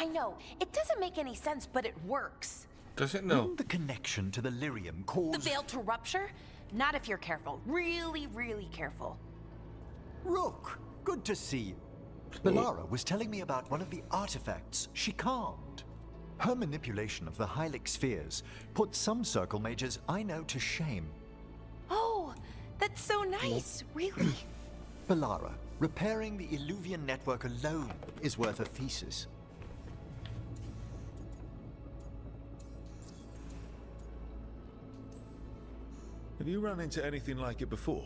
I know. It doesn't make any sense, but it works. Does it know? Wouldn't the connection to the lyrium The cause... veil to rupture? Not if you're careful. Really, really careful. Rook, good to see you. Belara was telling me about one of the artifacts she calmed. Her manipulation of the Hylic spheres put some circle mages I know to shame. Oh, that's so nice. Really. Belara, repairing the Illuvian network alone is worth a thesis. Have you run into anything like it before?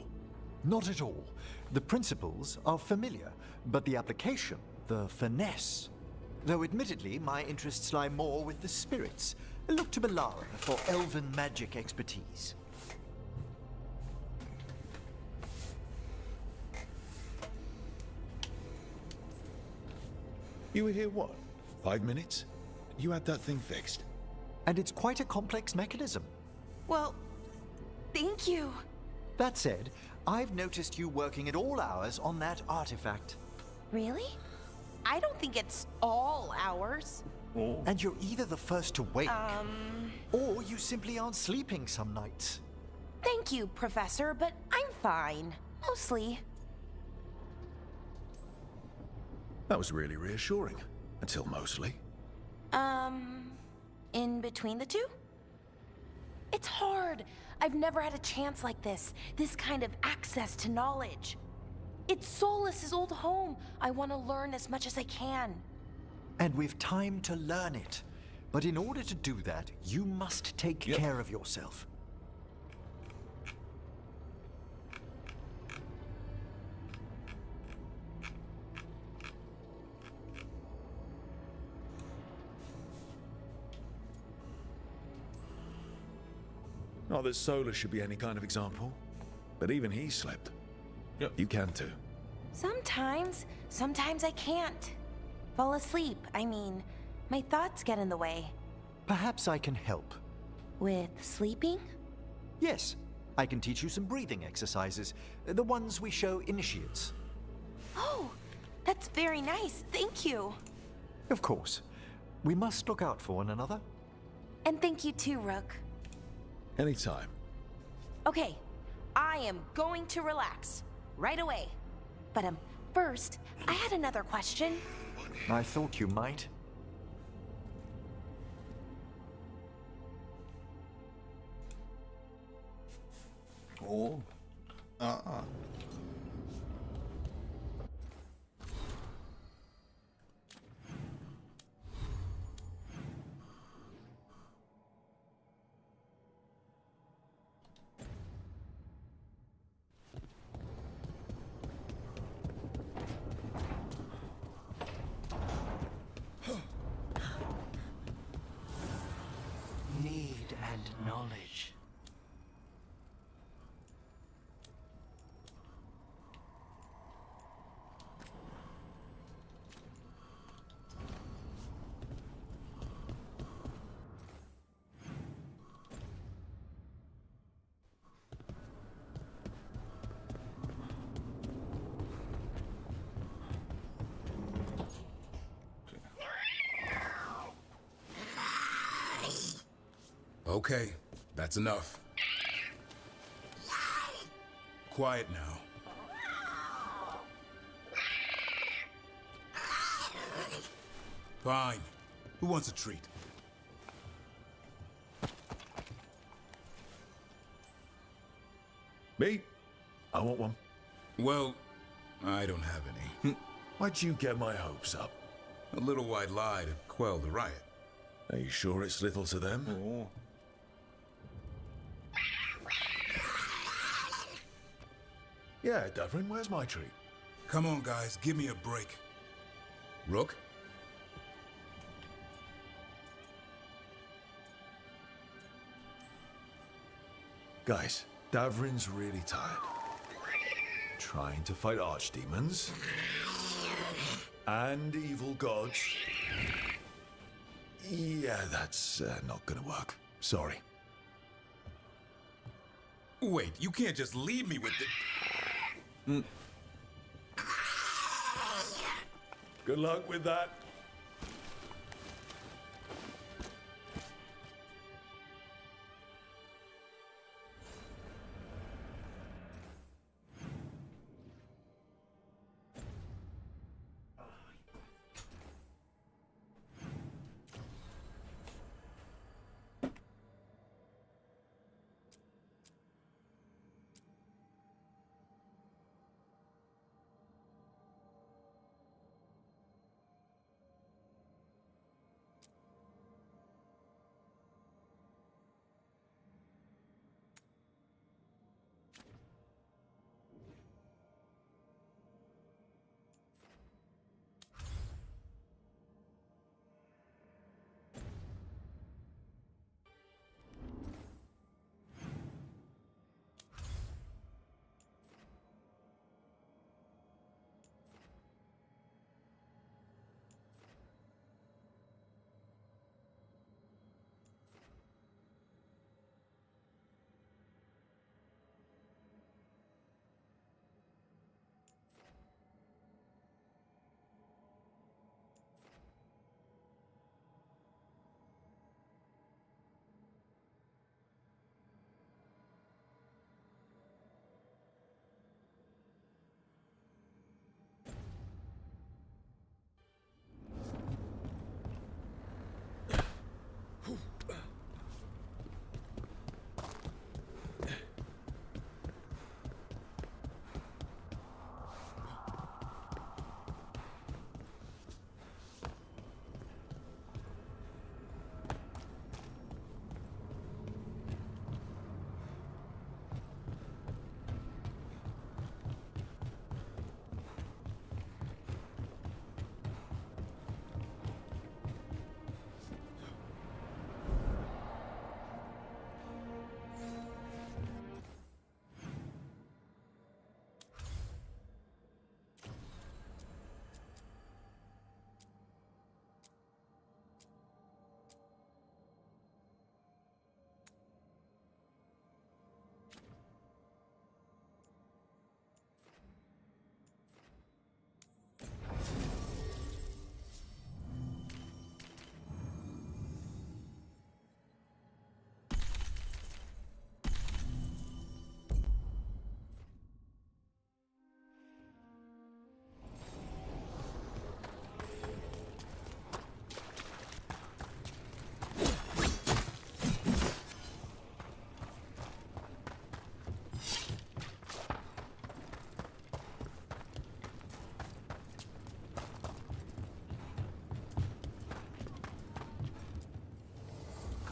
Not at all. The principles are familiar, but the application, the finesse. Though admittedly, my interests lie more with the spirits. Look to Belara for elven magic expertise. You were here, what, 5 minutes? You had that thing fixed? And it's quite a complex mechanism. Well, thank you. That said, I've noticed you working at all hours on that artifact. Really? I don't think it's all ours. And you're either the first to wake, or you simply aren't sleeping some nights. Thank you, Professor, but I'm fine. Mostly. That was really reassuring. Until mostly. In between the two? It's hard. I've never had a chance like this kind of access to knowledge. It's Solas's old home. I want to learn as much as I can. And we've time to learn it. But in order to do that, you must take care of yourself. Not that Solar should be any kind of example, but even he slept. Yep. You can too. Sometimes I can't. Fall asleep, I mean, my thoughts get in the way. Perhaps I can help. With sleeping? Yes, I can teach you some breathing exercises, the ones we show initiates. Oh, that's very nice, thank you. Of course. We must look out for one another. And thank you too, Rook. Anytime. Okay, I am going to relax right away. But first, I had another question. I thought you might. Oh. Need and knowledge. Okay, that's enough. Quiet now. Fine. Who wants a treat? Me? I want one. Well, I don't have any. Why'd you get my hopes up? A little white lie to quell the riot. Are you sure it's little to them? Oh. Yeah, Davrin, where's my treat? Come on, guys, give me a break. Rook? Guys, Davrin's really tired. Trying to fight archdemons. And evil gods. Yeah, that's not gonna work. Sorry. Wait, you can't just leave me with the... Good luck with that.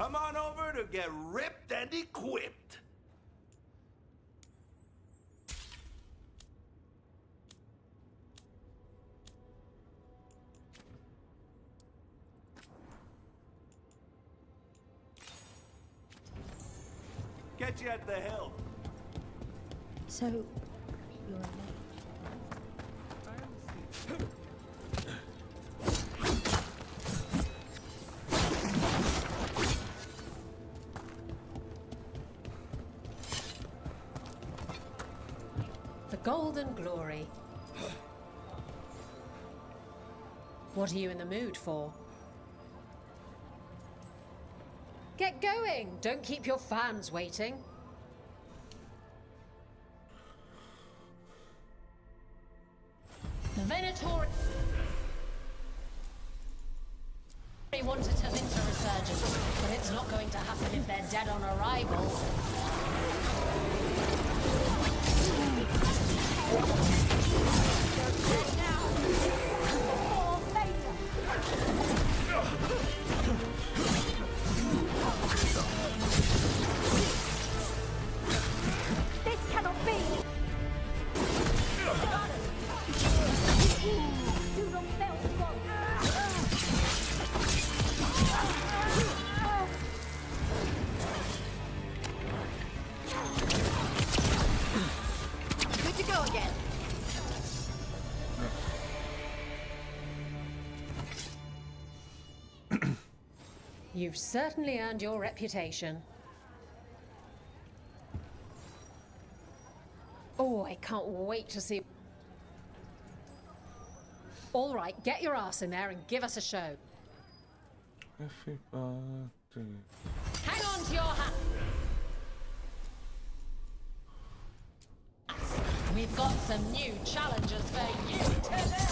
Come on over to get ripped and equipped. Get you at the hill. So, you're a mage. The golden glory. What are you in the mood for? Get going! Don't keep your fans waiting. The Venator wanted to enter resurgence, but it's not going to happen if they're dead on arrival. This cannot be! Do not fail to go! Good to go again. You've certainly earned your reputation. Oh, I can't wait to see. All right, get your ass in there and give us a show. Happy birthday. Hang on to your hat. We've got some new challenges for you today.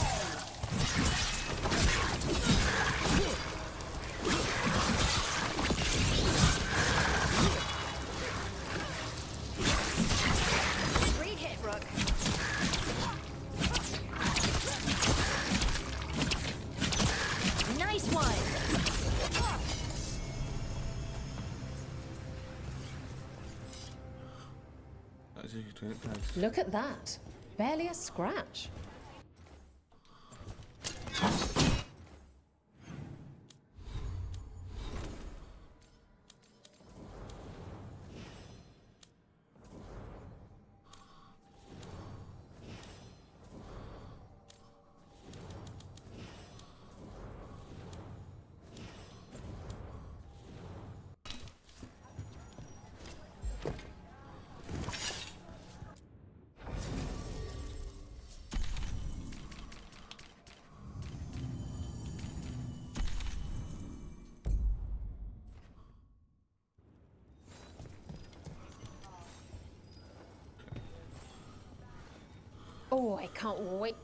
Great hit, Rook. Nice one. That's you doing it first. Look at that. Barely a scratch. Oh, I can't wait.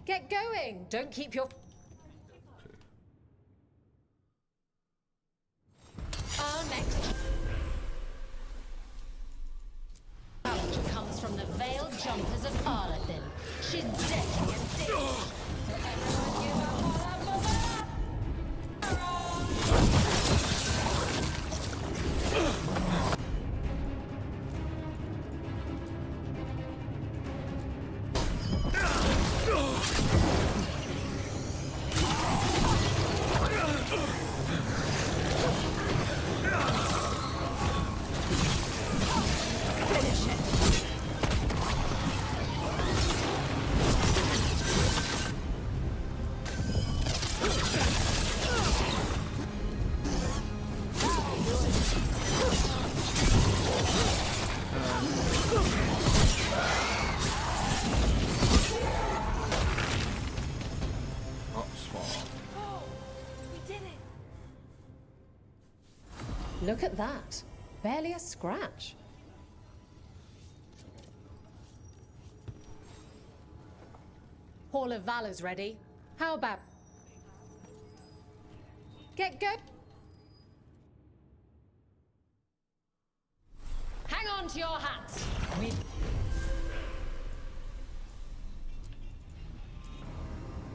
Get going! Don't keep your... Our next challenge comes from the veiled jumpers of Arlethin. She's deadly and thick. So everyone give a holler for that! Look at that. Barely a scratch. Hall of Valor's ready. How about... Get go... Hang on to your hats. We've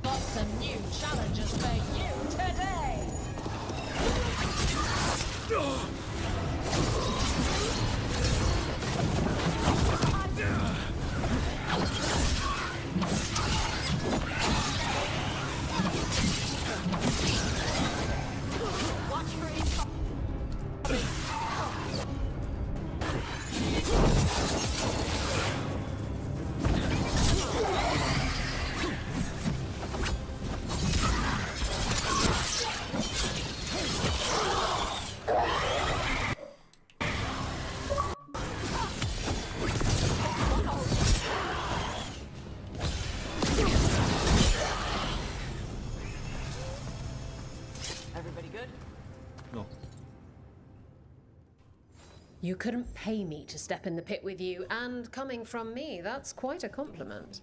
got some new challenges for you today. Everybody good? No. You couldn't pay me to step in the pit with you, and coming from me, that's quite a compliment.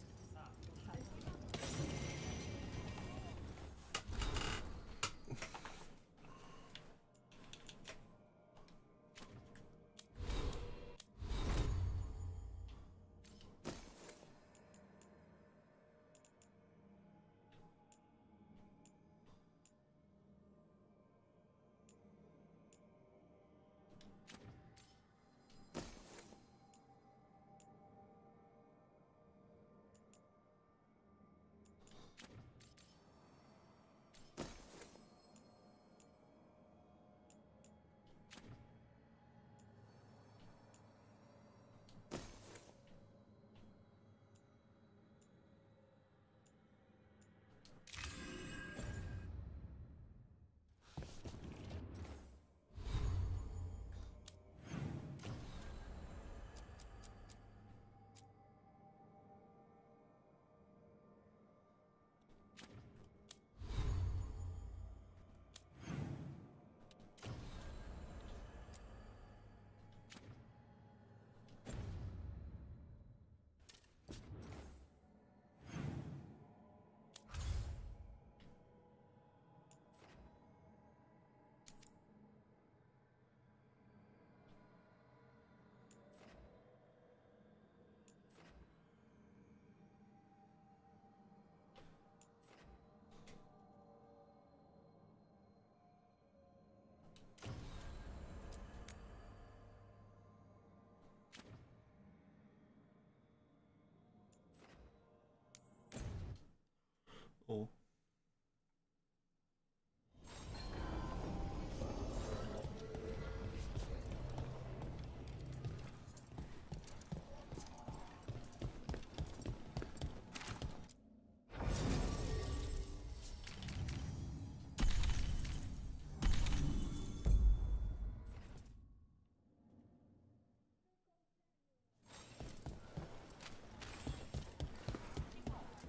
Oh.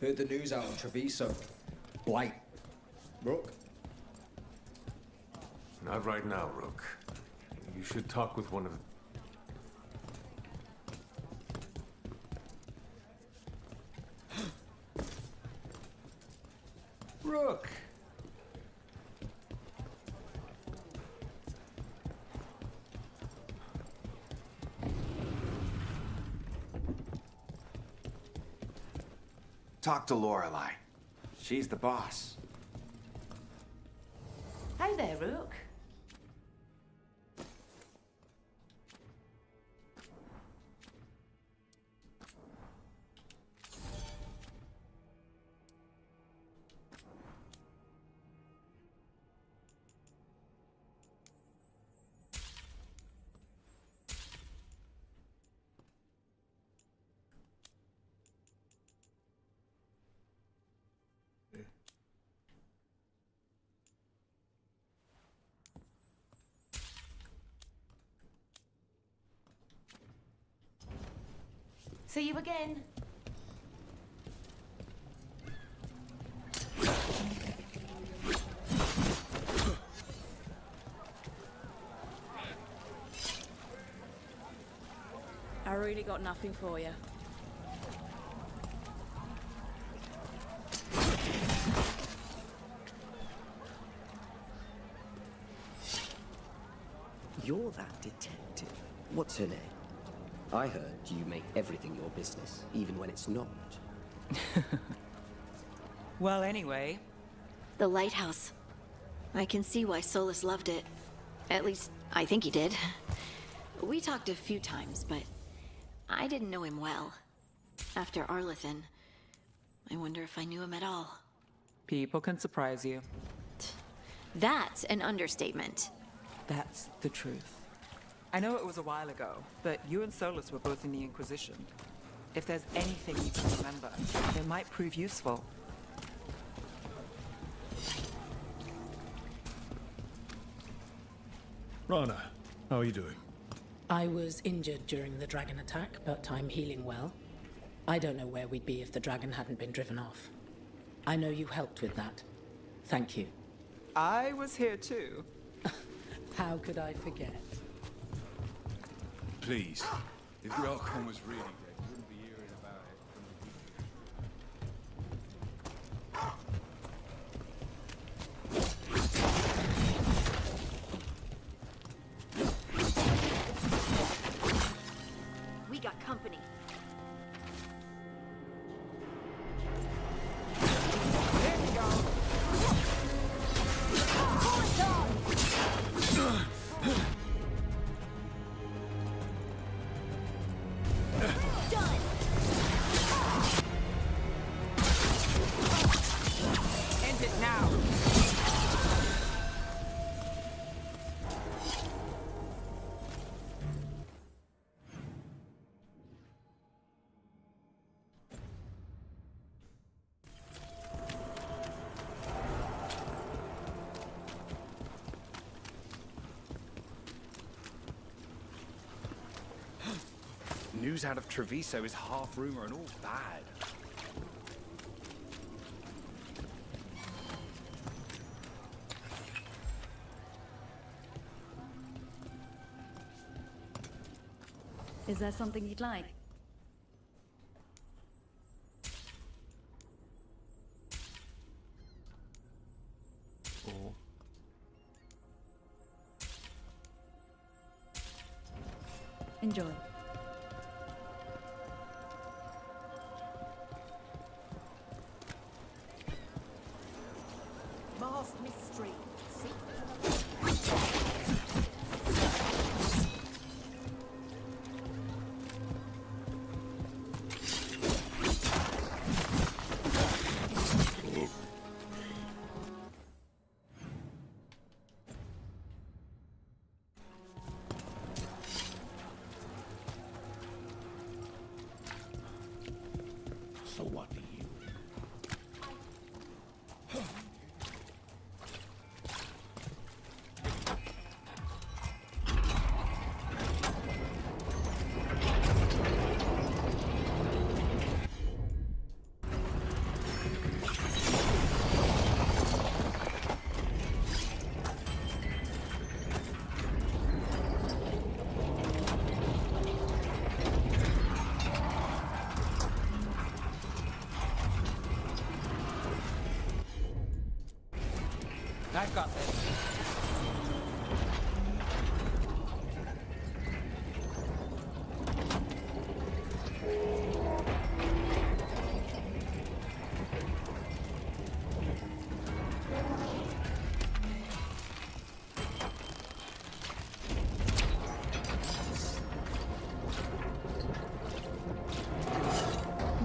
Heard the news out of Treviso. Blight. Rook? Not right now, Rook. You should talk with one of... Rook! Talk to Lorelei. She's the boss. Hey there, Rook. See you again. I really got nothing for you. You're that detective. What's her name? I heard you make everything your business, even when it's not. Well, anyway... The lighthouse. I can see why Solus loved it. At least, I think he did. We talked a few times, but I didn't know him well. After Arlethan, I wonder if I knew him at all. People can surprise you. That's an understatement. That's the truth. I know it was a while ago, but you and Solus were both in the Inquisition. If there's anything you can remember, it might prove useful. Rana, how are you doing? I was injured during the dragon attack, but I'm healing well. I don't know where we'd be if the dragon hadn't been driven off. I know you helped with that. Thank you. I was here too. How could I forget? Please, if the Oghren was really dead, you wouldn't be hearing about it. We got company. News out of Treviso is half rumor and all bad. Is there something you'd like? Oh. Enjoy. Masked mystery. So what do you? I've got this.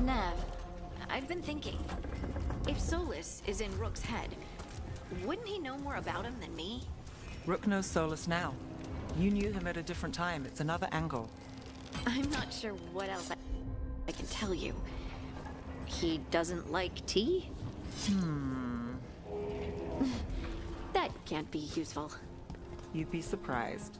Nev, I've been thinking. If Solus is in Rook's head, wouldn't he know more about him than me? Rook knows Solus now. You knew him at a different time. It's another angle. I'm not sure what else I can tell you. He doesn't like tea? That can't be useful. You'd be surprised.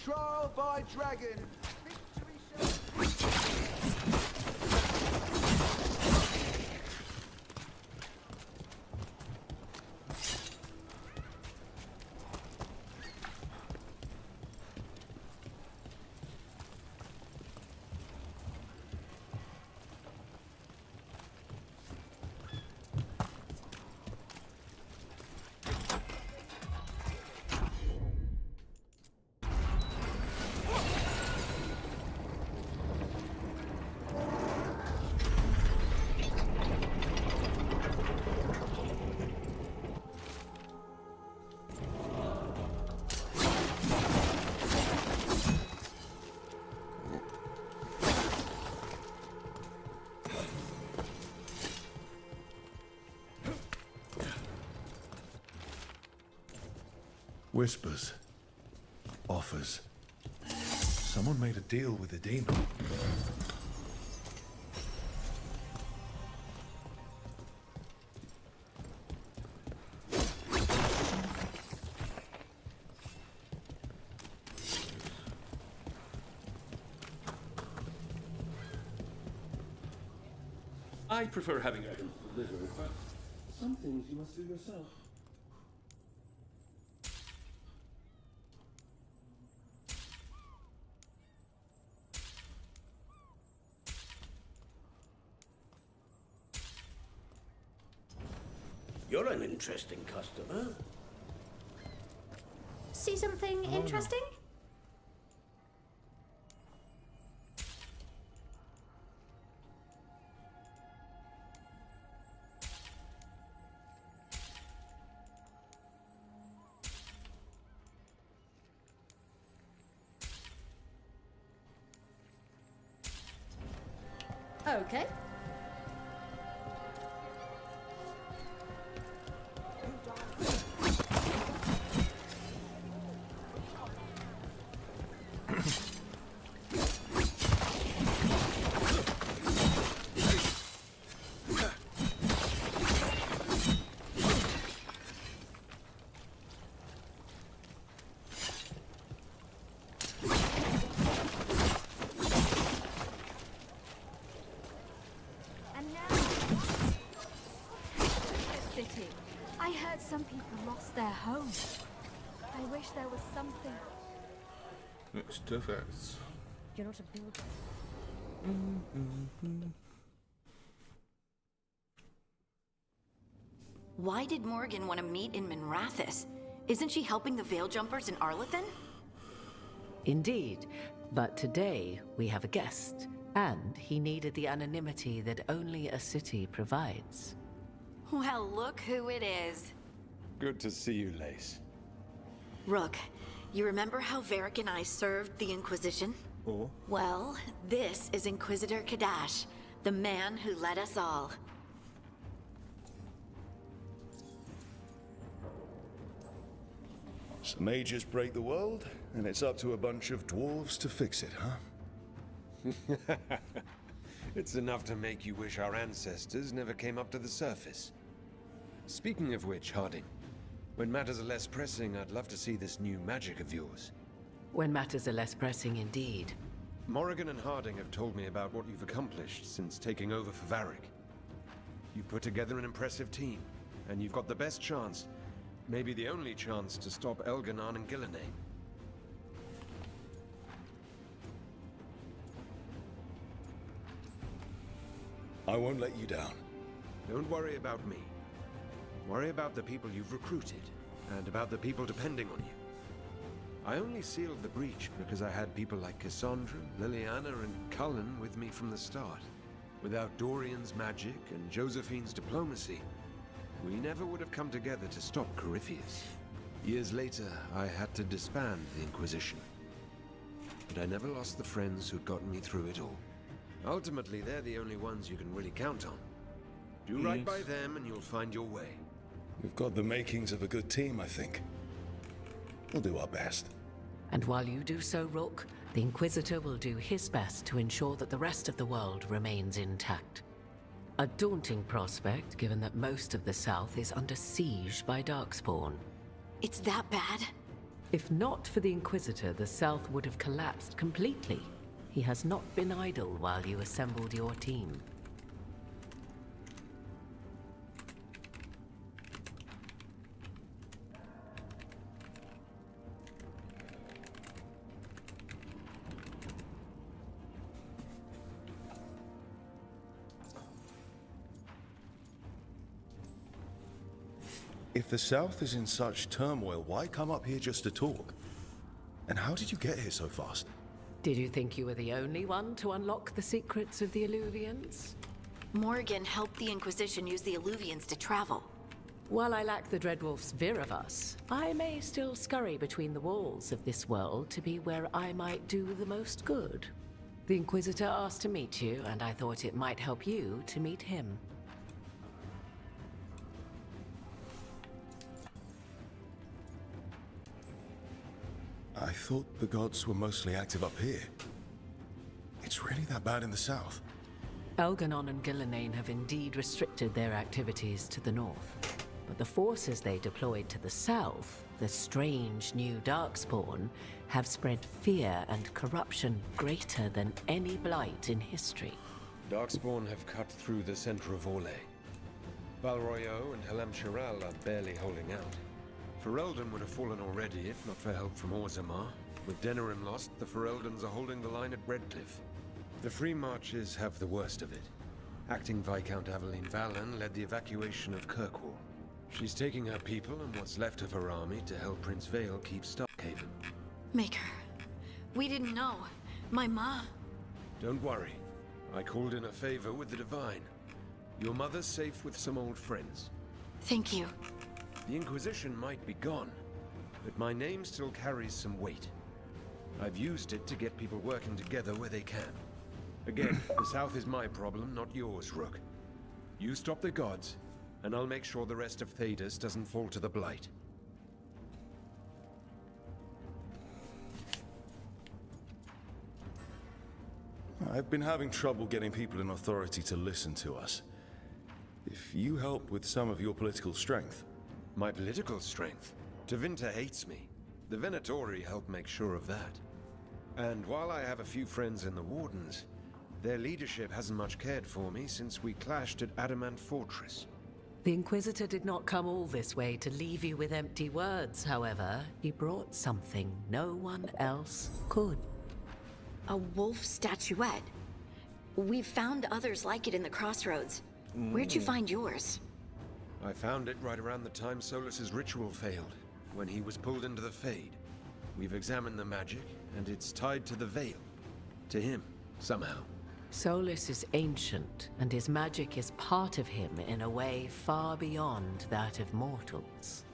Trial by dragon. Whispers. Offers. Someone made a deal with the demon. I prefer having items delivered, but some things you must do yourself. You're an interesting customer. See something interesting? Okay. I heard some people lost their homes. I wish there was something. Mixed effects. You're not a builder. Why did Morgan want to meet in Minrathous? Isn't she helping the Veil Jumpers in Arlathan? Indeed, but today we have a guest, and he needed the anonymity that only a city provides. Well, look who it is. Good to see you, Lace. Rook, you remember how Varric and I served the Inquisition? Or? Well, this is Inquisitor Kadash, the man who led us all. Some mages break the world, and it's up to a bunch of dwarves to fix it, huh? It's enough to make you wish our ancestors never came up to the surface. Speaking of which, Harding, when matters are less pressing, I'd love to see this new magic of yours. When matters are less pressing indeed. Morrigan and Harding have told me about what you've accomplished since taking over for Varric. You've put together an impressive team, and you've got the best chance, maybe the only chance, to stop Elganon and Gillenay. I won't let you down. Don't worry about me. Worry about the people you've recruited, and about the people depending on you. I only sealed the breach because I had people like Cassandra, Liliana, and Cullen with me from the start. Without Dorian's magic and Josephine's diplomacy, we never would have come together to stop Corypheus. Years later, I had to disband the Inquisition. But I never lost the friends who'd gotten me through it all. Ultimately, they're the only ones you can really count on. Do right by them and you'll find your way. We've got the makings of a good team, I think. We'll do our best. And while you do so, Rook, the Inquisitor will do his best to ensure that the rest of the world remains intact. A daunting prospect, given that most of the South is under siege by Darkspawn. It's that bad? If not for the Inquisitor, the South would have collapsed completely. He has not been idle while you assembled your team. If the South is in such turmoil, why come up here just to talk? And how did you get here so fast? Did you think you were the only one to unlock the secrets of the Illuvians? Morgan helped the Inquisition use the Illuvians to travel. While I lack the Dreadwolf's Viravus, I may still scurry between the walls of this world to be where I might do the most good. The Inquisitor asked to meet you, and I thought it might help you to meet him. I thought the gods were mostly active up here. It's really that bad in the south? Elganon and Gillenane have indeed restricted their activities to the north. But the forces they deployed to the south, the strange new Darkspawn, have spread fear and corruption greater than any blight in history. Darkspawn have cut through the center of Orlais. Valroyo and Halam Shiral are barely holding out. Ferelden would have fallen already if not for help from Orzammar. With Denerim lost, the Fereldans are holding the line at Redcliffe. The Free Marches have the worst of it. Acting Viscount Aveline Valen led the evacuation of Kirkwall. She's taking her people and what's left of her army to help Prince Vale keep Starkhaven. Maker, we didn't know. My ma... Don't worry. I called in a favor with the Divine. Your mother's safe with some old friends. Thank you. The Inquisition might be gone, but my name still carries some weight. I've used it to get people working together where they can. Again, the South is my problem, not yours, Rook. You stop the gods, and I'll make sure the rest of Thedas doesn't fall to the Blight. I've been having trouble getting people in authority to listen to us. If you help with some of your political strength... My political strength? Tevinter hates me. The Venatori help make sure of that. And while I have a few friends in the Wardens, their leadership hasn't much cared for me since we clashed at Adamant Fortress. The Inquisitor did not come all this way to leave you with empty words, however. He brought something no one else could. A wolf statuette. We've found others like it in the crossroads. Where'd you find yours? I found it right around the time Solus's ritual failed, when he was pulled into the Fade. We've examined the magic, and it's tied to the Veil. To him, somehow. Solus is ancient, and his magic is part of him in a way far beyond that of mortals.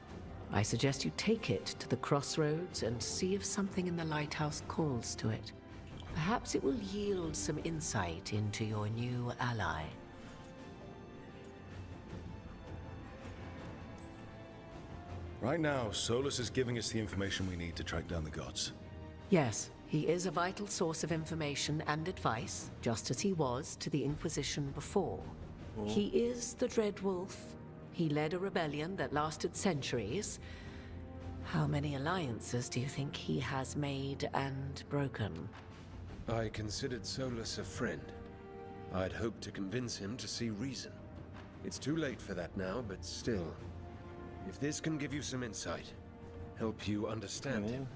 I suggest you take it to the crossroads and see if something in the lighthouse calls to it. Perhaps it will yield some insight into your new ally. Right now, Solus is giving us the information we need to track down the gods. Yes, he is a vital source of information and advice, just as he was to the Inquisition before. He is the Dreadwolf. He led a rebellion that lasted centuries. How many alliances do you think he has made and broken? I considered Solus a friend. I'd hoped to convince him to see reason. It's too late for that now, but still. If this can give you some insight, help you understand him,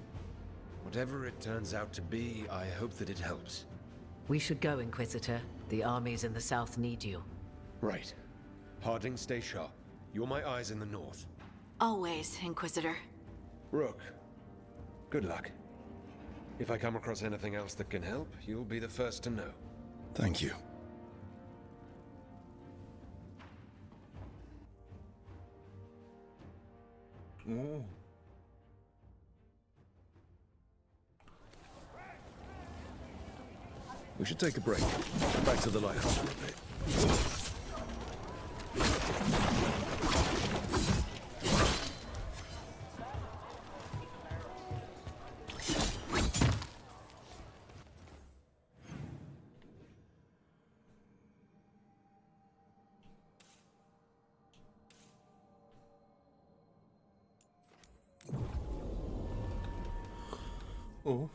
whatever it turns out to be, I hope that it helps. We should go, Inquisitor. The armies in the south need you. Right. Harding, stay sharp. You're my eyes in the north. Always, Inquisitor. Rook, good luck. If I come across anything else that can help, you'll be the first to know. Thank you. We should take a break. Back to the lighthouse for a bit. Oh.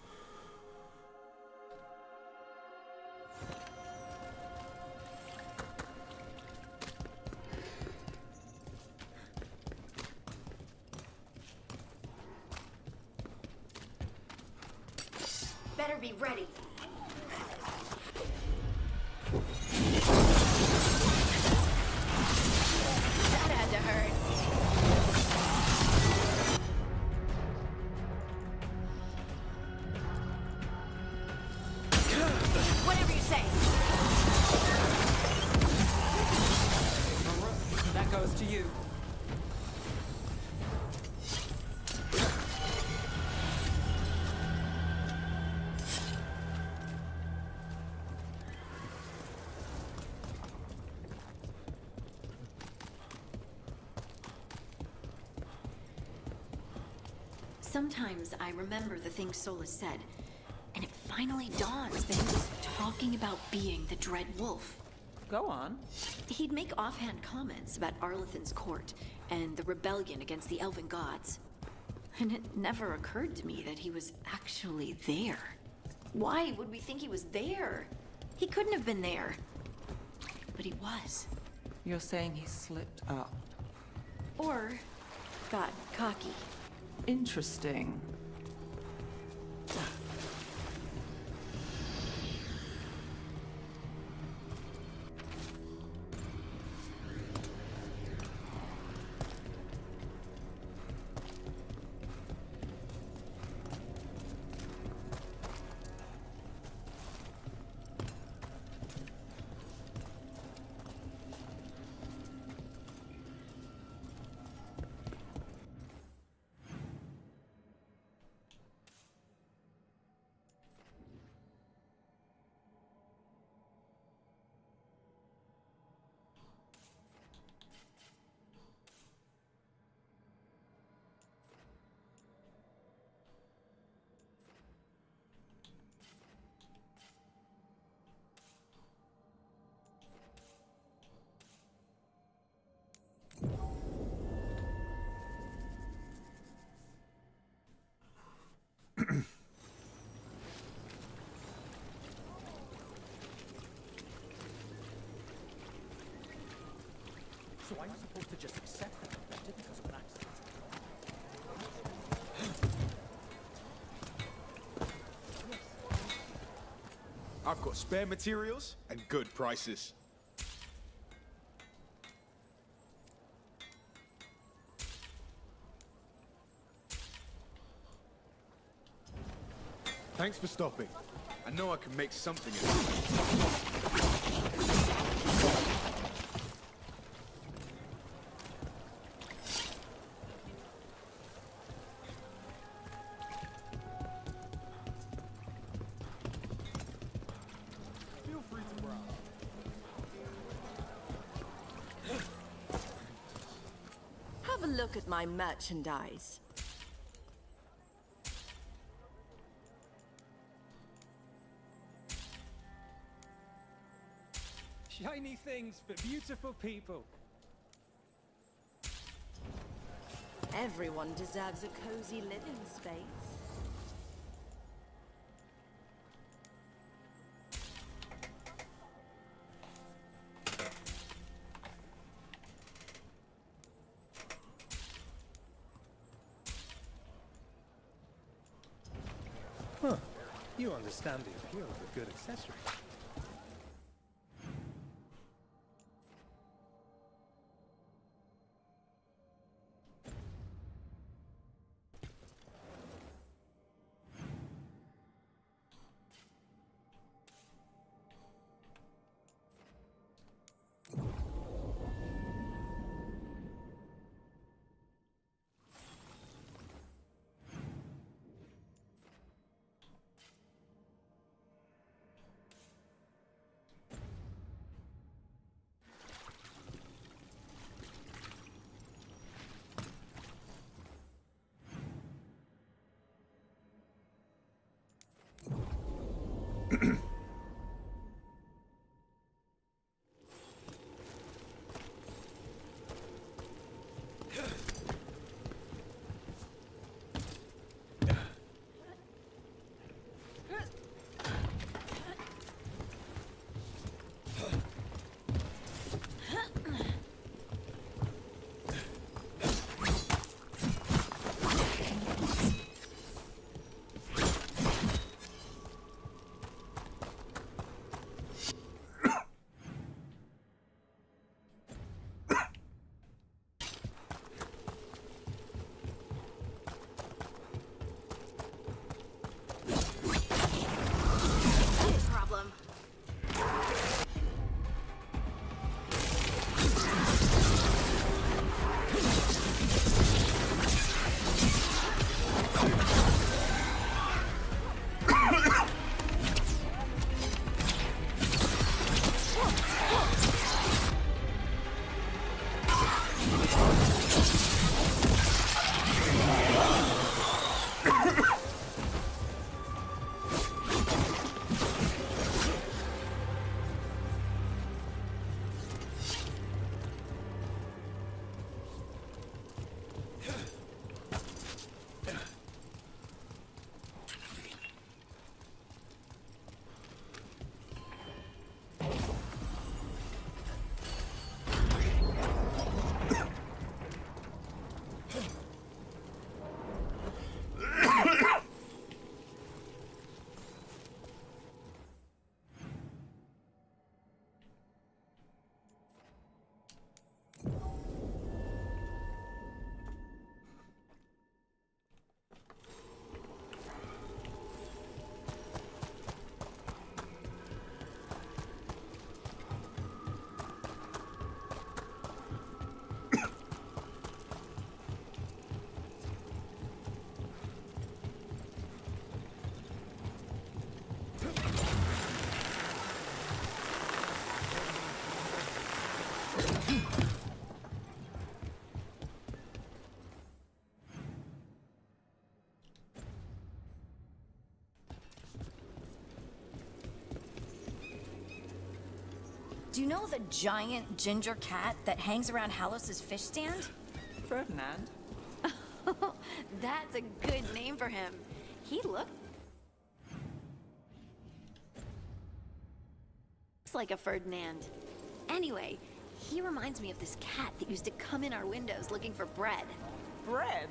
Better be ready. That had to hurt. Whatever you say. That goes to you. Sometimes I remember the things Solus said, and it finally dawns that he was talking about being the Dread Wolf. Go on. He'd make offhand comments about Arlethan's court and the rebellion against the elven gods. And it never occurred to me that he was actually there. Why would we think he was there? He couldn't have been there. But he was. You're saying he slipped up. Or got cocky. Interesting. So I'm supposed to just accept that I did because of an accident? I've got spare materials and good prices. Thanks for stopping. I know I can make something of it. Feel free to browse. Have a look at my merchandise. Shiny things for beautiful people. Everyone deserves a cozy living space. Huh. You understand the appeal of a good accessory. Do you know the giant ginger cat that hangs around Halos's fish stand? Ferdinand? That's a good name for him. He looks like a Ferdinand. Anyway, he reminds me of this cat that used to come in our windows looking for bread. Bread?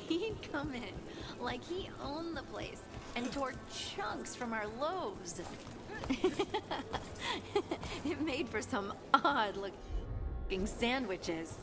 He'd come in like he owned the place and tore chunks from our loaves. It made for some odd-looking sandwiches.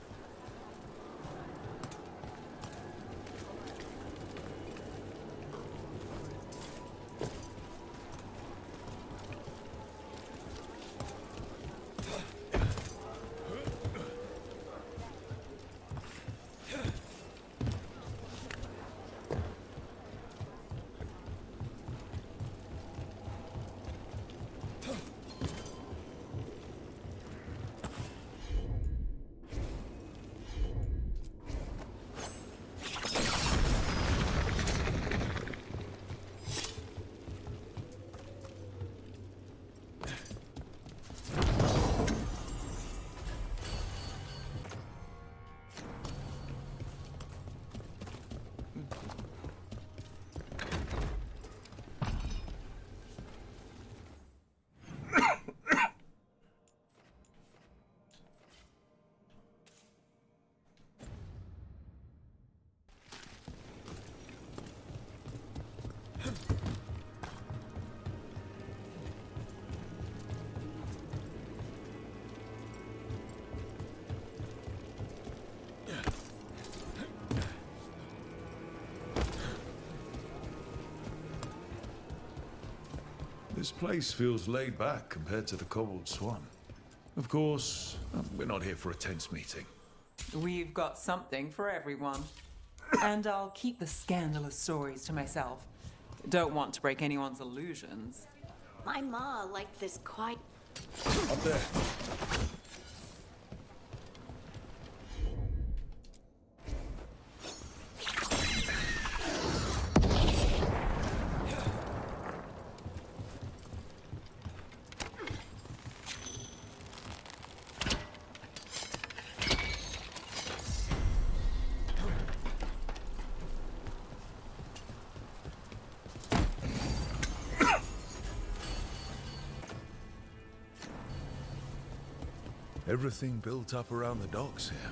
This place feels laid back compared to the Cobbled Swan. Of course, we're not here for a tense meeting. We've got something for everyone. And I'll keep the scandalous stories to myself. Don't want to break anyone's illusions. My ma liked this quiet. Up there. Everything built up around the docks here.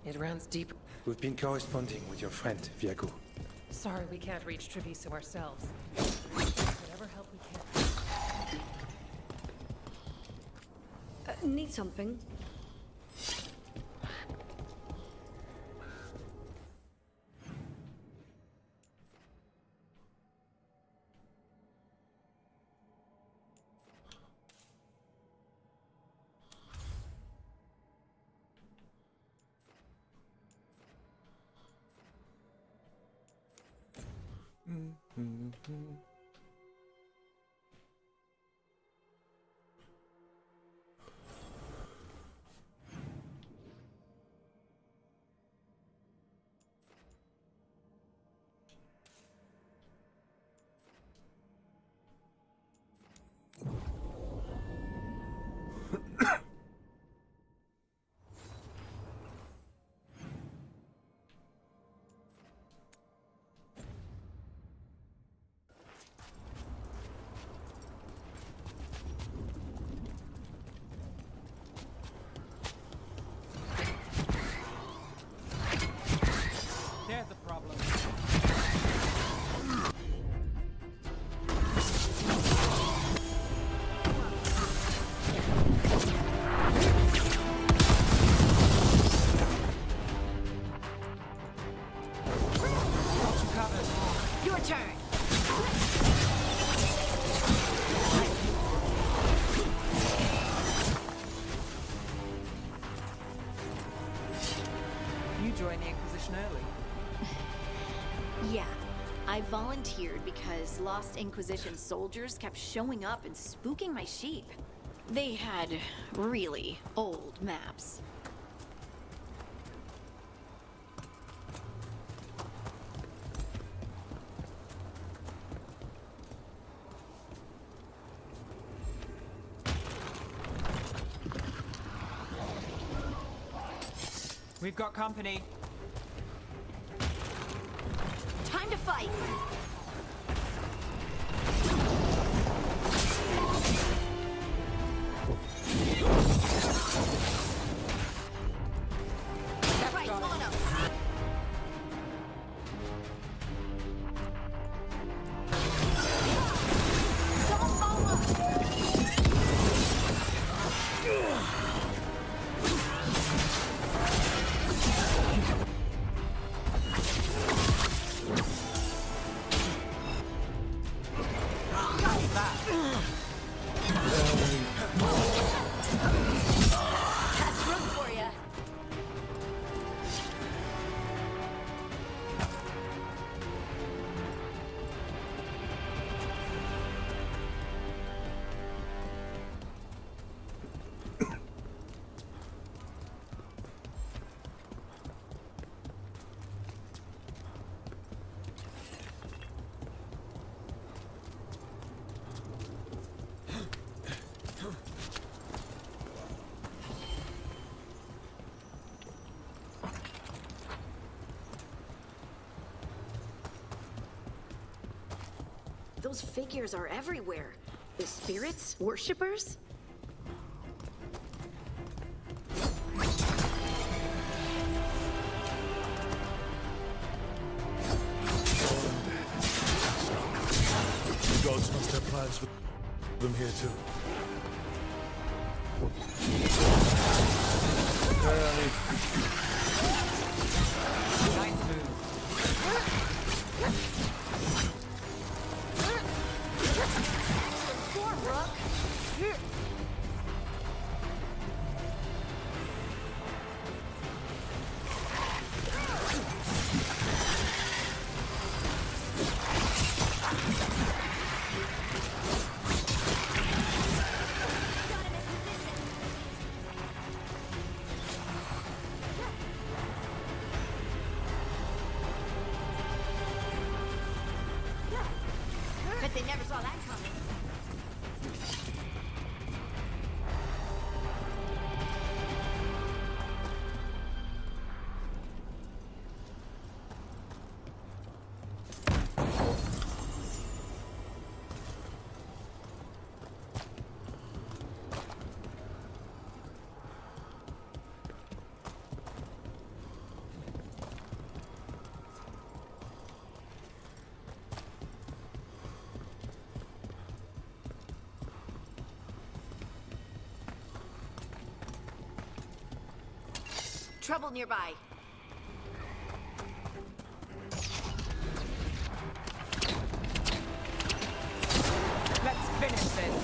It runs deep. We've been corresponding with your friend, Viago. Sorry we can't reach Treviso ourselves. Whatever help we can. Need something? There's a problem. Your turn. You joined the Inquisition early. Yeah, I volunteered because Lost Inquisition soldiers kept showing up and spooking my sheep. They had really old maps. We've got company. Time to fight! Right on 'em. Don't follow! That's room for ya. Those figures are everywhere. The spirits? Worshippers? The gods must have plans for them here too. Nice move. Score, Rook! Bet they never saw that coming. Trouble nearby. Let's finish this.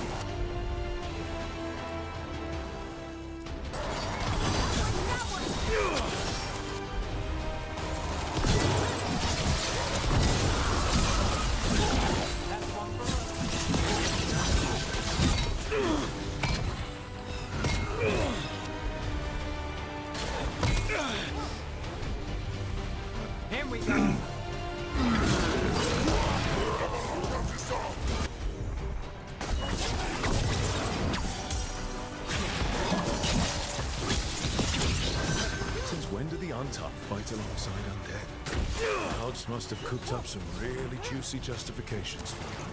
Dreadwolves must have cooked up some really juicy justifications for it.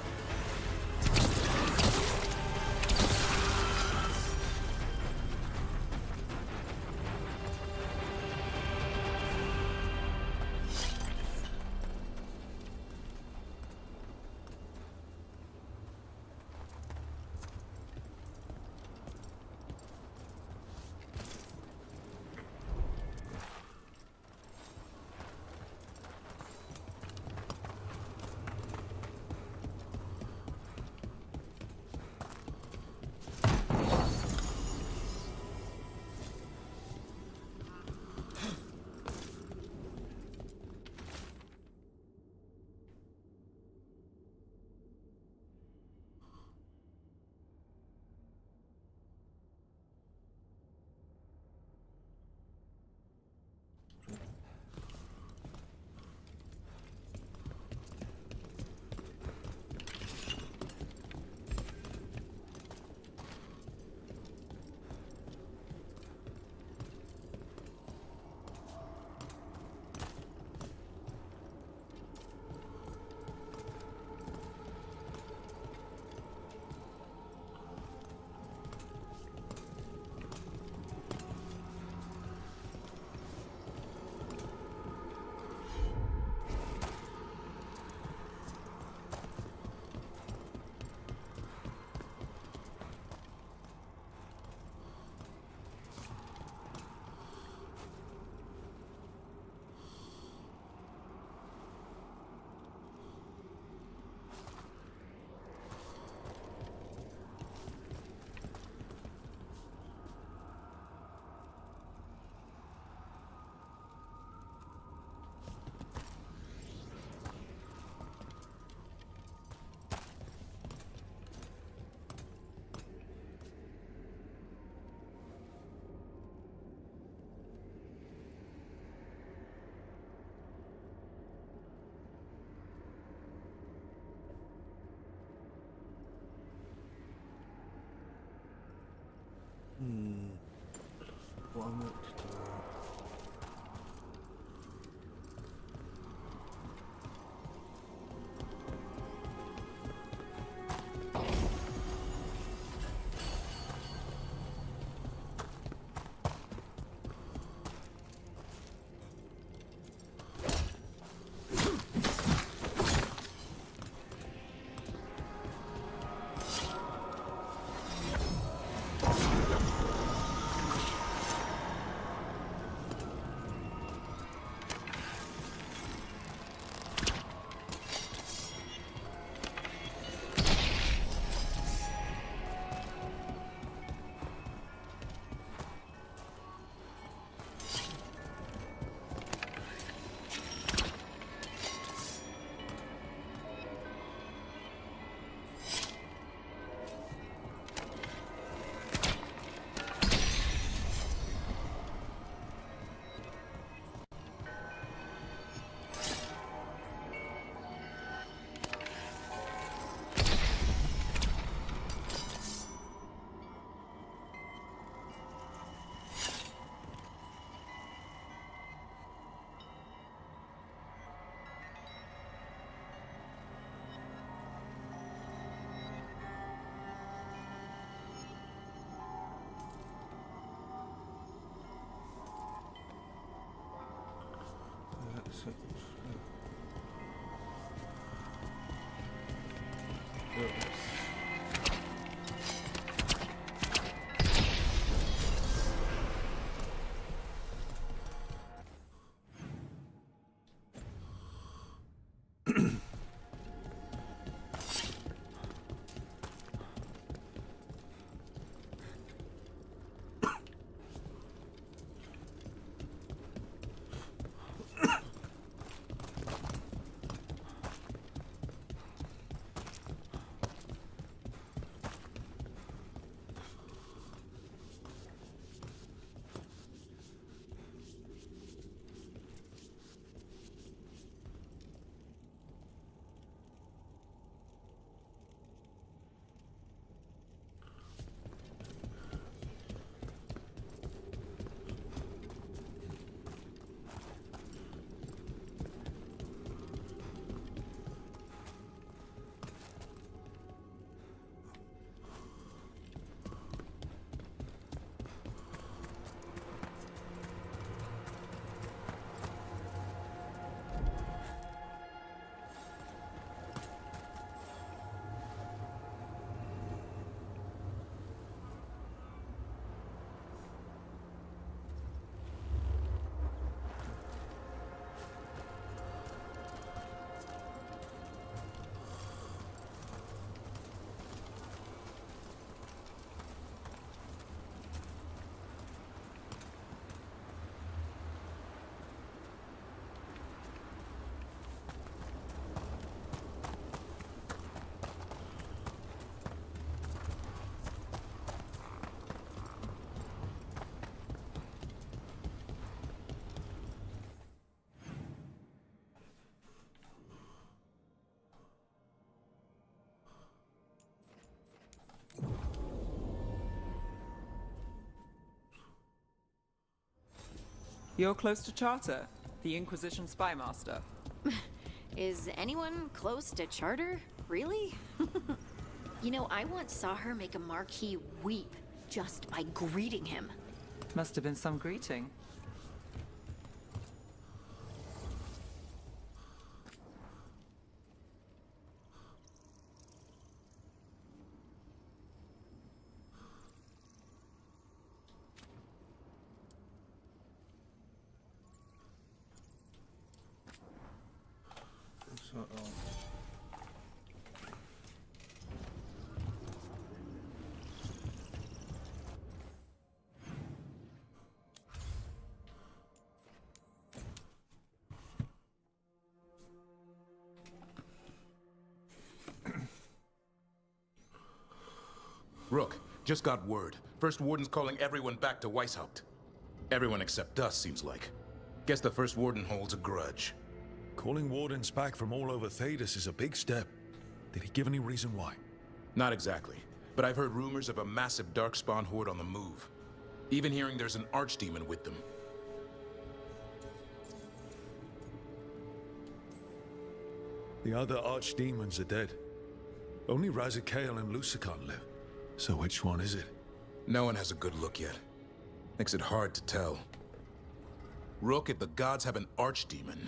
What am I meant to do? You're close to Charter, the Inquisition spy master. Is anyone close to Charter? Really? You know, I once saw her make a Marquis weep just by greeting him. Must have been some greeting. Rook, just got word. First Warden's calling everyone back to Weishaupt. Everyone except us, seems like. Guess the First Warden holds a grudge. Calling Wardens back from all over Thedas is a big step. Did he give any reason why? Not exactly, but I've heard rumors of a massive Darkspawn horde on the move. Even hearing there's an Archdemon with them. The other archdemons are dead. Only Razikale and Lucican live. So which one is it? No one has a good look yet. Makes it hard to tell. Rook, if the gods have an archdemon,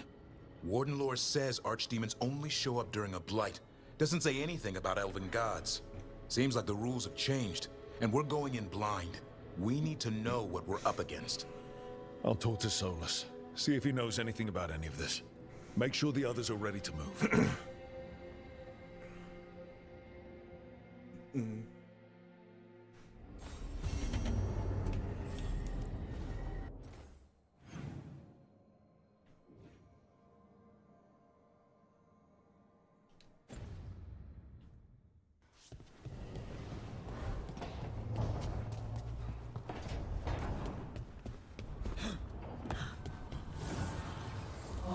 Warden lore says archdemons only show up during a blight. Doesn't say anything about elven gods. Seems like the rules have changed, and we're going in blind. We need to know what we're up against. I'll talk to Solus. See if he knows anything about any of this. Make sure the others are ready to move.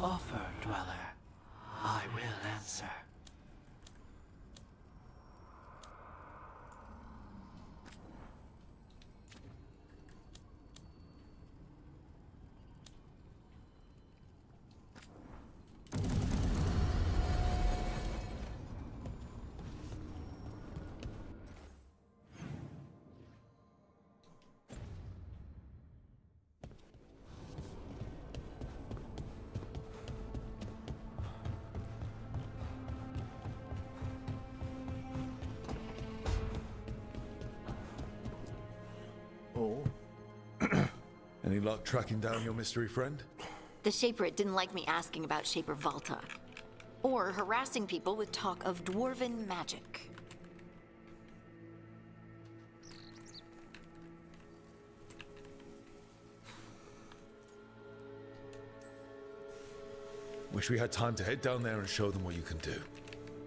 Offer, Dweller. I will answer. Any luck tracking down your mystery friend? The Shaper didn't like me asking about Shaper Valta. Or harassing people with talk of dwarven magic. Wish we had time to head down there and show them what you can do.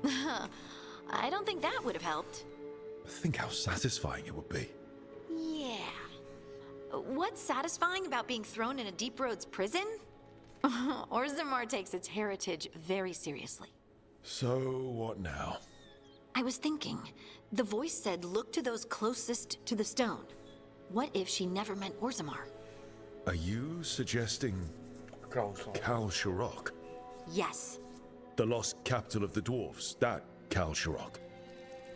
I don't think that would have helped. Think how satisfying it would be. Yeah. What's satisfying about being thrown in a Deep Roads prison? Orzammar takes its heritage very seriously. So, what now? I was thinking, the voice said look to those closest to the stone. What if she never meant Orzammar? Are you suggesting Kal Sharok? Yes. The lost capital of the dwarves, that Kal Sharok?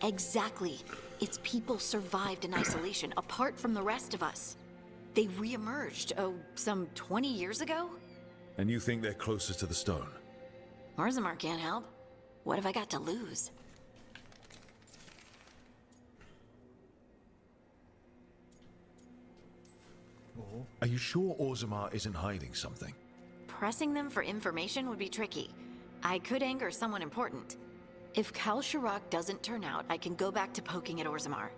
Exactly. Its people survived in isolation, apart from the rest of us. They re-emerged, some 20 years ago? And you think they're closer to the stone? Orzammar can't help. What have I got to lose? Are you sure Orzammar isn't hiding something? Pressing them for information would be tricky. I could anger someone important. If Kal Sharok doesn't turn out, I can go back to poking at Orzammar.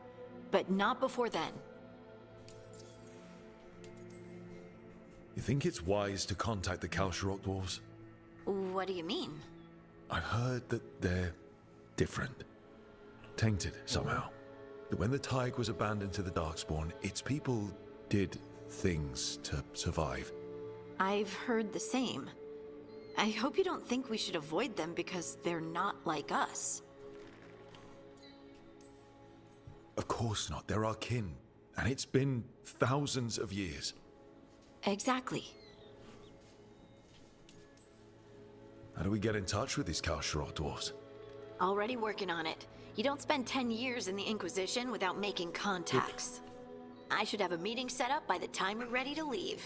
But not before then. You think it's wise to contact the Kal Sharok dwarves? What do you mean? I've heard that they're different. Tainted, somehow. That when the Tig was abandoned to the Darkspawn, its people did things to survive. I've heard the same. I hope you don't think we should avoid them because they're not like us. Of course not. They're our kin. And it's been thousands of years. Exactly. How do we get in touch with these Kalsharot dwarves? Already working on it. You don't spend 10 years in the Inquisition without making contacts. I should have a meeting set up by the time we're ready to leave.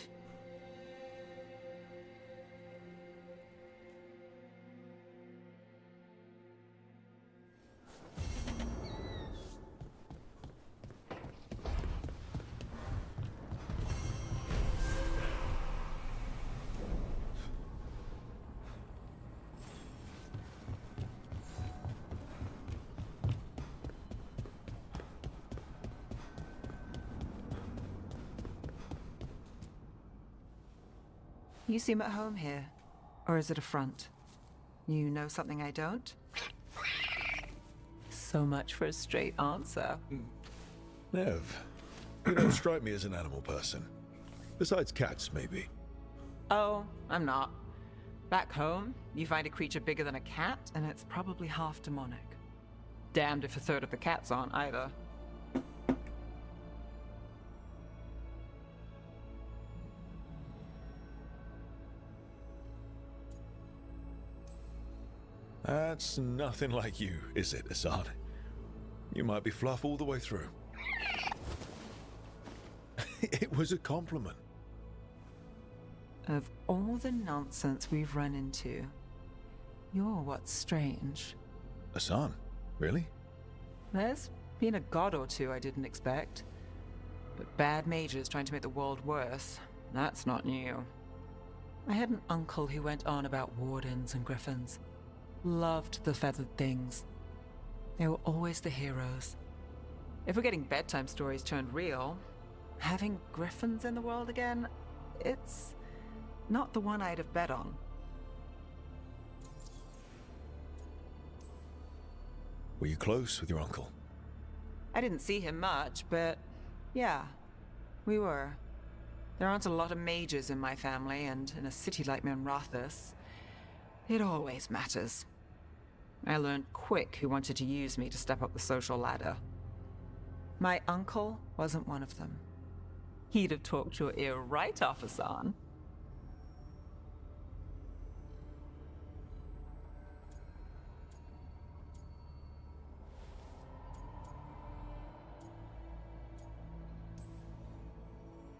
You seem at home here. Or is it a front? You know something I don't? So much for a straight answer. Nev, you don't strike me as an animal person. Besides cats, maybe. Oh, I'm not. Back home, you find a creature bigger than a cat, and it's probably half demonic. Damned if a third of the cats aren't either. That's nothing like you, is it, Assad? You might be fluff all the way through. It was a compliment. Of all the nonsense we've run into, you're what's strange. Assad? Really? There's been a god or two I didn't expect. But bad mages trying to make the world worse, that's not new. I had an uncle who went on about wardens and griffins. Loved the feathered things. They were always the heroes. If we're getting bedtime stories turned real, having griffins in the world again, it's not the one I'd have bet on. Were you close with your uncle? I didn't see him much, but yeah, we were. There aren't a lot of mages in my family, and in a city like Minrathous, it always matters. I learned quick who wanted to use me to step up the social ladder. My uncle wasn't one of them. He'd have talked your ear right off, Hassan.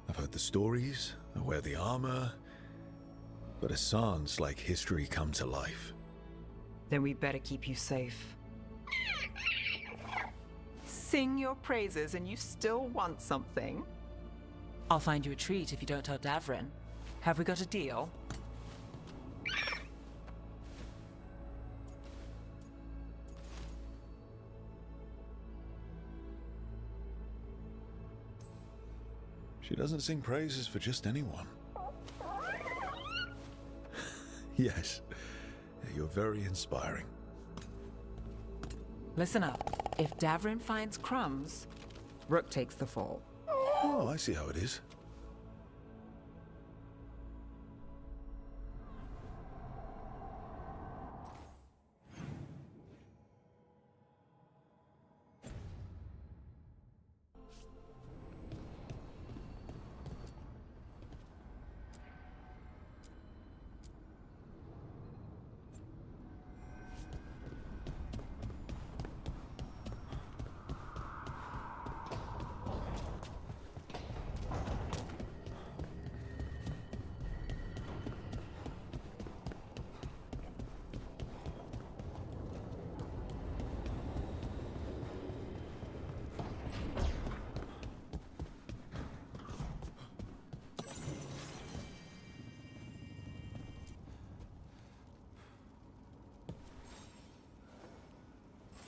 I've heard the stories, I wear the armor, but Hassan's like history come to life. Then we better keep you safe. Sing your praises and you still want something? I'll find you a treat if you don't tell Davrin. Have we got a deal? She doesn't sing praises for just anyone. Yes, you're very inspiring. Listen up. If Davrin finds crumbs, Rook takes the fall. Oh, I see how it is.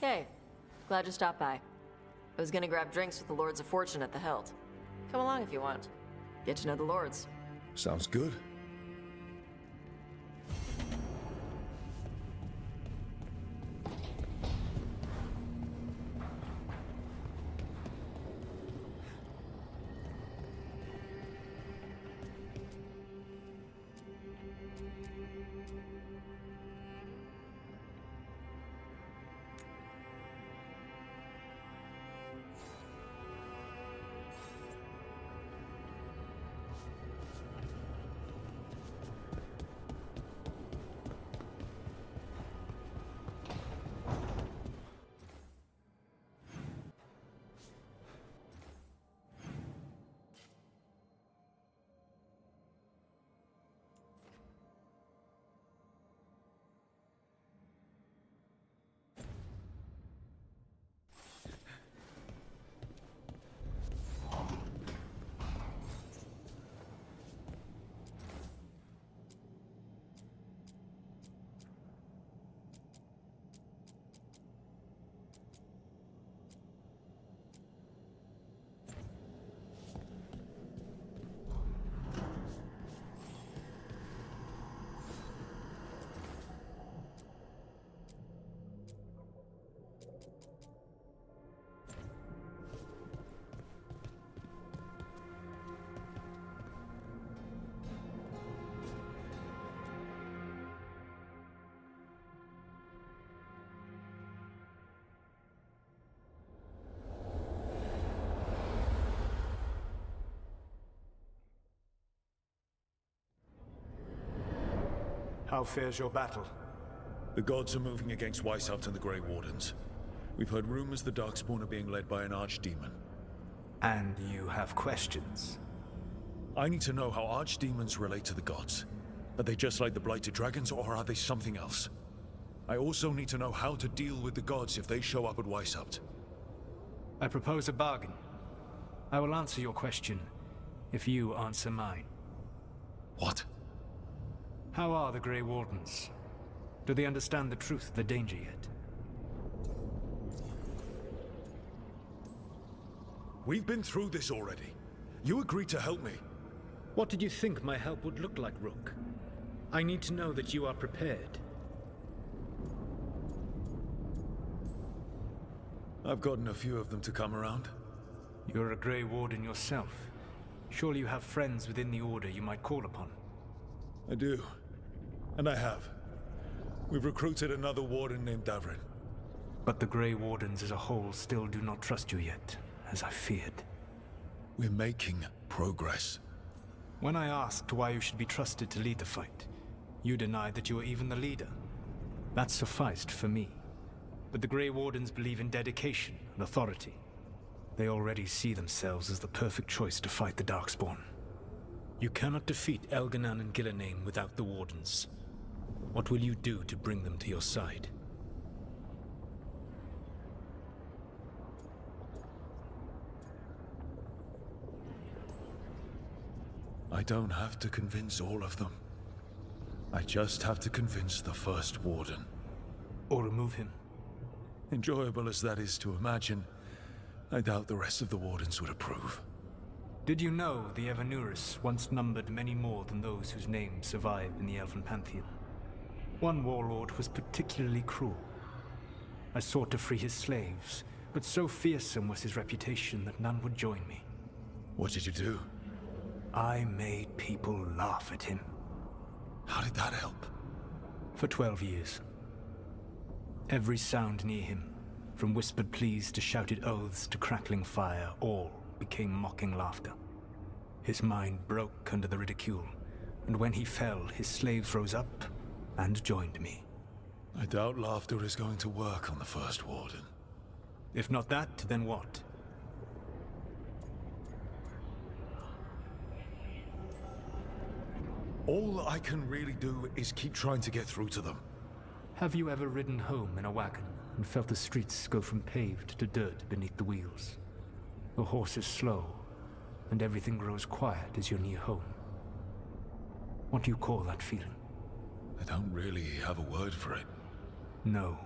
Hey, glad you stopped by. I was gonna grab drinks with the Lords of Fortune at the Hilt. Come along if you want. Get to know the Lords. Sounds good. How fares your battle? The gods are moving against Weishaupt and the Grey Wardens. We've heard rumors the Darkspawn are being led by an archdemon. And you have questions? I need to know how archdemons relate to the gods. Are they just like the Blighted Dragons, or are they something else? I also need to know how to deal with the gods if they show up at Weishaupt. I propose a bargain. I will answer your question if you answer mine. What? How are the Grey Wardens? Do they understand the truth of the danger yet? We've been through this already. You agreed to help me. What did you think my help would look like, Rook? I need to know that you are prepared. I've gotten a few of them to come around. You're a Grey Warden yourself. Surely you have friends within the Order you might call upon. I do. And I have. We've recruited another Warden named Oghren. But the Grey Wardens as a whole still do not trust you yet, as I feared. We're making progress. When I asked why you should be trusted to lead the fight, you denied that you were even the leader. That sufficed for me. But the Grey Wardens believe in dedication and authority. They already see themselves as the perfect choice to fight the Darkspawn. You cannot defeat Elganan and Gillenane without the Wardens. What will you do to bring them to your side? I don't have to convince all of them. I just have to convince the first Warden. Or remove him. Enjoyable as that is to imagine, I doubt the rest of the Wardens would approve. Did you know the Evanuris once numbered many more than those whose names survive in the Elven Pantheon? One warlord was particularly cruel. I sought to free his slaves, but so fearsome was his reputation that none would join me. What did you do? I made people laugh at him. How did that help? For 12 years. Every sound near him, from whispered pleas to shouted oaths to crackling fire, all became mocking laughter. His mind broke under the ridicule, and when he fell, his slaves rose up and joined me. I doubt laughter is going to work on the first Warden. If not that, then what? All I can really do is keep trying to get through to them. Have you ever ridden home in a wagon and felt the streets go from paved to dirt beneath the wheels? The horse is slow, and everything grows quiet as you're near home. What do you call that feeling? I don't really have a word for it. No,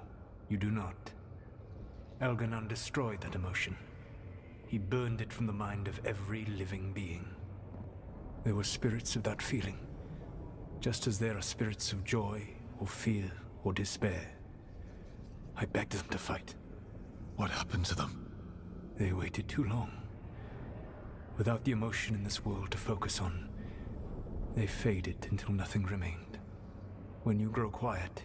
you do not. Elganan destroyed that emotion. He burned it from the mind of every living being. There were spirits of that feeling, just as there are spirits of joy, or fear, or despair. I begged them to fight. What happened to them? They waited too long. Without the emotion in this world to focus on, they faded until nothing remained. When you grow quiet,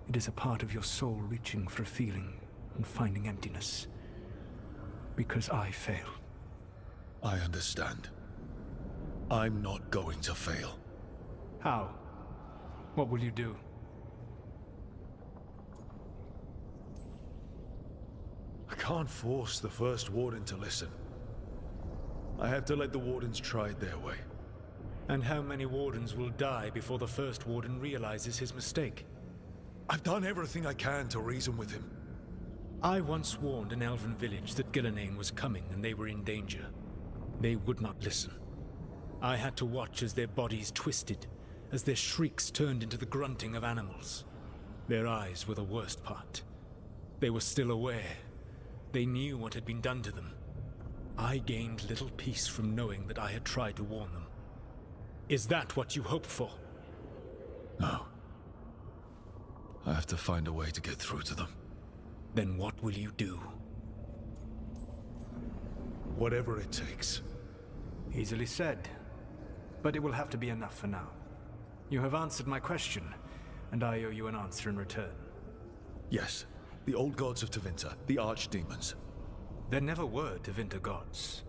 it is a part of your soul reaching for a feeling and finding emptiness. Because I failed. I understand. I'm not going to fail. How? What will you do? I can't force the first Warden to listen. I have to let the Wardens try it their way. And how many Wardens will die before the first Warden realizes his mistake? I've done everything I can to reason with him. I once warned an elven village that Gillenane was coming and they were in danger. They would not listen. I had to watch as their bodies twisted, as their shrieks turned into the grunting of animals. Their eyes were the worst part. They were still aware. They knew what had been done to them. I gained little peace from knowing that I had tried to warn them. Is that what you hoped for? No. I have to find a way to get through to them. Then what will you do? Whatever it takes. Easily said. But it will have to be enough for now. You have answered my question, and I owe you an answer in return. Yes. The old gods of Tevinter, the archdemons. There never were Tevinter gods.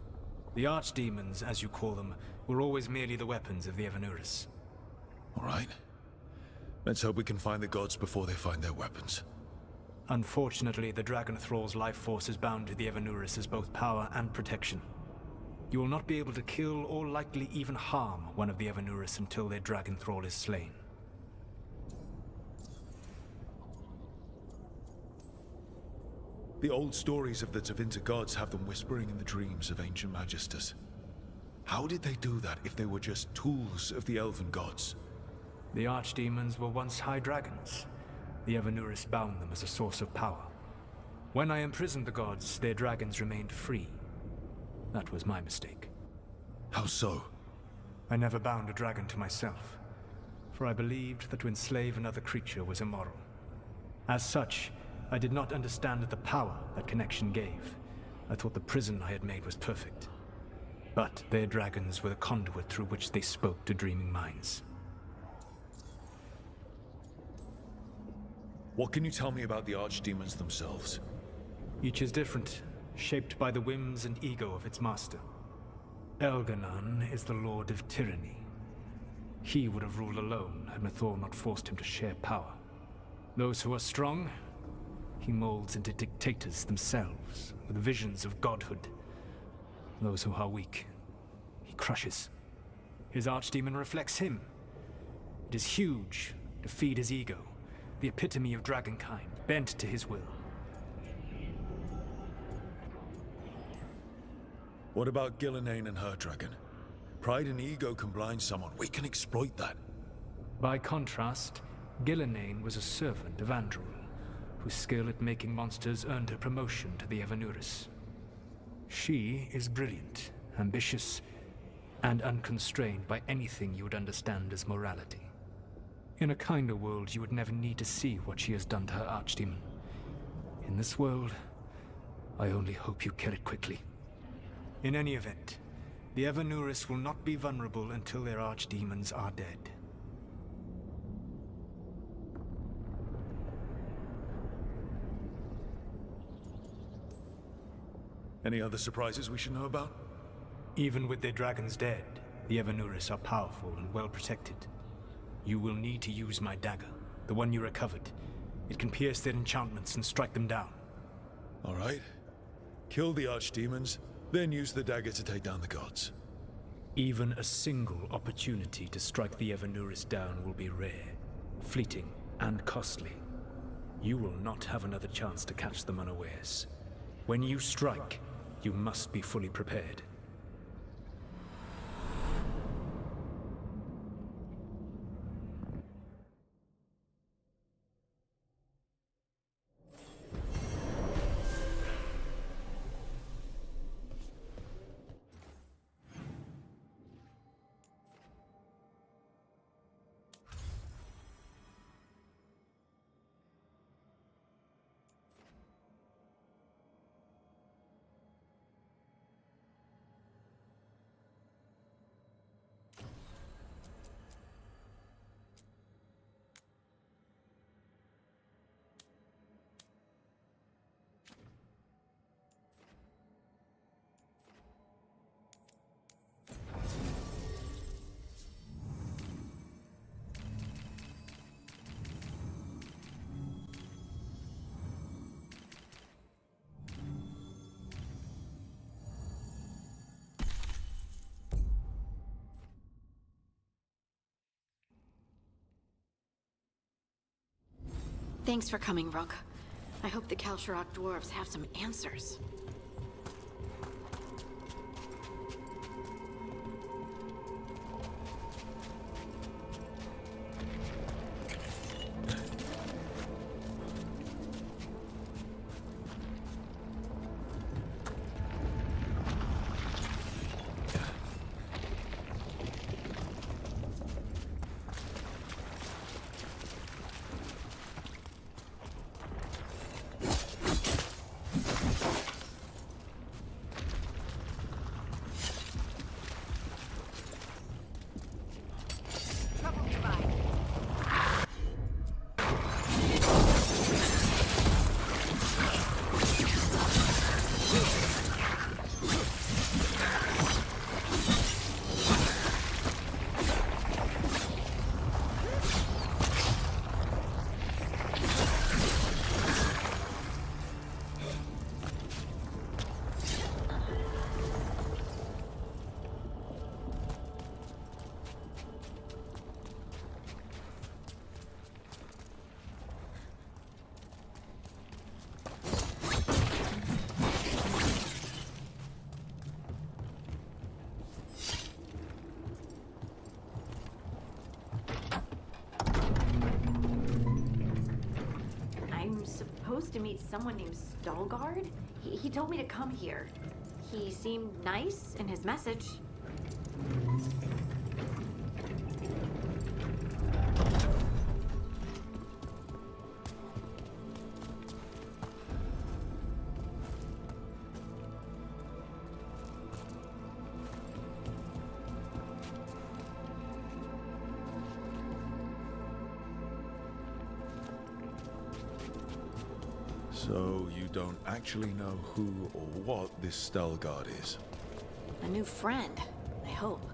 The archdemons, as you call them, were always merely the weapons of the Evanuris. All right. Let's hope we can find the gods before they find their weapons. Unfortunately, the Dragon Thrall's life force is bound to the Evanurus as both power and protection. You will not be able to kill or likely even harm one of the Evanurus until their Dragon Thrall is slain. The old stories of the Tevinter gods have them whispering in the dreams of ancient magisters. How did they do that if they were just tools of the elven gods? The archdemons were once high dragons. The Evanurus bound them as a source of power. When I imprisoned the gods, their dragons remained free. That was my mistake. How so? I never bound a dragon to myself, for I believed that to enslave another creature was immoral. As such, I did not understand the power that connection gave. I thought the prison I had made was perfect. But their dragons were the conduit through which they spoke to dreaming minds. What can you tell me about the archdemons themselves? Each is different, shaped by the whims and ego of its master. Oghren is the Lord of Tyranny. He would have ruled alone had Mathor not forced him to share power. Those who are strong, he molds into dictators themselves, with visions of godhood. Those who are weak, he crushes. His archdemon reflects him. It is huge, to feed his ego, the epitome of dragonkind, bent to his will. What about Gillenane and her dragon? Pride and ego can blind someone. We can exploit that. By contrast, Gillenane was a servant of Andrul, whose skill at making monsters earned her promotion to the Evanurus. She is brilliant, ambitious, and unconstrained by anything you would understand as morality. In a kinder world, you would never need to see what she has done to her archdemon. In this world, I only hope you kill it quickly. In any event, the Evanurus will not be vulnerable until their archdemons are dead. Any other surprises we should know about? Even with their dragons dead, the Evanurus are powerful and well protected. You will need to use my dagger, the one you recovered. It can pierce their enchantments and strike them down. All right. Kill the archdemons, then use the dagger to take down the gods. Even a single opportunity to strike the Evanurus down will be rare, fleeting, and costly. You will not have another chance to catch them unawares. When you strike, you must be fully prepared. Thanks for coming, Rook. I hope the Kalsharok dwarves have some answers. to meet someone named Stalgard. He told me to come here. He seemed nice in his message. So you don't actually know who or what this Stalgard is? A new friend, I hope.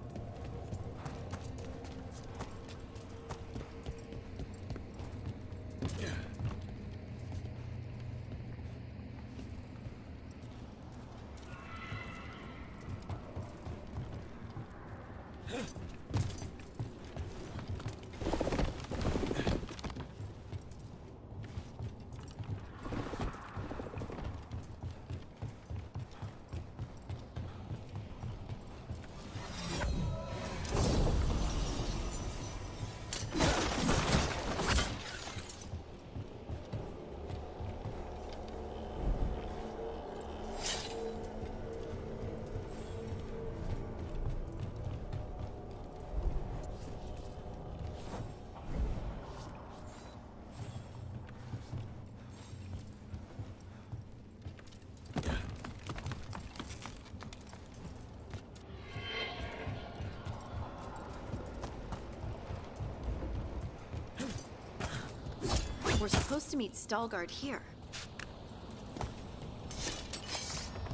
We're supposed to meet Stalgard here.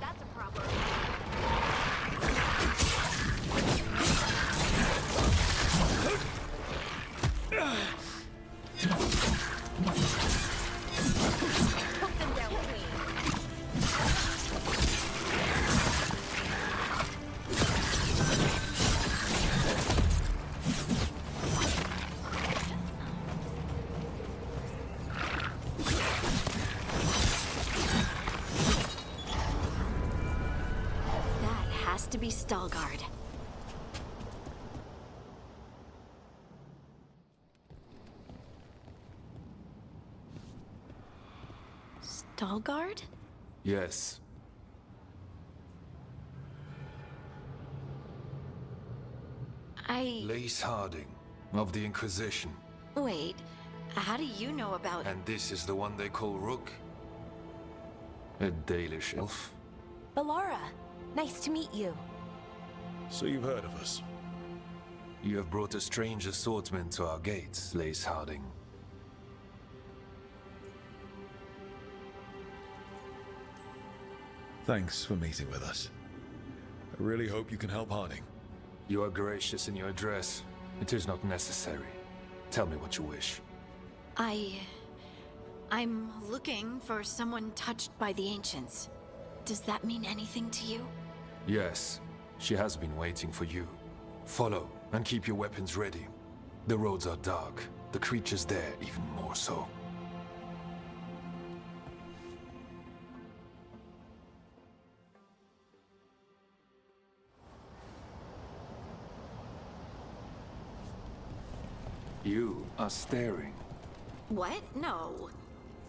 That's a problem. Put them down, please. To be Stalgard. Stalgard? Yes. Lace Harding, of the Inquisition. Wait, how do you know about... And this is the one they call Rook? A Dalish elf? Balara, nice to meet you. So you've heard of us? You have brought a strange assortment to our gates, Lace Harding. Thanks for meeting with us. I really hope you can help Harding. You are gracious in your address. It is not necessary. Tell me what you wish. I'm looking for someone touched by the Ancients. Does that mean anything to you? Yes. She has been waiting for you. Follow, and keep your weapons ready. The roads are dark. The creatures there even more so. You are staring. What? No.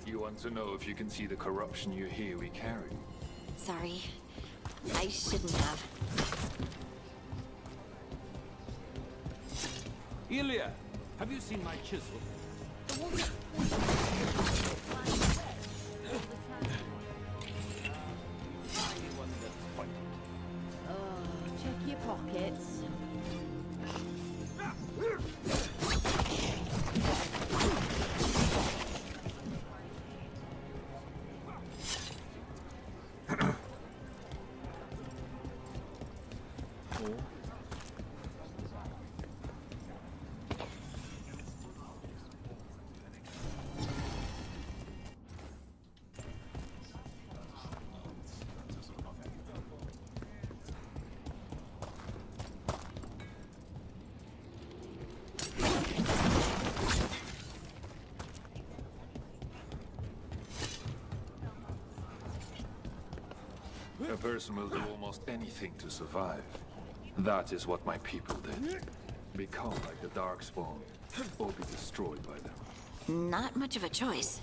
You want to know if you can see the corruption you hear we carry? Sorry. I shouldn't have. Ilya, have you seen my chisel? Check your pockets. A person will do almost anything to survive. That is what my people did. Become like the Darkspawn, or be destroyed by them. Not much of a choice.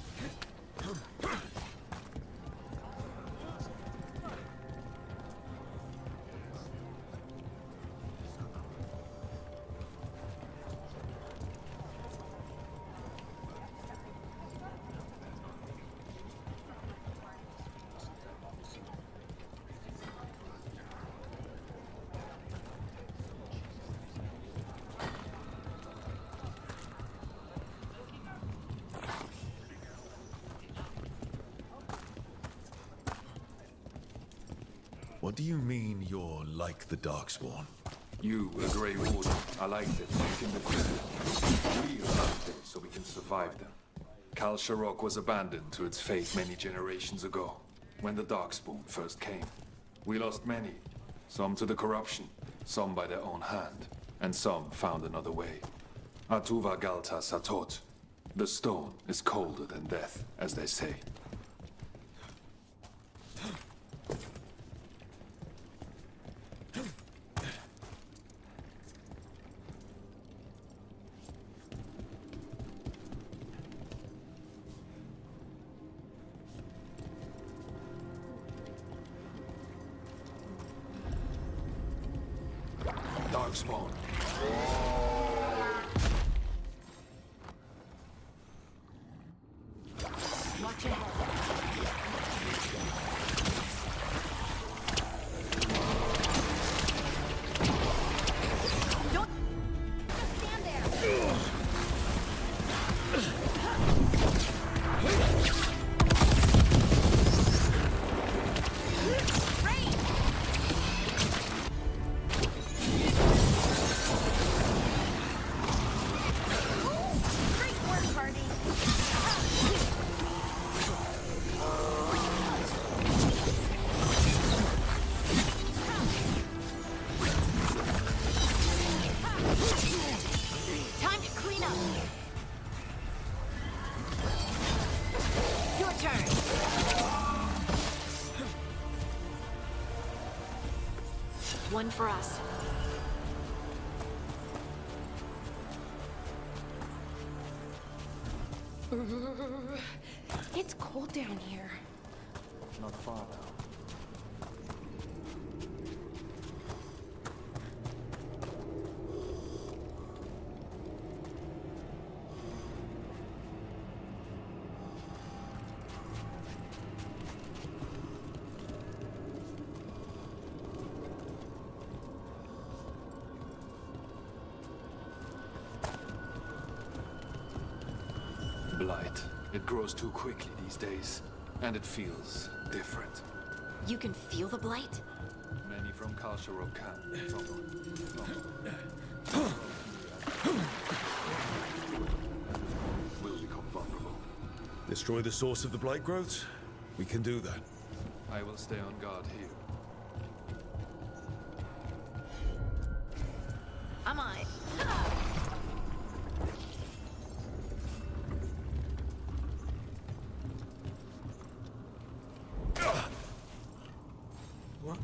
What do you mean you're like the Darkspawn? You, a Grey Warden, are like them, so you can defeat them. We are like them, so we can survive them. Kal Sharok was abandoned to its fate many generations ago, when the Darkspawn first came. We lost many, some to the corruption, some by their own hand, and some found another way. Atuva Galta Satot. The stone is colder than death, as they say. Darkspawn. Watch your Don't just stand there. Time to clean up. Your turn. One for us. It's cold down here. Not far now. Blight. It grows too quickly these days, and it feels different. You can feel the blight? Many from Kal Sharok can. Will become vulnerable. Destroy the source of the blight growths? We can do that. I will stay on guard here. I'm on it. What?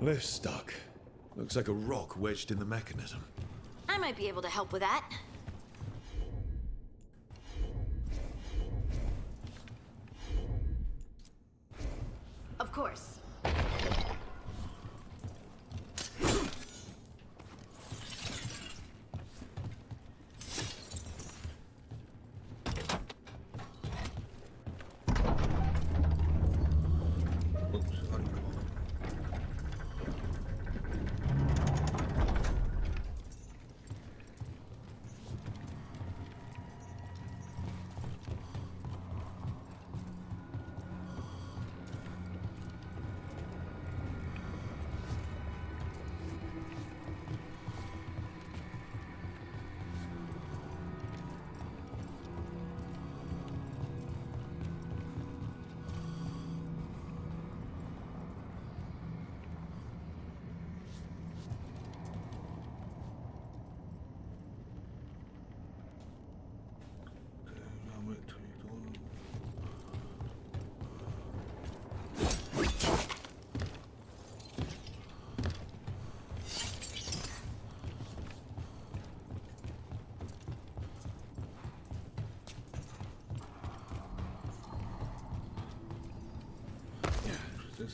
Lift's stuck. Looks like a rock wedged in the mechanism. I might be able to help with that. Of course.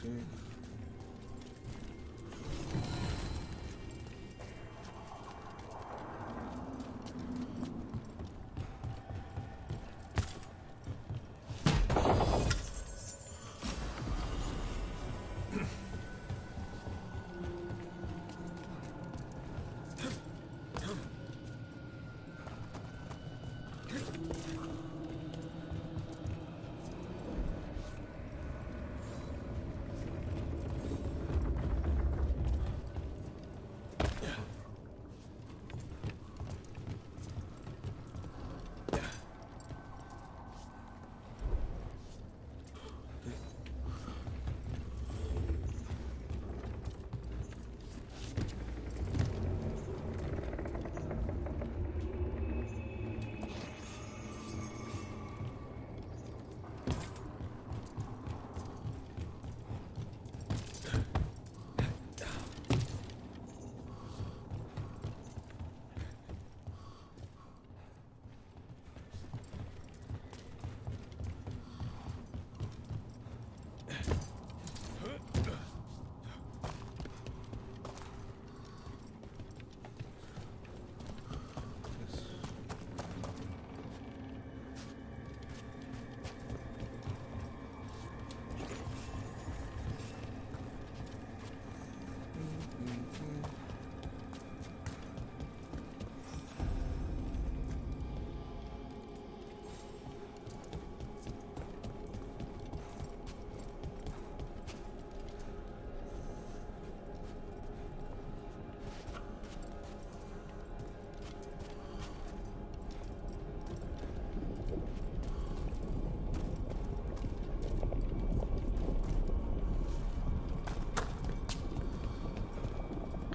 sí.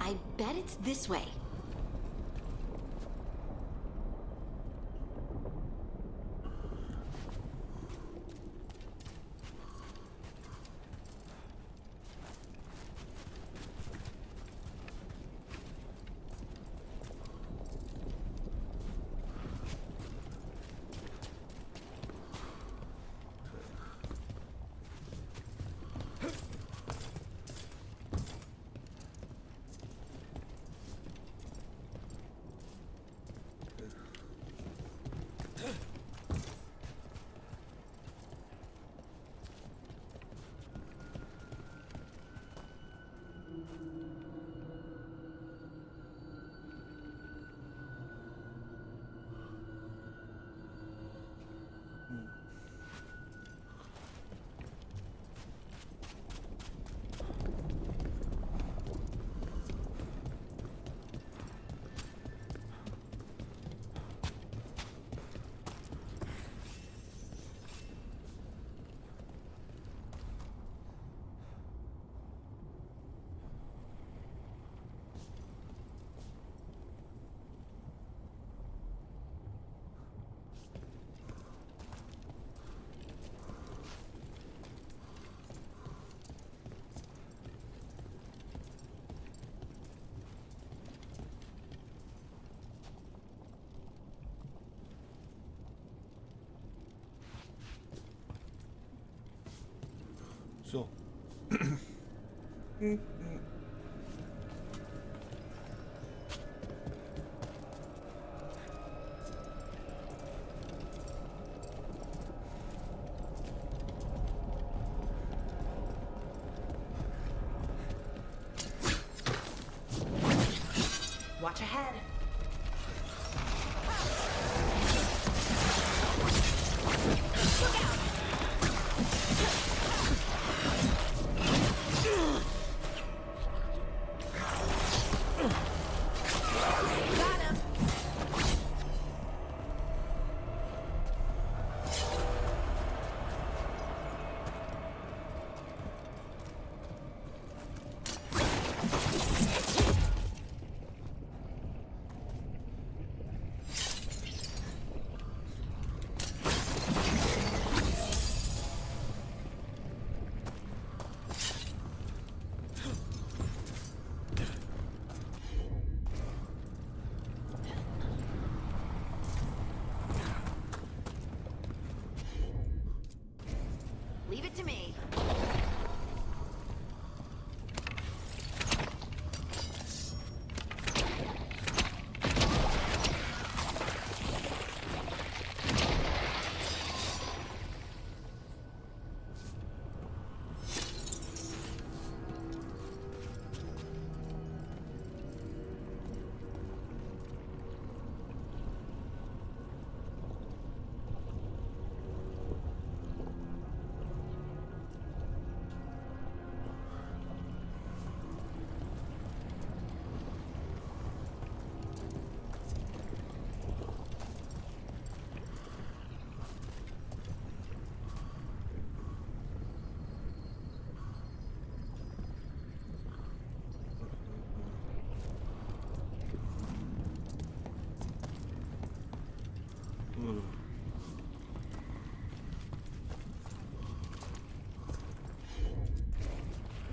I bet it's this way. So. Watch ahead.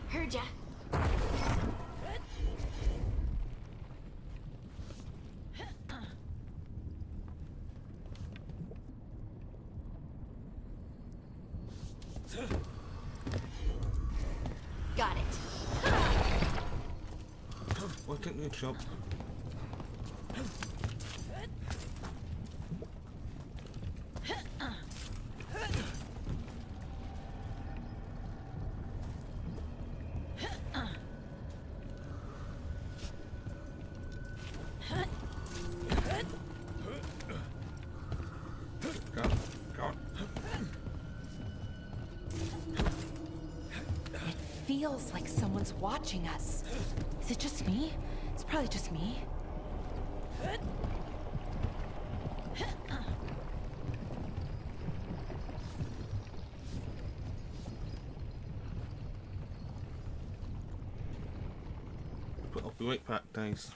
Heard ya. Got it. Why can't you jump? Feels like someone's watching us. Is it just me? It's probably just me. I'll be right back, guys.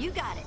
You got it.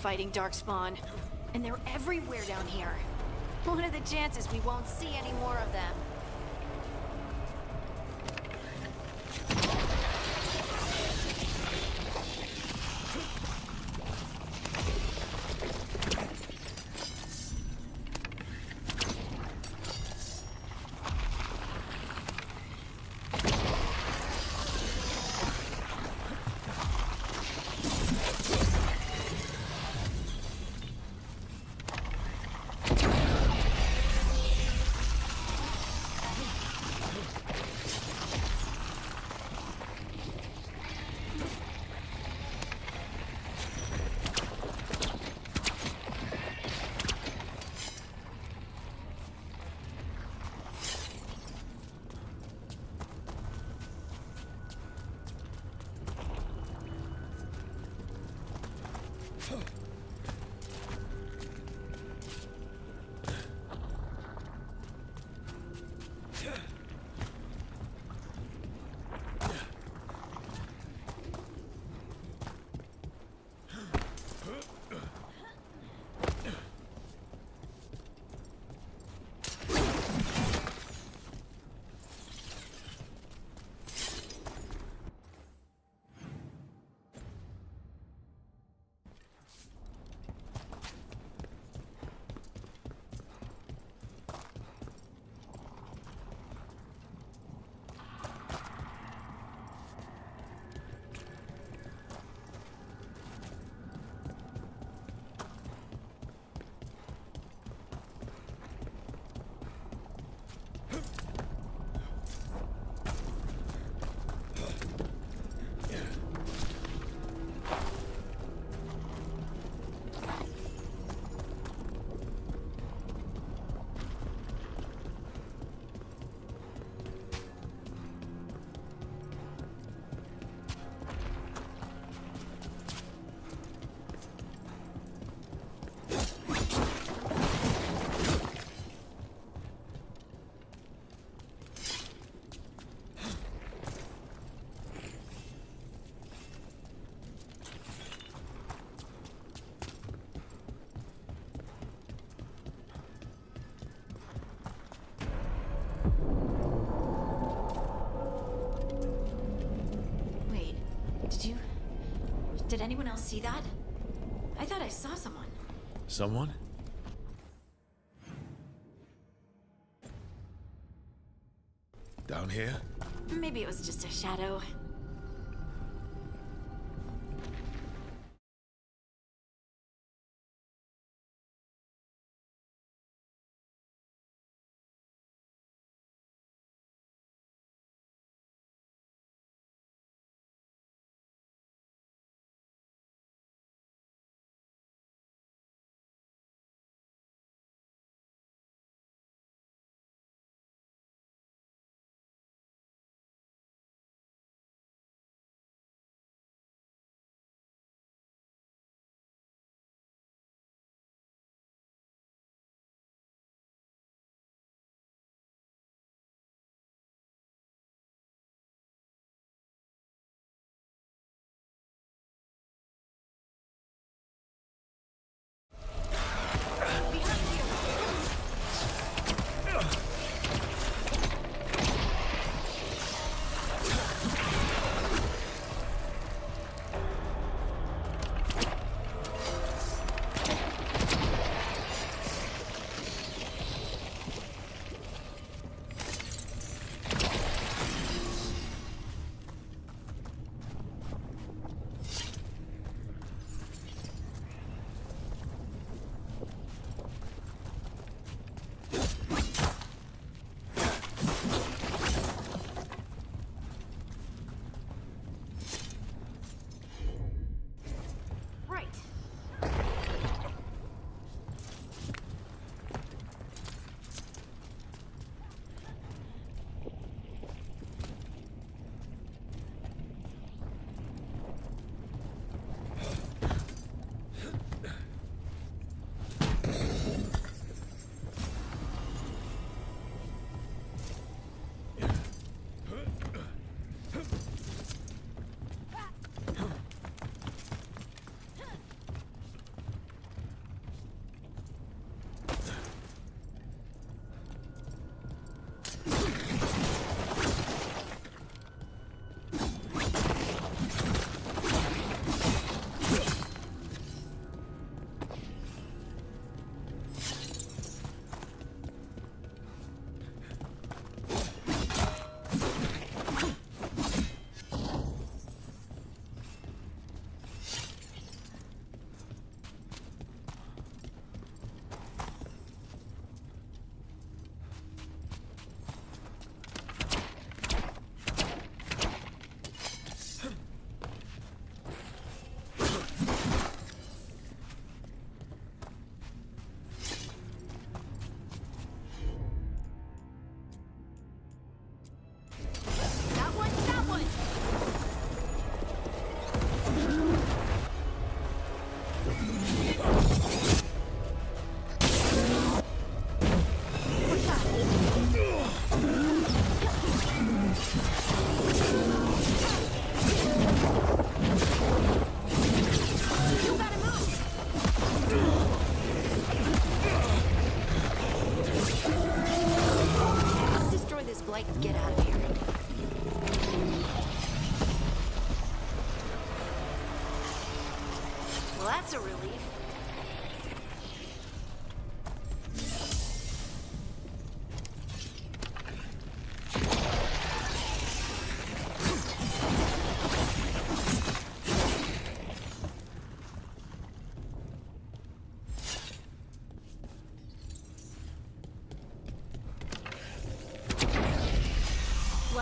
Fighting Darkspawn. And they're everywhere down here. What are the chances we won't see any more of them? Did anyone else see that? I thought I saw someone. Someone? Down here? Maybe it was just a shadow.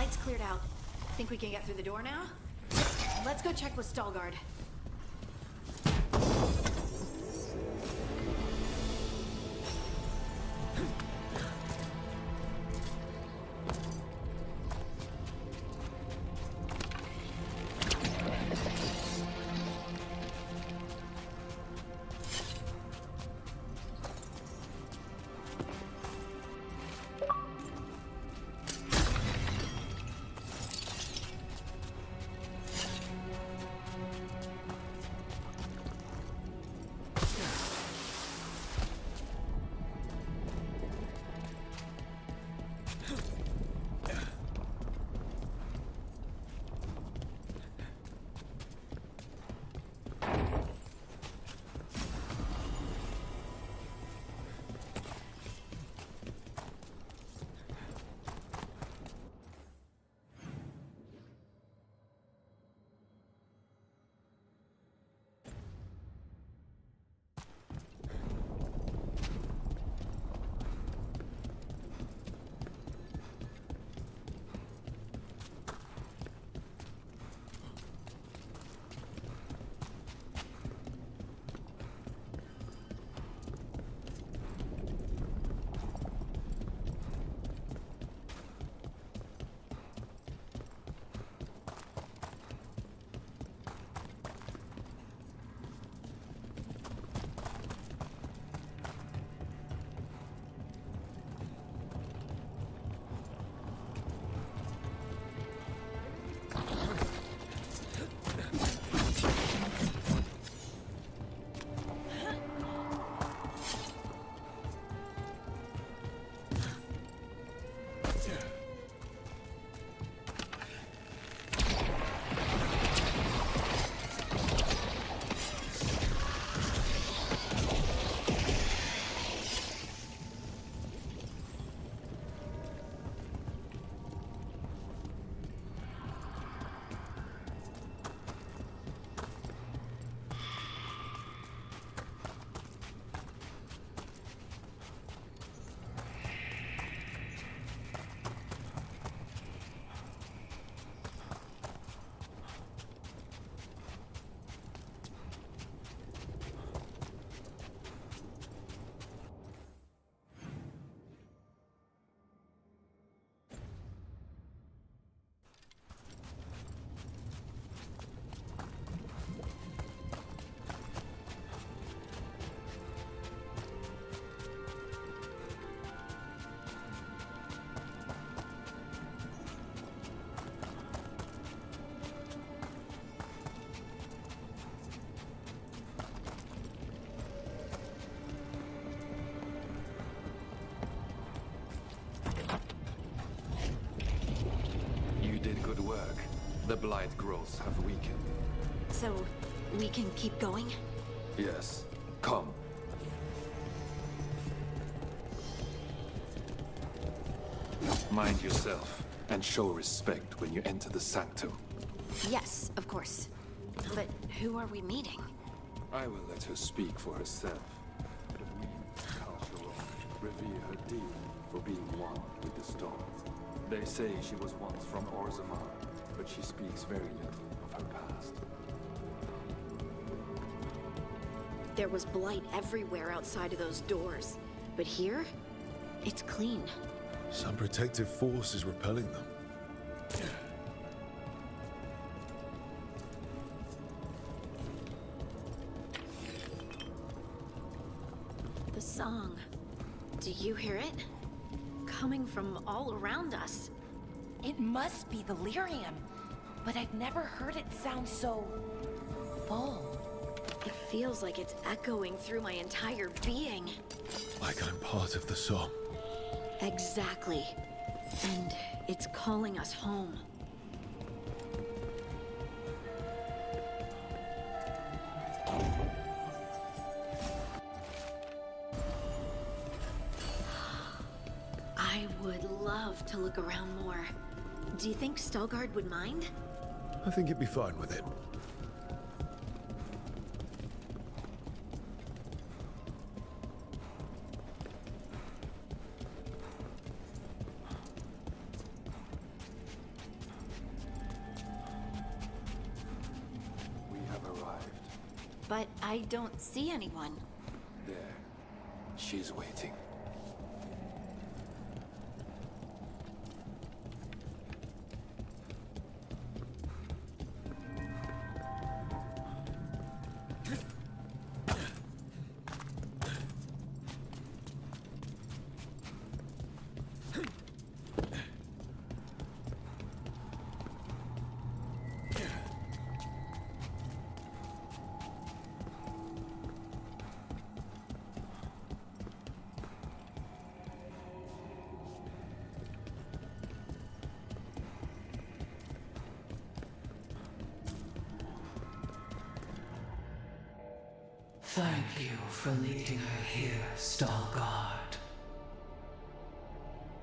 light's cleared out. Think we can get through the door now? Let's go check with Stalgard. The blight growths have weakened. So, we can keep going? Yes. Come. Mind yourself, and show respect when you enter the sanctum. Yes, of course. But who are we meeting? I will let her speak for herself. But we, Kalsharok, revere her dearly for being one with the storm. They say she was once from Orzammar, but she speaks very little of her past. There was blight everywhere outside of those doors. But here, it's clean. Some protective force is repelling them. The song. Do you hear it? Coming from all around us. It must be the lyrium, but I've never heard it sound so full. It feels like it's echoing through my entire being. Like I'm part of the song. Exactly. And it's calling us home. I would love to look around more. Do you think Stalgard would mind? I think he'd be fine with it. but I don't see anyone. There. She's waiting. Thank you for leading her here, Stalguard.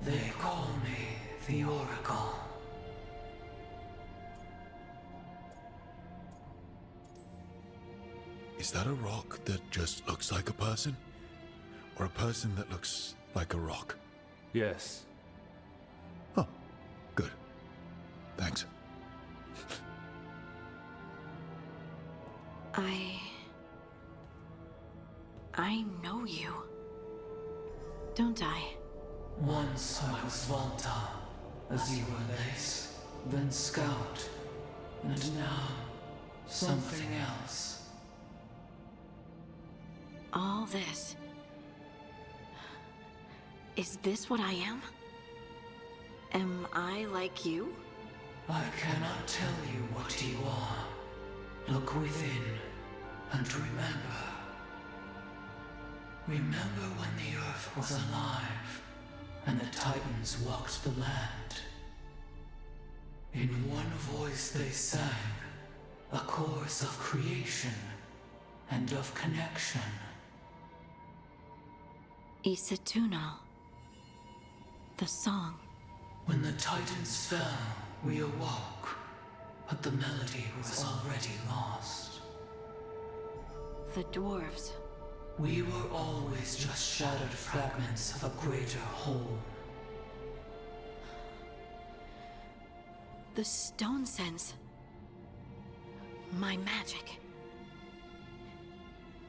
They call me the Oracle. Is that a rock that just looks like a person? Or a person that looks like a rock? Yes. Oh, good. Thanks. I know you. Don't I? Once I was Volta, as you were Lace, then Scout, and now something else. All this. Is this what I am? Am I like you? I cannot tell you what you are. Look within, and remember. Remember when the Earth was alive, and the Titans walked the land. In one voice they sang, a chorus of creation and of connection. Isatunal. The song. When the Titans fell, we awoke, but the melody was already lost. The dwarves. We were always just shattered fragments of a greater whole. The stone sense. My magic.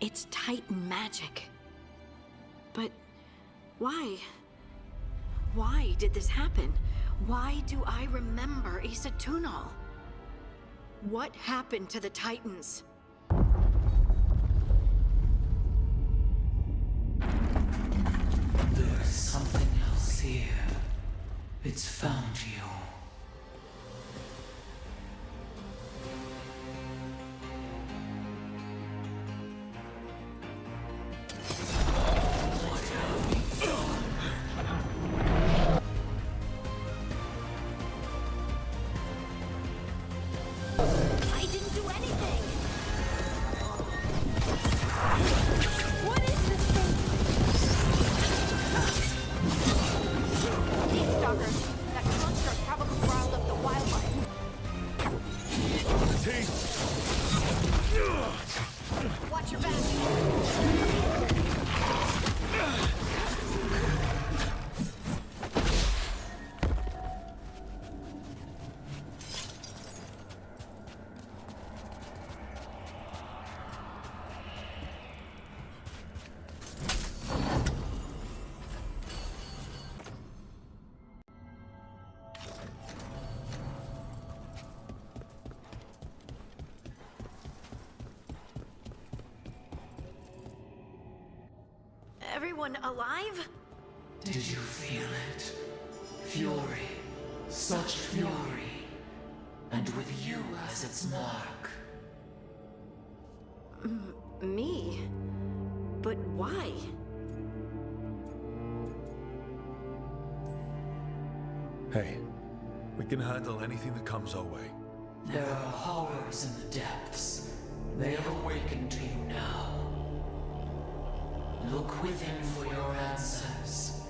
It's Titan magic. But why? Why did this happen? Why do I remember Isatunal? What happened to the Titans? There's something else here. It's found you. I didn't do anything! What is this thing? Deep that construct probably riled up the wildlife. Watch your back! Everyone alive? Did you feel it? Fury. Such fury. And with you as its mark. Me? But why? Hey, we can handle anything that comes our way. There are horrors in the depths. They have awakened to you now. Look within for your answers.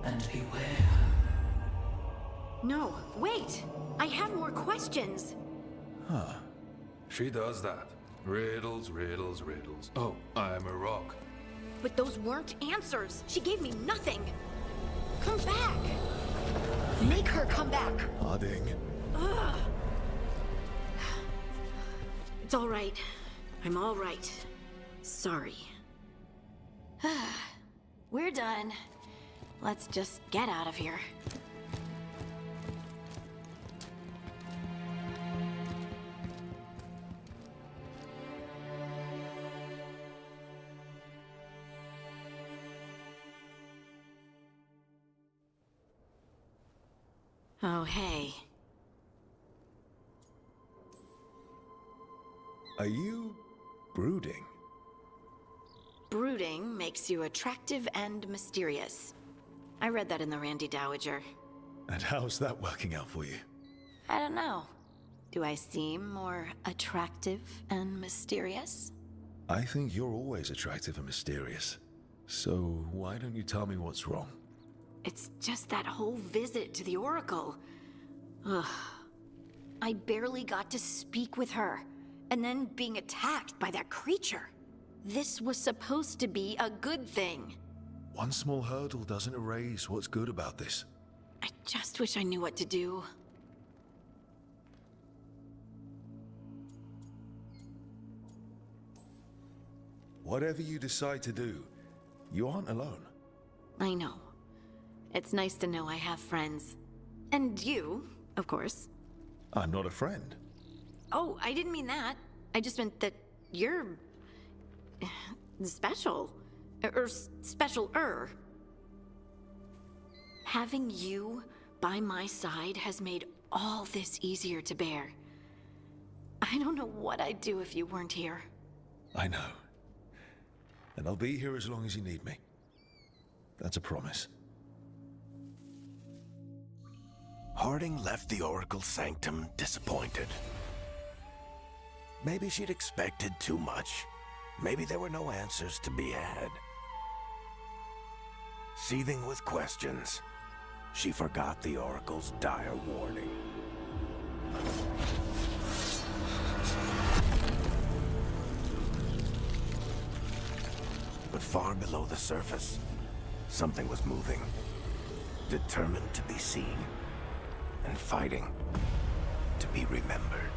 And beware. No, wait! I have more questions! Huh. She does that. Riddles, riddles, riddles. Oh, I'm a rock. But those weren't answers! She gave me nothing! Come back! Make her come back! Harding. Ugh. It's all right. I'm all right. Sorry. We're done. Let's just get out of here. Oh, hey. Are you brooding? Brooding makes you attractive and mysterious. I read that in the Randy Dowager. And how's that working out for you? I don't know. Do I seem more attractive and mysterious? I think you're always attractive and mysterious. So why don't you tell me what's wrong? It's just that whole visit to the Oracle. Ugh. I barely got to speak with her, and then being attacked by that creature. This was supposed to be a good thing. One small hurdle doesn't erase what's good about this. I just wish I knew what to do. Whatever you decide to do, you aren't alone. I know. It's nice to know I have friends. And you, of course. I'm not a friend. Oh, I didn't mean that. I just meant that you're... special. Or special-er. Having you by my side has made all this easier to bear. I don't know what I'd do if you weren't here. I know. And I'll be here as long as you need me. That's a promise. Harding left the Oracle Sanctum disappointed. Maybe she'd expected too much. Maybe there were no answers to be had. Seething with questions, she forgot the Oracle's dire warning. But far below the surface, something was moving, determined to be seen, and fighting to be remembered.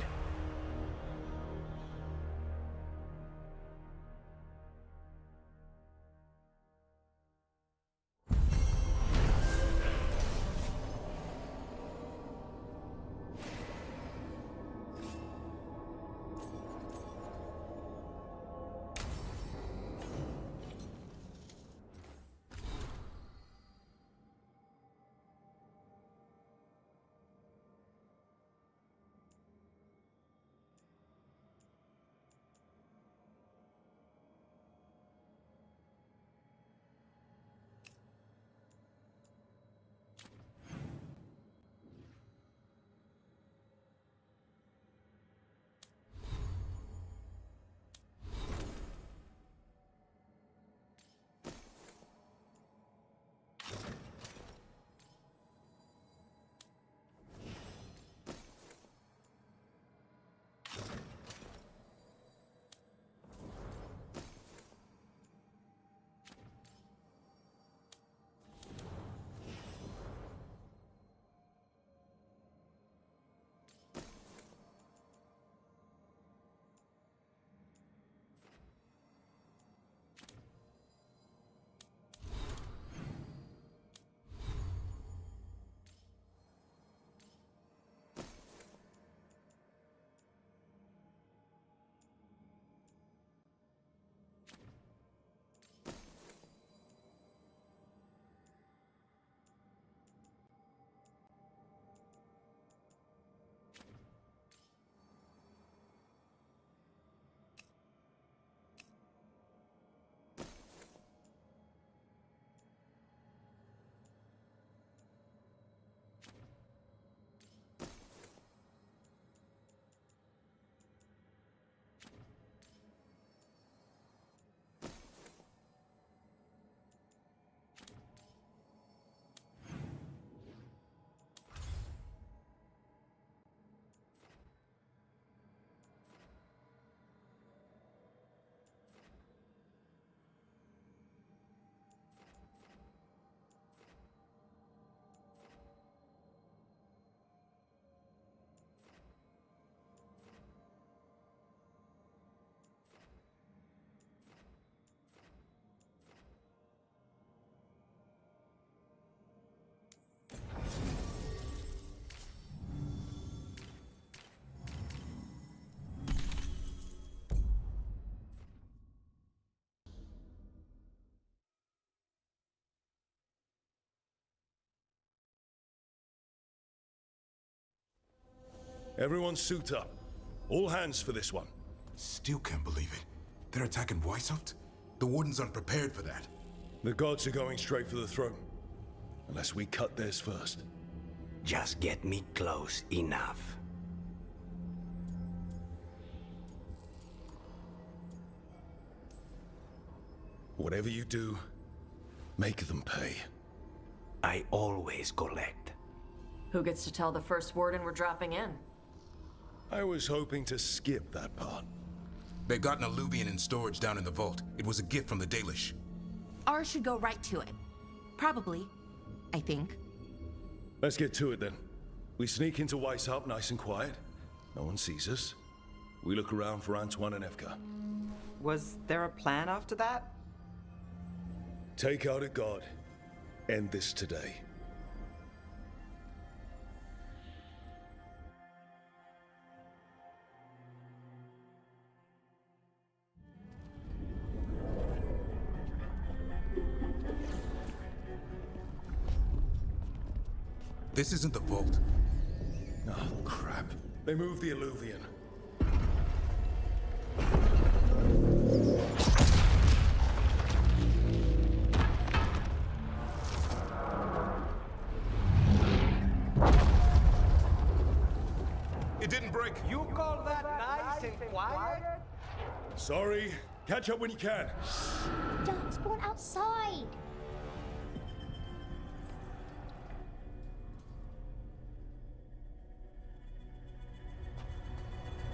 Everyone suit up. All hands for this one. Still can't believe it. They're attacking Weishaupt? The Wardens aren't prepared for that. The gods are going straight for the throne. Unless we cut theirs first. Just get me close enough. Whatever you do, make them pay. I always collect. Who gets to tell the first warden we're dropping in? I was hoping to skip that part. They've got an alluvian in storage down in the vault. It was a gift from the Dalish. Ours should go right to it. Probably. I think. Let's get to it then. We sneak into Weishaupt nice and quiet. No one sees us. We look around for Antoine and Evka. Was there a plan after that? Take out a god. End this today. This isn't the vault. Oh, crap. They moved the alluvian. It didn't break. You call that nice and quiet? Sorry. Catch up when you can. Darkspawn outside.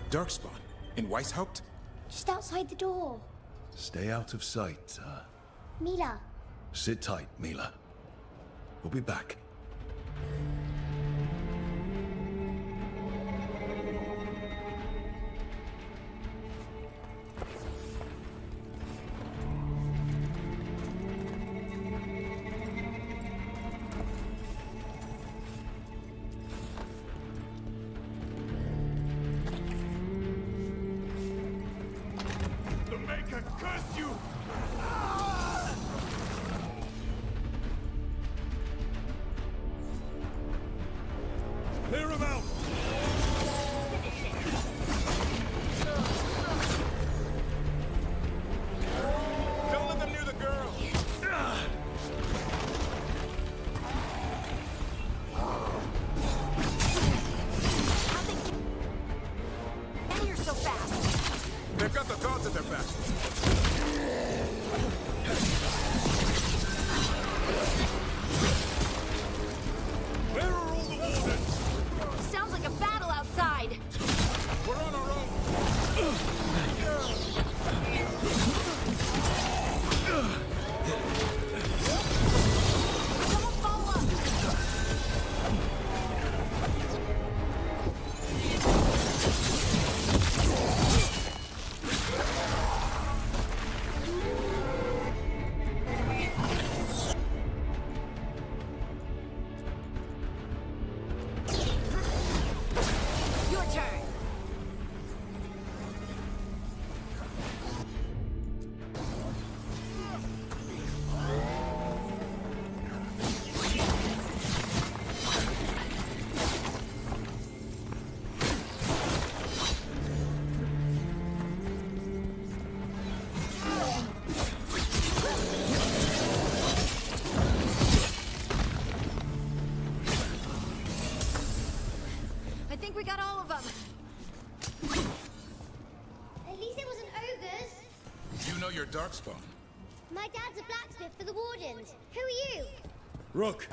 Darkspawn? In Weishaupt? Just outside the door. Stay out of sight. Mila. Sit tight, Mila. We'll be back. Clear him out! Don't let them near the girl! Now you're so fast. They've got the gods at their back. Where are all the wardens? Sounds like a battle outside. We're on our own. Someone follow up. Your turn. I think we got all of them. At least it wasn't ogres. You know your Darkspawn. My dad's a blacksmith for the Wardens. Who are you? Rook,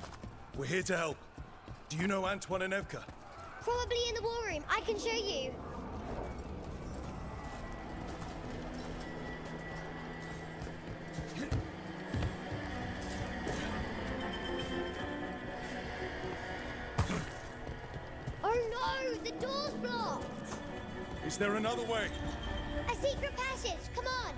we're here to help. Do you know Antoine and Evka? Probably in the war room. I can show you. Oh no! The door's blocked! Is there another way? A secret passage! Come on!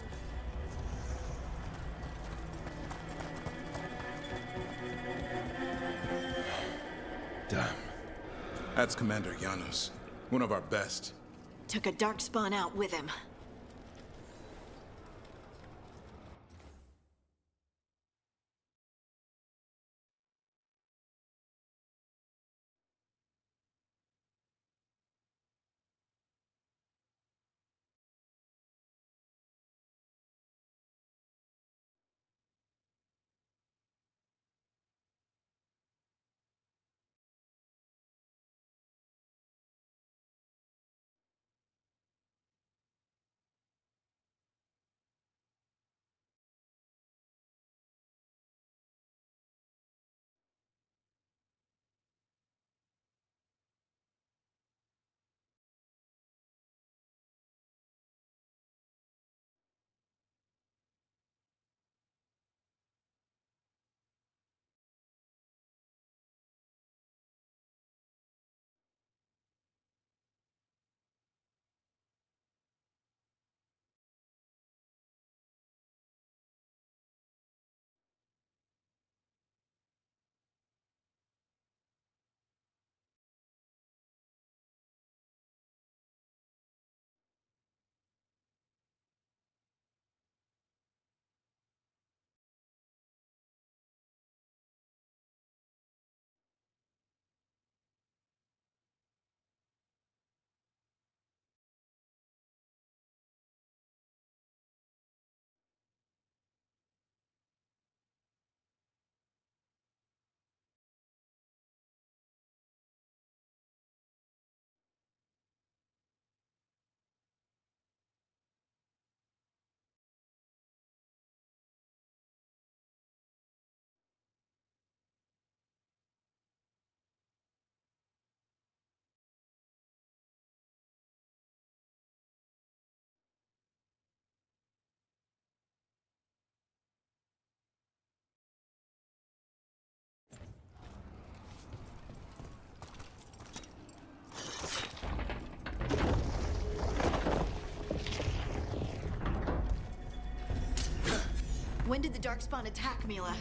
Damn. That's Commander Janos. One of our best. Took a darkspawn out with him. When did the Darkspawn attack, Mila?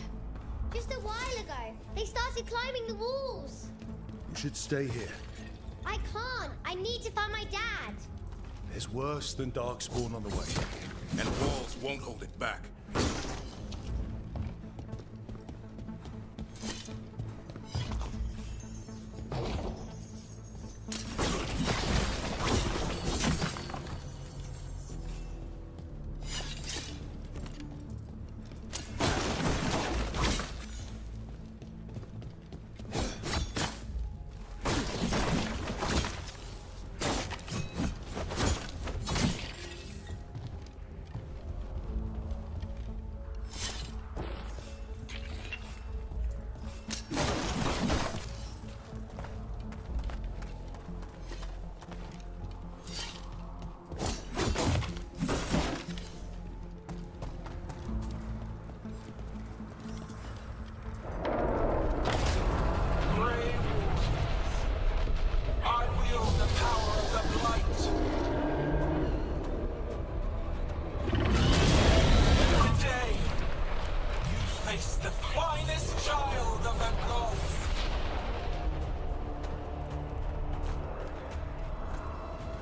Just a while ago. They started climbing the walls. You should stay here. I can't. I need to find my dad. There's worse than Darkspawn on the way. And walls won't hold it back.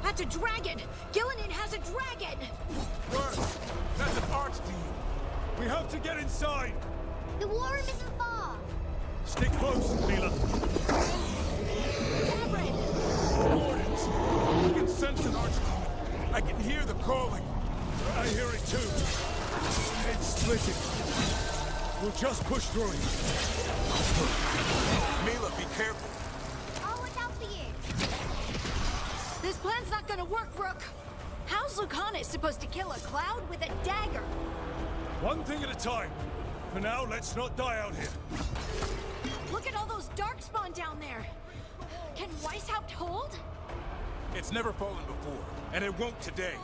That's a dragon! Gillinan has a dragon! Worse! That's an archdemon! We have to get inside! The war room isn't far. Stick close, Mila. Wardens! I can sense an archdemon. I can hear the calling. I hear it too. It's splitting. We'll just push through it. Mila, be careful. I'll look out for you. This plan's not gonna work, Rook! How's Lucanus supposed to kill a cloud with a dagger? One thing at a time. For now, let's not die out here. Look at all those Darkspawn down there! Can Weishaupt hold? It's never fallen before, and it won't today.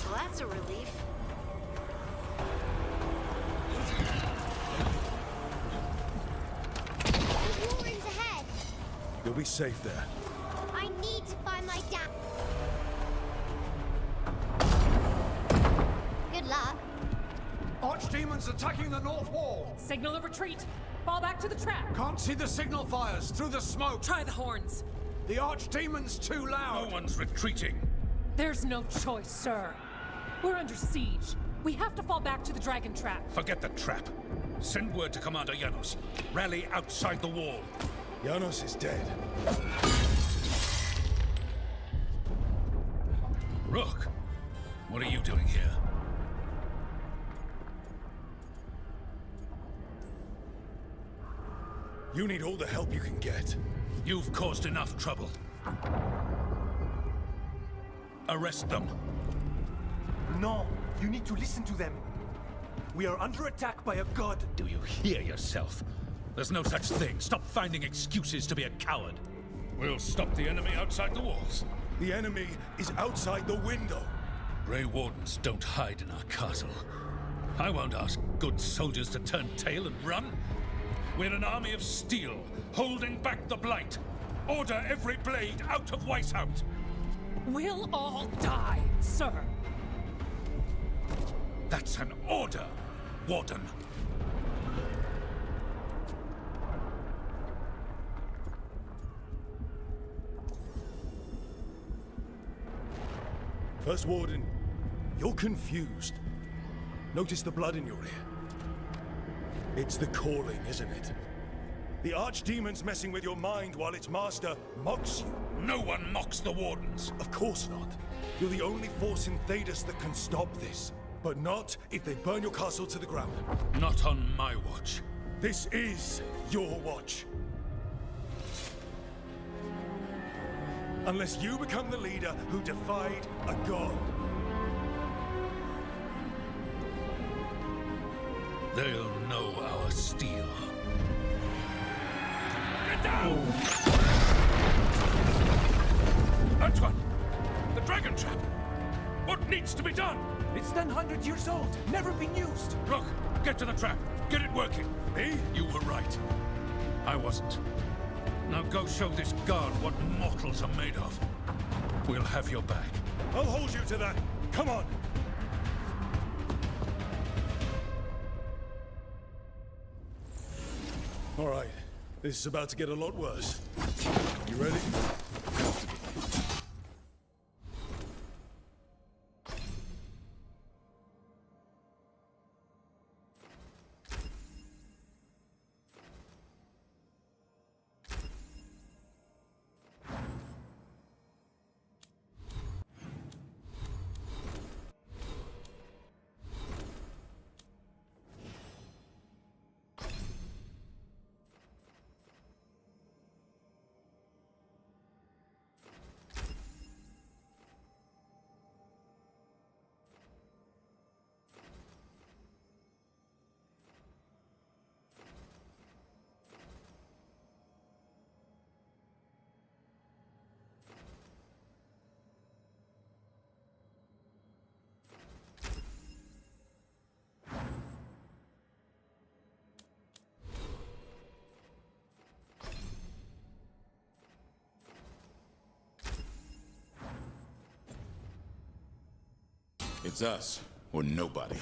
Well, that's a relief. The war room's ahead. You'll be safe there. I need to find my dad. Good luck. Archdemons attacking the north wall! Signal of retreat! Fall back to the trap! Can't see the signal fires through the smoke! Try the horns! The Archdemon's too loud! No one's retreating. There's no choice, sir. We're under siege. We have to fall back to the dragon trap. Forget the trap. Send word to Commander Janos. Rally outside the wall. Janos is dead. Rook, what are you doing here? You need all the help you can get. You've caused enough trouble. Arrest them. No, you need to listen to them. We are under attack by a god. Do you hear yourself? There's no such thing. Stop finding excuses to be a coward. We'll stop the enemy outside the walls. The enemy is outside the window. Grey Wardens don't hide in our castle. I won't ask good soldiers to turn tail and run. We're an army of steel, holding back the Blight. Order every blade out of Weishaupt. We'll all die, sir. That's an order, Warden. First Warden, you're confused. Notice the blood in your ear. It's the calling, isn't it? The Archdemon's messing with your mind while its master mocks you. No one mocks the Wardens. Of course not. You're the only force in Thedas that can stop this. But not if they burn your castle to the ground. Not on my watch. This is your watch. Unless you become the leader who defied a god. They'll know our steel. Get down! Antoine! The dragon trap! What needs to be done? It's 100 years old, never been used. Rook, get to the trap. Get it working. Me? You were right. I wasn't. Now go show this guard what mortals are made of. We'll have your back. I'll hold you to that. Come on. All right. This is about to get a lot worse. You ready? It's us, or nobody.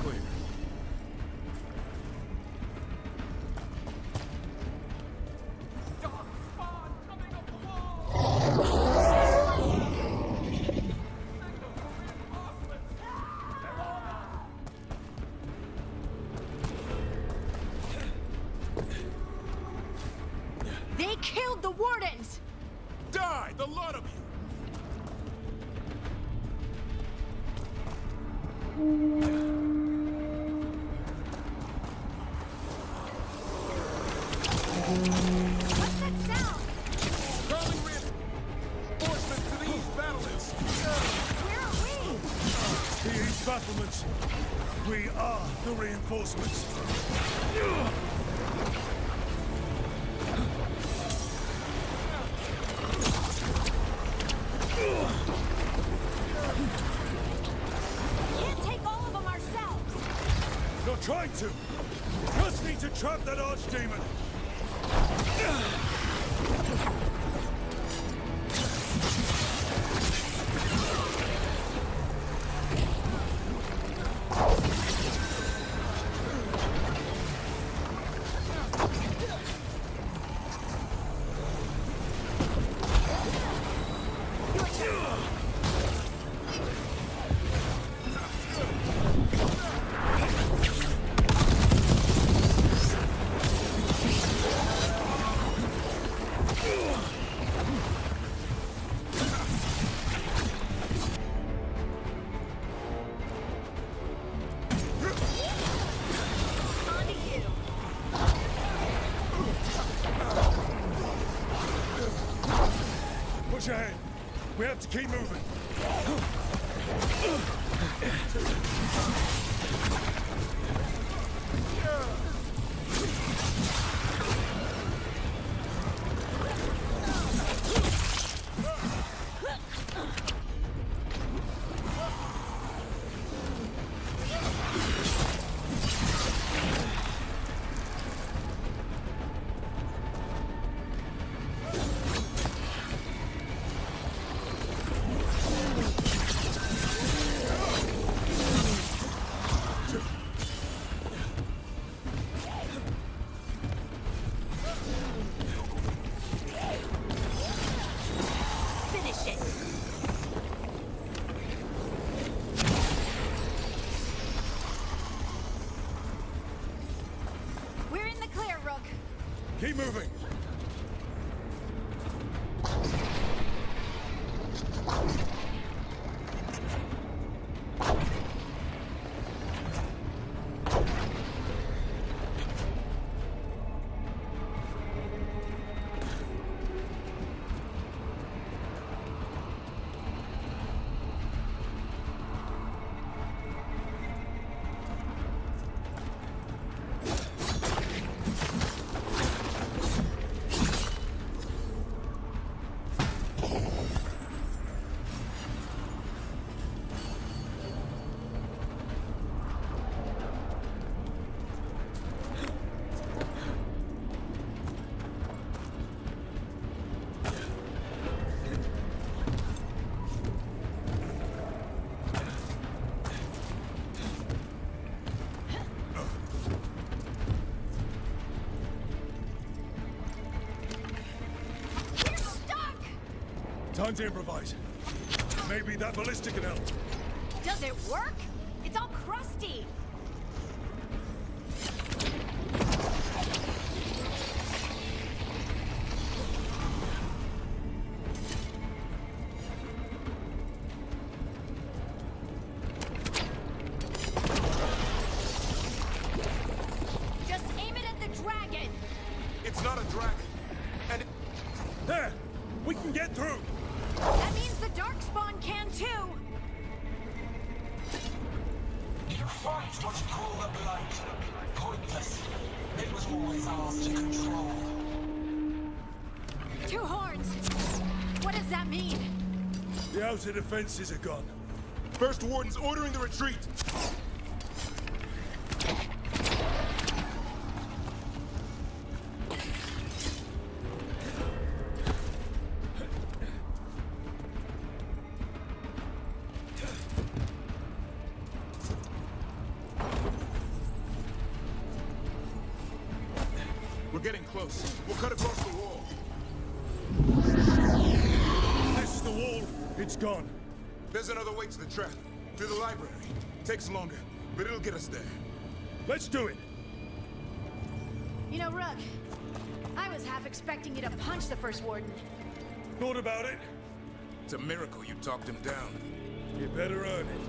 quick. They killed the wardens! Die, the lot of you! What's that sound? Calling reinforcements to the east battlements! Where are we? The east battlements. We are the reinforcements. Can't take all of them ourselves. You're trying to. Just need to trap that archdemon. Push ahead. We have to keep moving. Finish it. We're in the clear, Rook. Keep moving. Time to improvise. Maybe that ballistic can help. Does it work? It's all crusty. Just aim it at the dragon. It's not a dragon. And there! We can get through! That means the Darkspawn can too! You fight what you call the Blight. Pointless. It was always ours to control. Two horns! What does that mean? The outer defenses are gone. First Warden's ordering the retreat! We're getting close. We'll cut across the wall. This is the wall. It's gone. There's another way to the trap. Through the library. Takes longer, but it'll get us there. Let's do it. You know, Rook, I was half expecting you to punch the First Warden. Thought about it. It's a miracle you talked him down. You better earn it.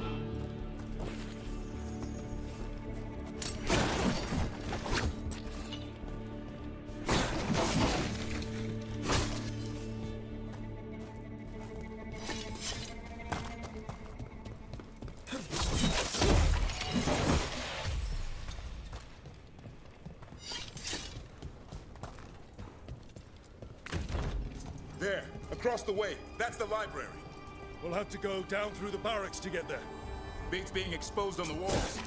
There, across the way. That's the library. We'll have to go down through the barracks to get there. Bait's being exposed on the walls.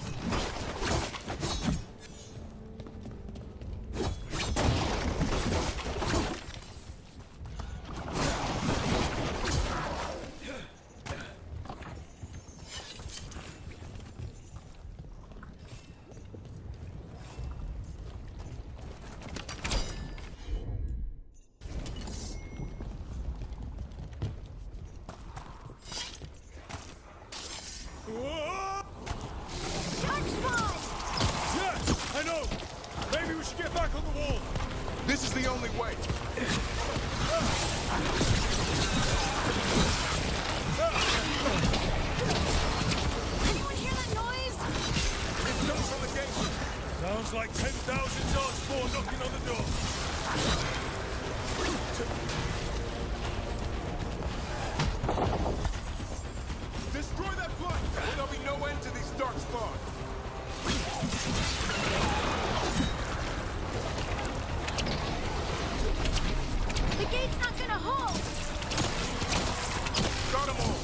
Yes, I know. Maybe we should get back on the wall. This is the only way. Anyone hear that noise? It's coming from the gate. Sounds like 10,000 yards more knocking on the door. Destroy that flight, or there'll be no end to these dark spawns. The gate's not gonna hold! Got them all.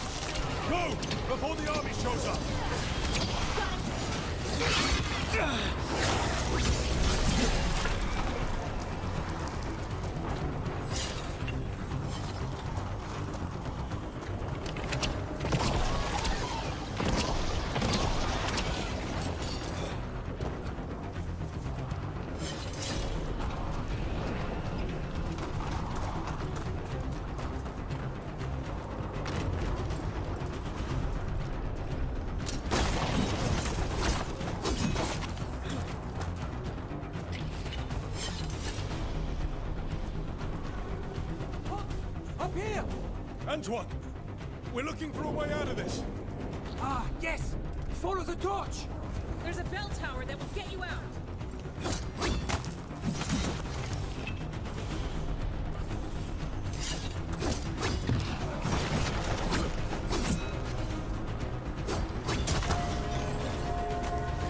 Go! Before the army shows up! Up here! Antoine, we're looking for a way out of this. Ah, yes! Follow the torch! There's a bell tower that will get you out.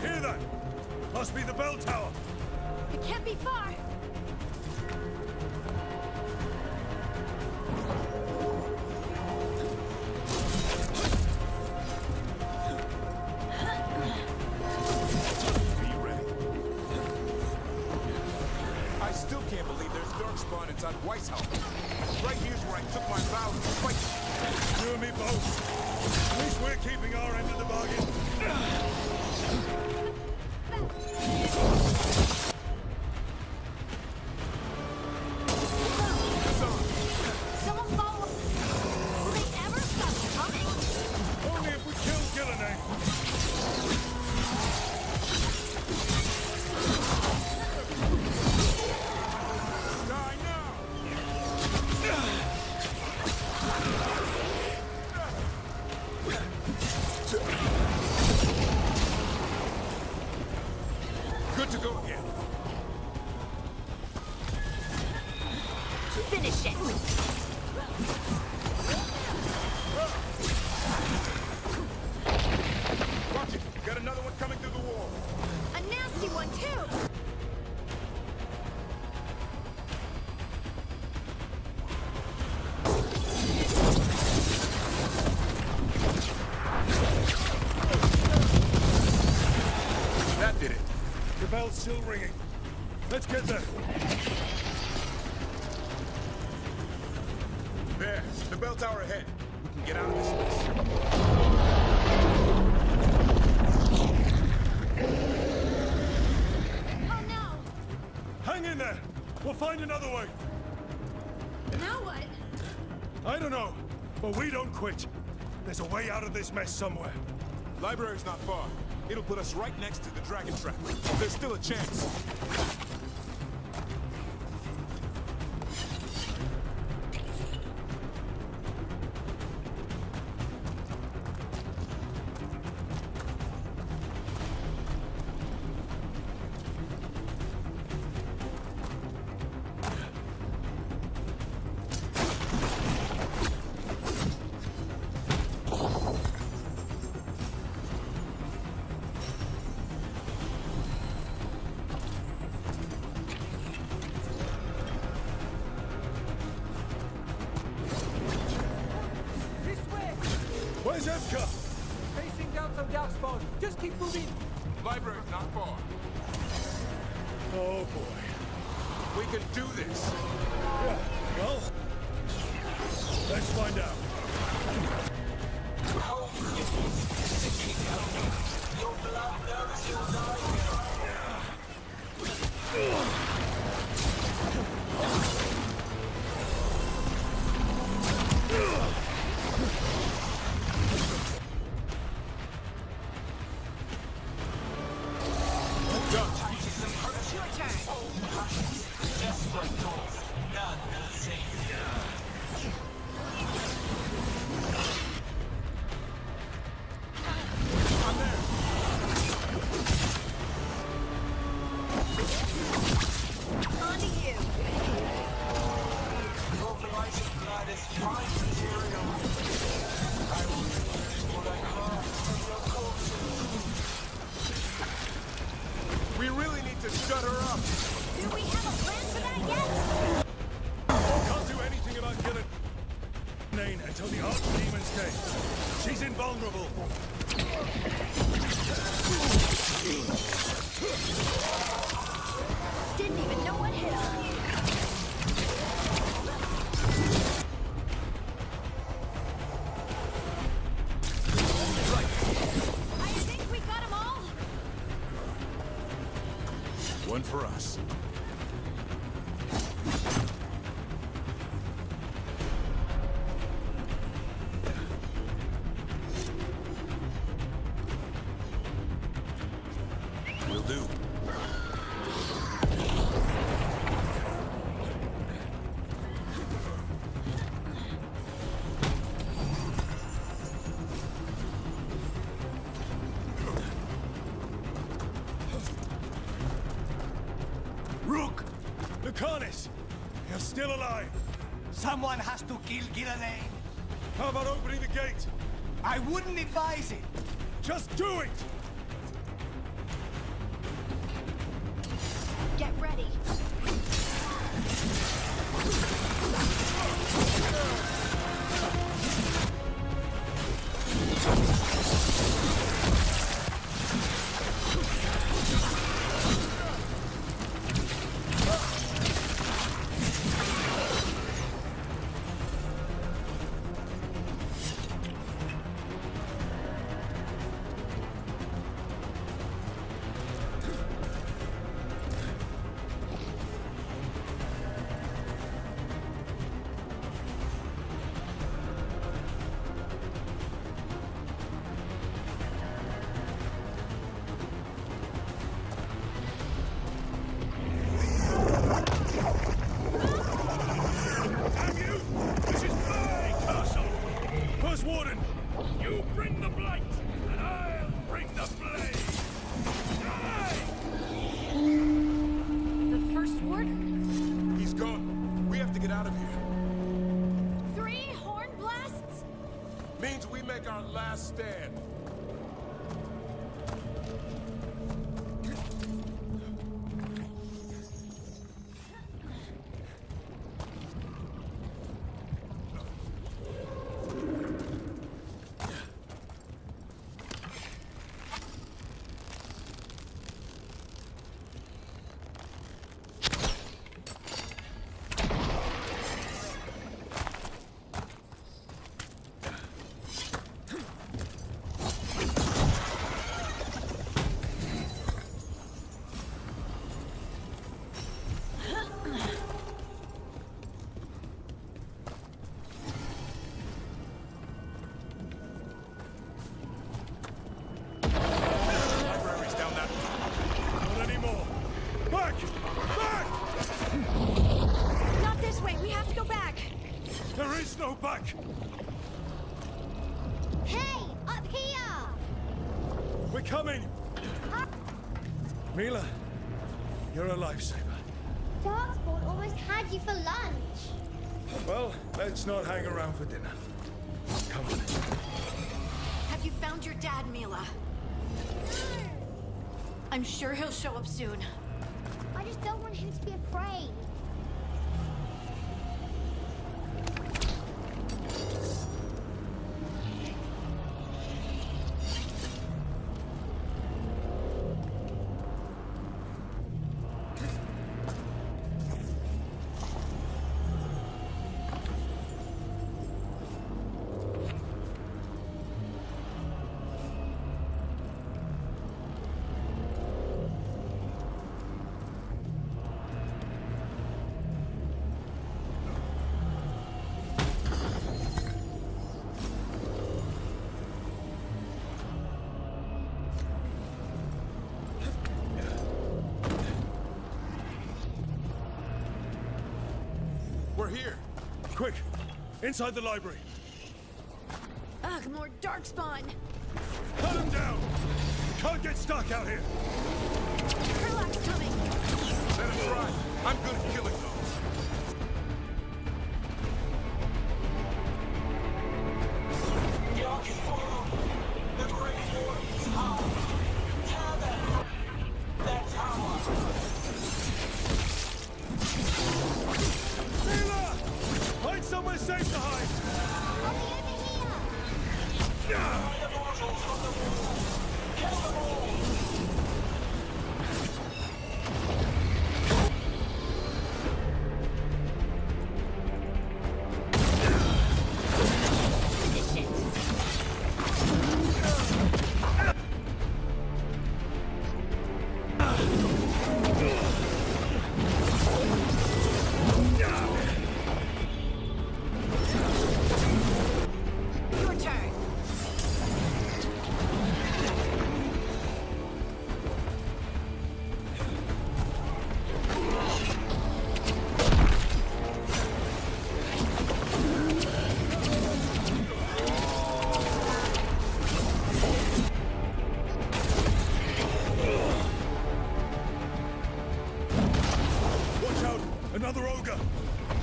Hear that? Must be the bell tower. It can't be far! Are you ready? I still can't believe there's darkspawn inside Weishaupt. Right here's where I took my vows to fight. You and me both. At least we're keeping our end of the bargain. Someone follow! Will they ever stop coming? Only if we kill Gillenay. Die now! Good to go again. Finish it! Watch it. Got another one coming through the wall. A nasty one, too! That did it. The bell's still ringing. Let's get there. There. The bell tower ahead. We can get out of this mess. Oh no! Hang in there. We'll find another way. Now what? I don't know, but we don't quit. There's a way out of this mess somewhere. Library's not far. It'll put us right next to the dragon trap. There's still a chance. Where's Evka? Facing down some darkspawn. Just keep moving. Library's not far. Oh boy. We can do this. Yeah, well, let's find out. Your blood knows you'll die We really need to shut her up. Do we have a plan for that yet? Can't do anything about killing Nain until the Archdemons came. She's invulnerable. Didn't even know what hit her. I think we got them all. One for us. Will do. Rook! Lucanus! You're still alive! Someone has to kill Gillenane. How about opening the gate? I wouldn't advise it. Just do it! Get ready. Warden! You bring the blight, and I'll bring the blade! Die! The first warden? He's gone. We have to get out of here. 3 horn blasts? Means we make our last stand. Mila, you're a lifesaver. Darkspawn almost had you for lunch. Well, let's not hang around for dinner. Come on. Have you found your dad, Mila? I'm sure he'll show up soon. I just don't want him to be afraid. We're here. Quick, inside the library. Ugh, more darkspawn. Cut him down. Can't get stuck out here. Herlock's coming. Let him try. I'm good at killing those. The Grey Warden's home. Tear them from their tower. Mila! Find somewhere safe to hide! I'll be over here! Find the mortals from the wall. Kill them all. Your turn. Watch out! Another ogre!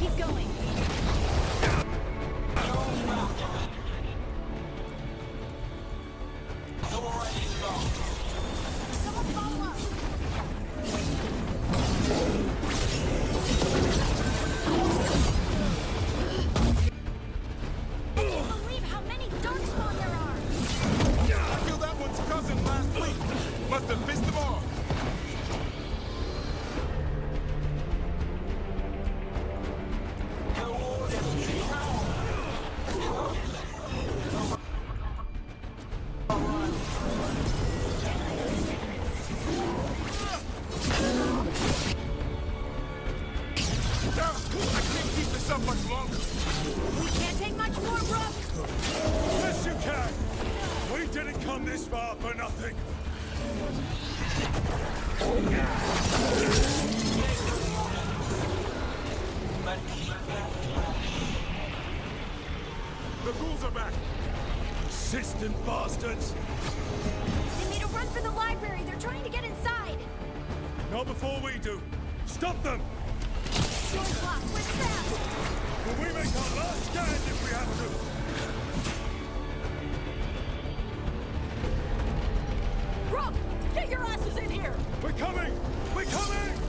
Keep going. Someone follow up. I can't believe how many darkspawn there are. I killed that one's cousin last week. Must have pissed him off. I can't keep this up much longer. We can't take much more, Rook. Yes, you can! We didn't come this far for nothing! The ghouls are back. Persistent bastards! They made a run for the library. They're trying to get inside. Not before we do! Stop them! Door's locked. What's that? Will we make our last stand if we have to? Rook! Get your asses in here! We're coming! We're coming!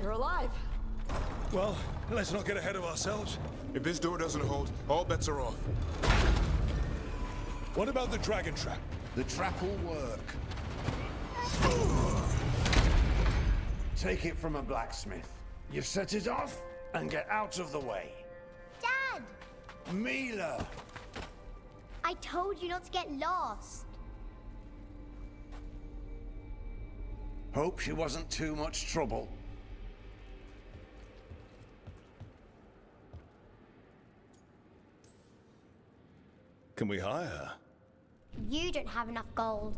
You're alive. Well, let's not get ahead of ourselves. If this door doesn't hold, all bets are off. What about the dragon trap? The trap will work. Take it from a blacksmith. You set it off and get out of the way. Dad! Mila! I told you not to get lost. Hope she wasn't too much trouble. Can we hire her? You don't have enough gold.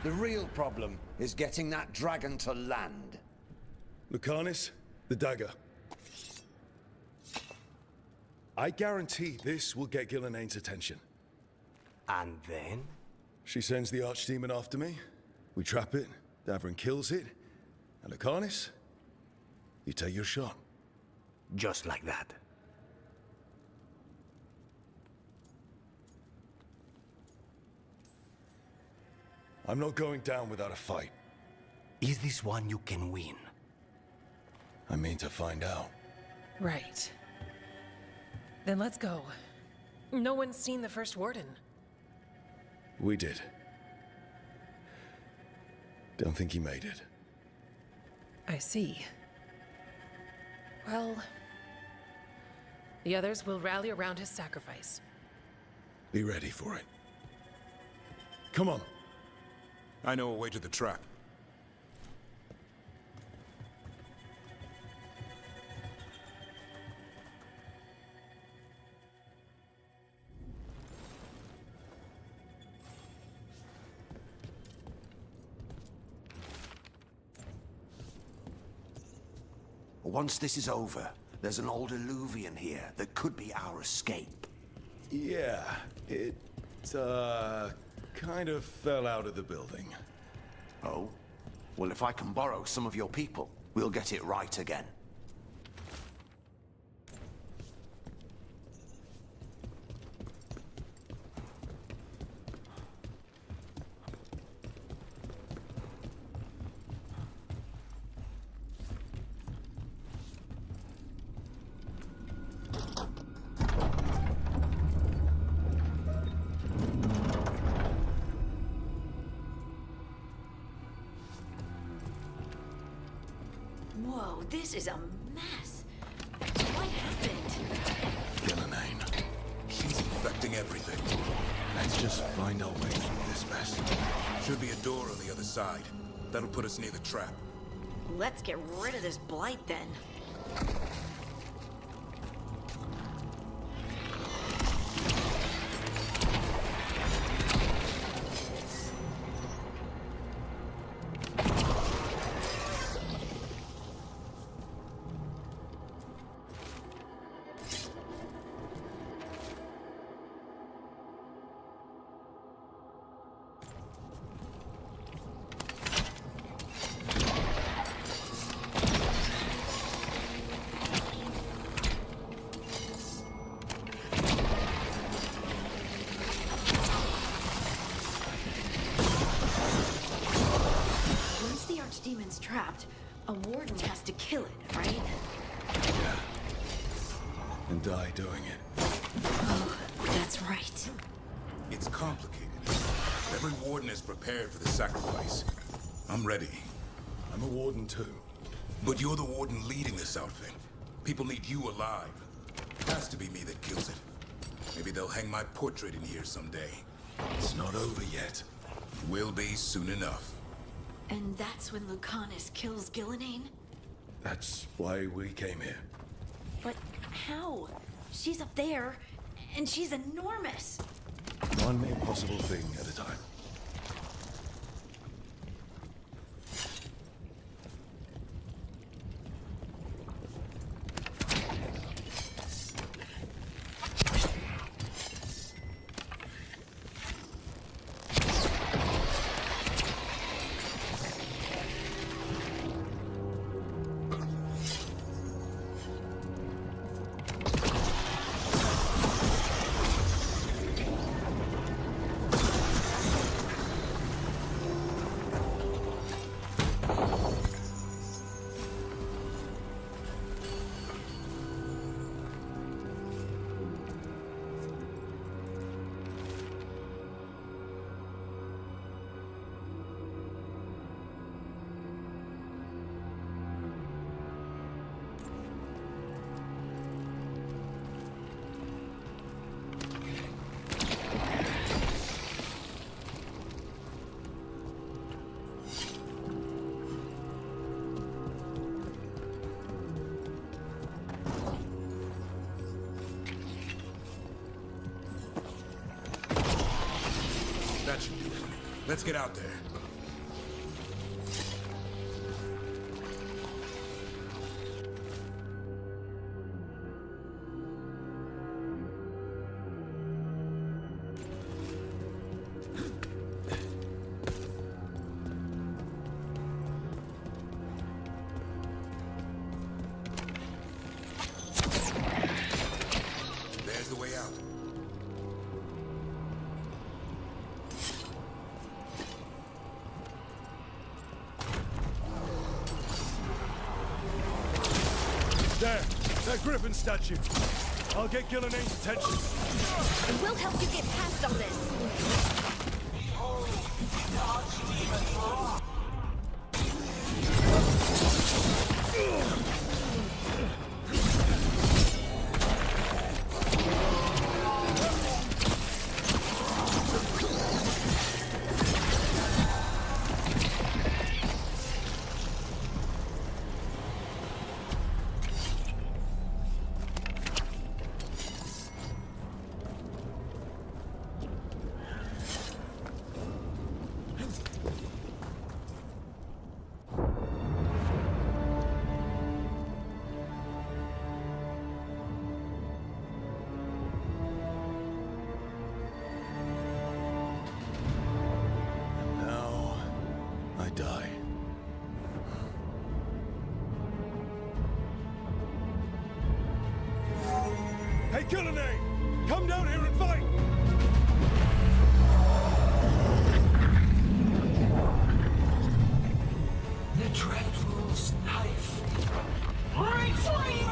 The real problem is getting that dragon to land. Lucanis, the dagger. I guarantee this will get Gillenane's attention. And then? She sends the Archdemon after me. We trap it, Davrin kills it, and Lucanis, you take your shot. Just like that. I'm not going down without a fight. Is this one you can win? I mean to find out. Right. Then let's go. No one's seen the first warden. We did. Don't think he made it. I see. Well, the others will rally around his sacrifice. Be ready for it. Come on. I know a way to the trap. Once this is over, there's an old Illuvian here that could be our escape. Yeah, it, kind of fell out of the building. Oh? Well, if I can borrow some of your people, we'll get it right again. Whoa, this is a mess. What happened? Gillenane. She's infecting everything. Let's just find our way through this mess. Should be a door on the other side. That'll put us near the trap. Let's get rid of this blight then. Demon's trapped. A warden has to kill it, right? Yeah. And die doing it. Oh, that's right. It's complicated. Every warden is prepared for the sacrifice. I'm ready. I'm a warden too. But you're the warden leading this outfit. People need you alive. It has to be me that kills it. Maybe they'll hang my portrait in here someday. It's not over yet. Will be soon enough. And that's when Lucanis kills Gillenane? That's why we came here. But how? She's up there, and she's enormous. One impossible thing at a time. That should do it. Let's get out there. There, that griffin statue. I'll get Gillenay's attention. We'll help you get past all this. Behold, the archdemon Rock. Now, I die. Hey, Gillenay! Come down here and fight! The Dreadwolf's knife. Retreat!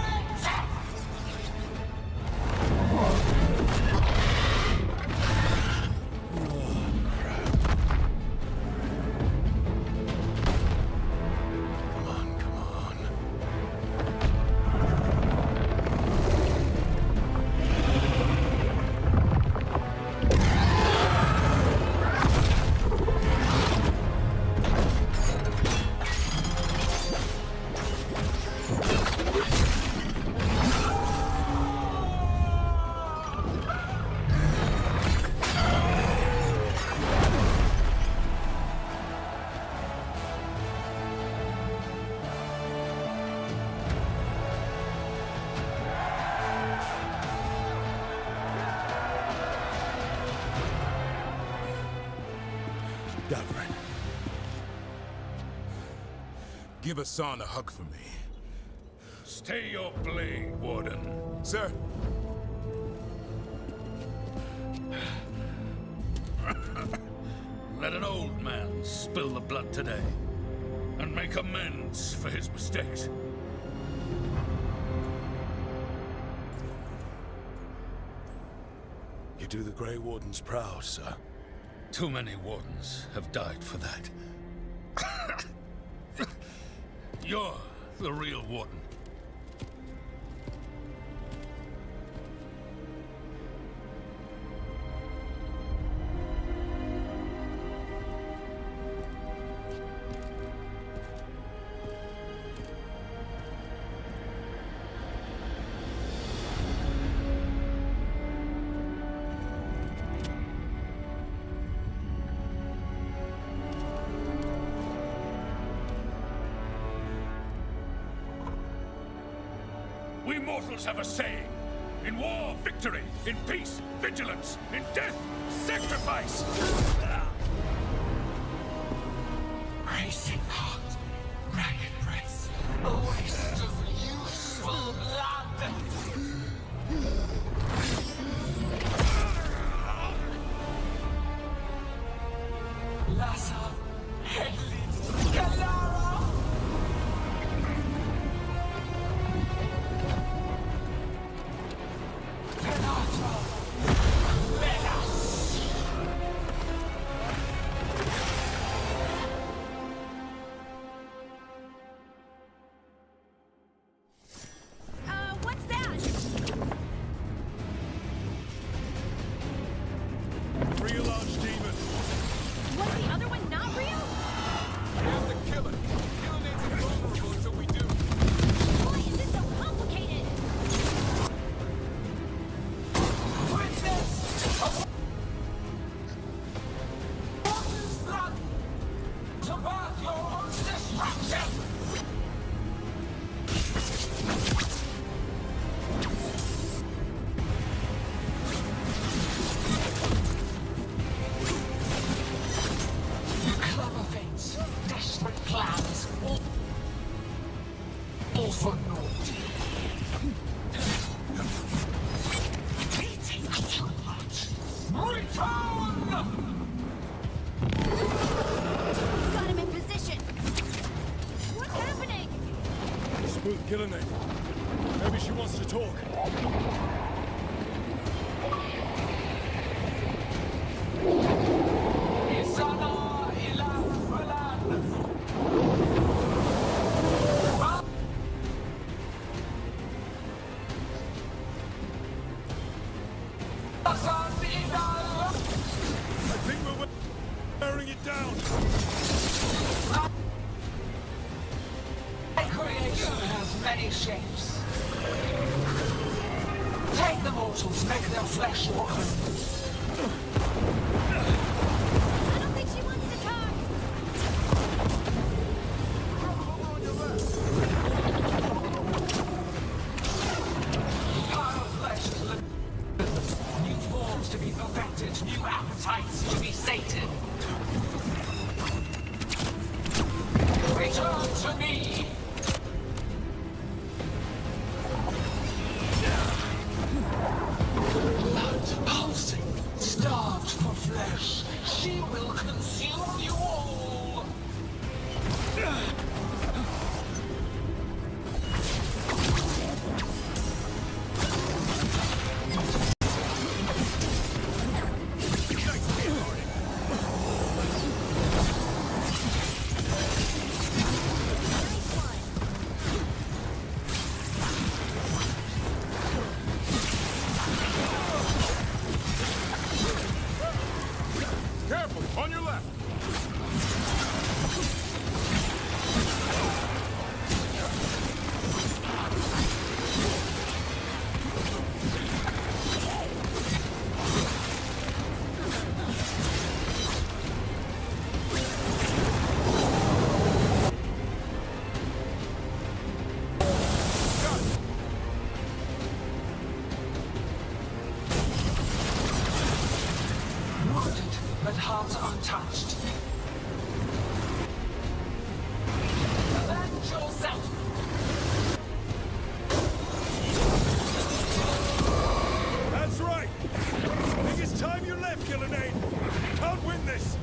Oghren. Give Hassan a hug for me. Stay your blade, Warden. Sir. Let an old man spill the blood today, and make amends for his mistakes. You do the Grey Wardens proud, sir. Too many Wardens have died for that. You're the real Warden. We mortals have a saying. In war, victory. In peace, vigilance. In death, sacrifice. Racing heart, ragged breath, a waste of useful blood. Lassa, Hedley, Galara. What's that? Real Archdemon. Was the other one not real? We have to kill it. Gillenay's invulnerable until we do. Why is it so complicated? Witness! Blood! To birth your own destruction! Clever fates, desperate plans, all for naught. Eating too much. Return! Got him in position. What's happening? Gillenay. Maybe she wants to talk. I think we're wearing it down. Creation has many shapes. Take the mortals, make their flesh walk. I don't think she wants to talk. Power of flesh is limitless. New forms to be perfected, new appetites to be sated. Return to me! Blood pulsing, starved for flesh. She will consume you all! Careful, on your left. Wounded, but hearts untouched. Avenge yourself! That's right. I think it's time you left, Gillenay. Can't win this.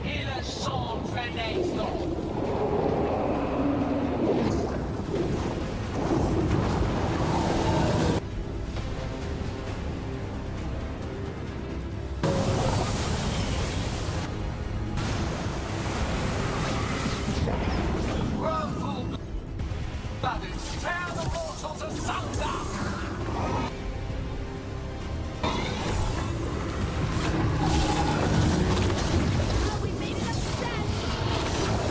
Il est sans fenêtre. Blooded, tear the mortals asunder!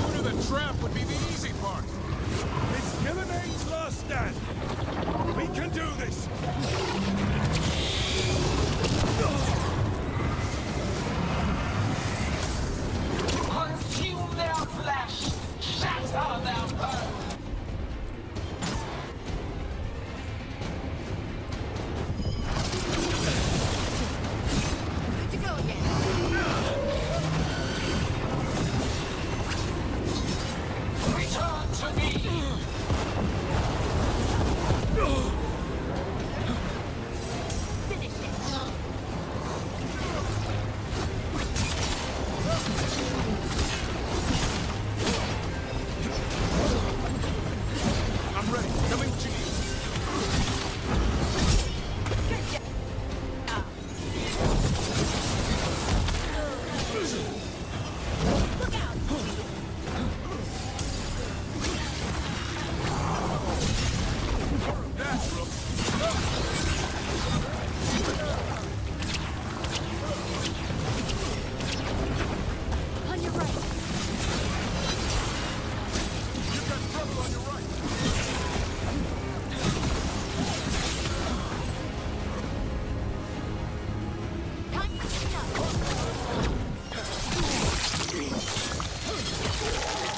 Under the trap would be the easy part. It's Gillenay's last stand. We can do this. Consume their flesh, shatter their bones. Good to go again. Return to me! Finish it. I'm ready. Coming to you. On your right. You've got trouble on your right. Time to clean up.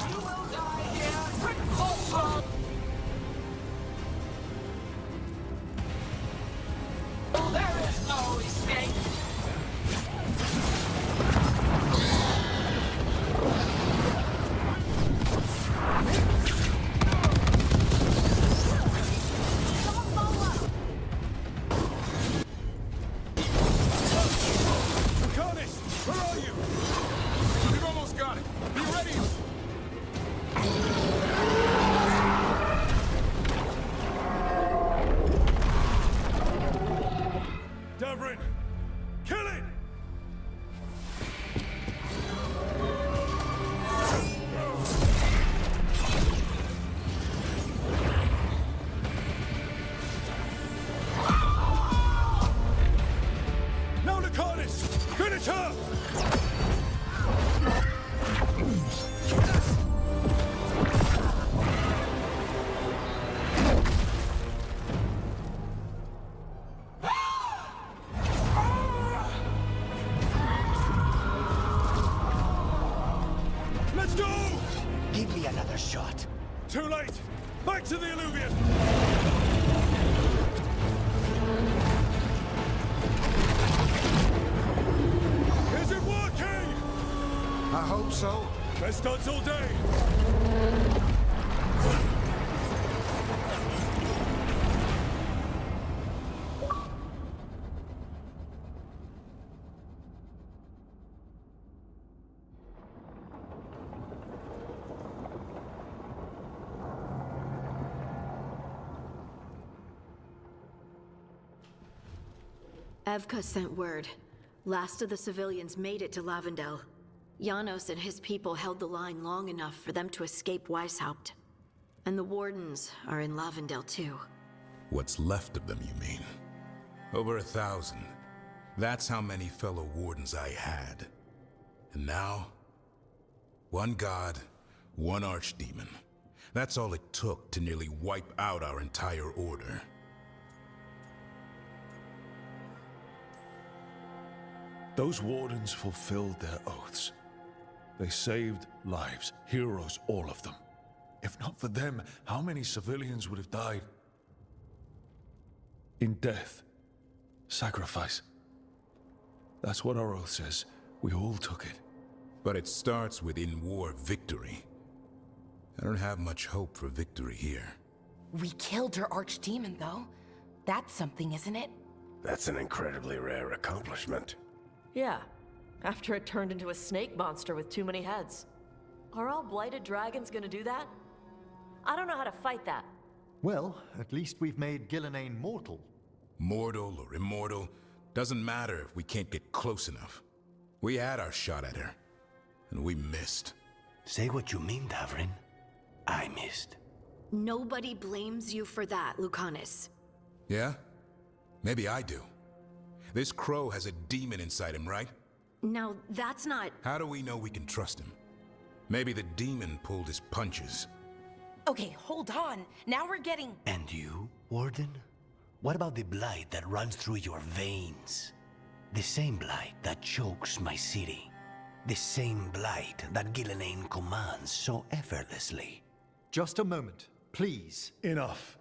You will die here, quick closer! There is no escape! So, best odds all day! Evka sent word. Last of the civilians made it to Lavendel. Janos and his people held the line long enough for them to escape Weishaupt. And the Wardens are in Lavendel too. What's left of them, you mean? Over 1,000. That's how many fellow Wardens I had. And now, one god, one archdemon. That's all it took to nearly wipe out our entire order. Those Wardens fulfilled their oaths. They saved lives, heroes, all of them. If not for them, how many civilians would have died? In death, sacrifice. That's what our oath says. We all took it. But it starts with in-war victory. I don't have much hope for victory here. We killed her archdemon, though. That's something, isn't it? That's an incredibly rare accomplishment. Yeah, after it turned into a snake monster with too many heads. Are all blighted dragons gonna do that? I don't know how to fight that. Well, at least we've made Gillenane mortal. Mortal or immortal, doesn't matter if we can't get close enough. We had our shot at her, and we missed. Say what you mean, Davrin. I missed. Nobody blames you for that, Lucanus. Yeah? Maybe I do. This crow has a demon inside him, right? Now, that's not... How do we know we can trust him? Maybe the demon pulled his punches. Okay, hold on. Now we're getting... And you, Warden? What about the blight that runs through your veins? The same blight that chokes my city. The same blight that Gillenane commands so effortlessly. Just a moment, please. Enough.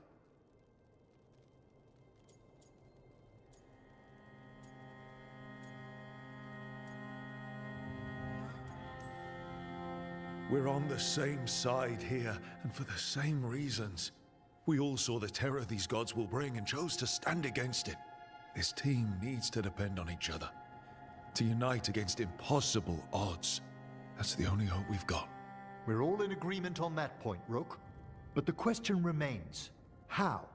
We're on the same side here, and for the same reasons. We all saw the terror these gods will bring and chose to stand against it. This team needs to depend on each other. To unite against impossible odds. That's the only hope we've got. We're all in agreement on that point, Rook. But the question remains, how?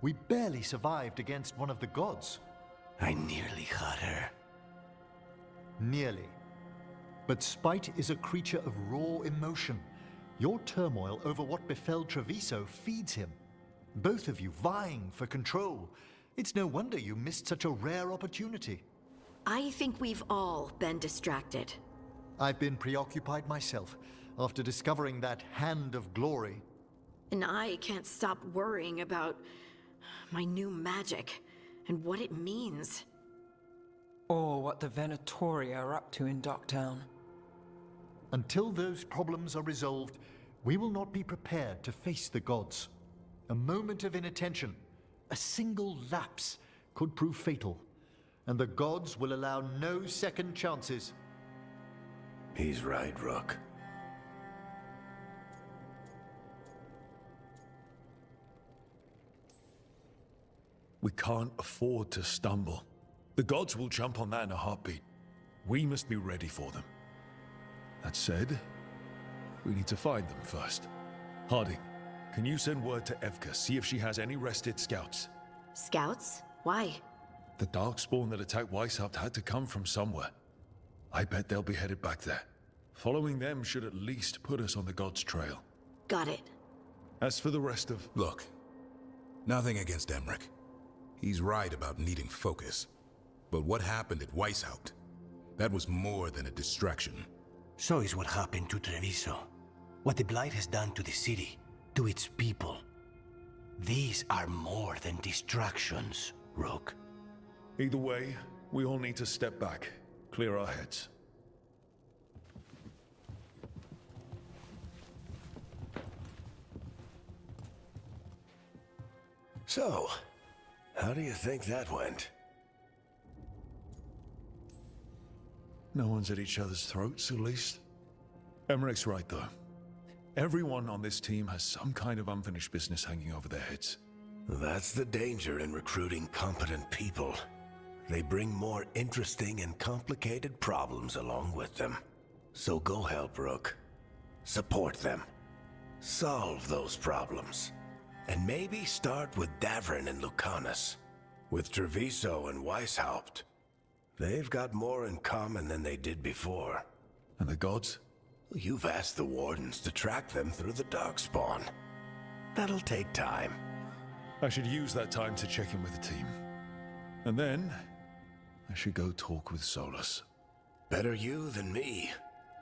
We barely survived against one of the gods. I nearly had her. Nearly. But spite is a creature of raw emotion. Your turmoil over what befell Treviso feeds him. Both of you vying for control. It's no wonder you missed such a rare opportunity. I think we've all been distracted. I've been preoccupied myself after discovering that Hand of Glory. And I can't stop worrying about my new magic and what it means. Or what the Venatoria are up to in Docktown. Until those problems are resolved, we will not be prepared to face the gods. A moment of inattention, a single lapse, could prove fatal, and the gods will allow no second chances. He's right, Rook. We can't afford to stumble. The gods will jump on that in a heartbeat. We must be ready for them. That said, we need to find them first. Harding, can you send word to Evka, see if she has any rested scouts? Scouts? Why? The Darkspawn that attacked Weishaupt had to come from somewhere. I bet they'll be headed back there. Following them should at least put us on the gods' trail. Got it. As for the rest of... Look, nothing against Emmerich. He's right about needing focus. But what happened at Weishaupt? That was more than a distraction. So is what happened to Treviso. What the Blight has done to the city, to its people. These are more than distractions, Rook. Either way, we all need to step back, clear our heads. So, how do you think that went? No one's at each other's throats, at least. Emmerich's right, though. Everyone on this team has some kind of unfinished business hanging over their heads. That's the danger in recruiting competent people. They bring more interesting and complicated problems along with them. So go help Rook. Support them. Solve those problems. And maybe start with Davrin and Lucanus. With Treviso and Weishaupt. They've got more in common than they did before. And the gods? You've asked the Wardens to track them through the Darkspawn. That'll take time. I should use that time to check in with the team. And then, I should go talk with Solus. Better you than me.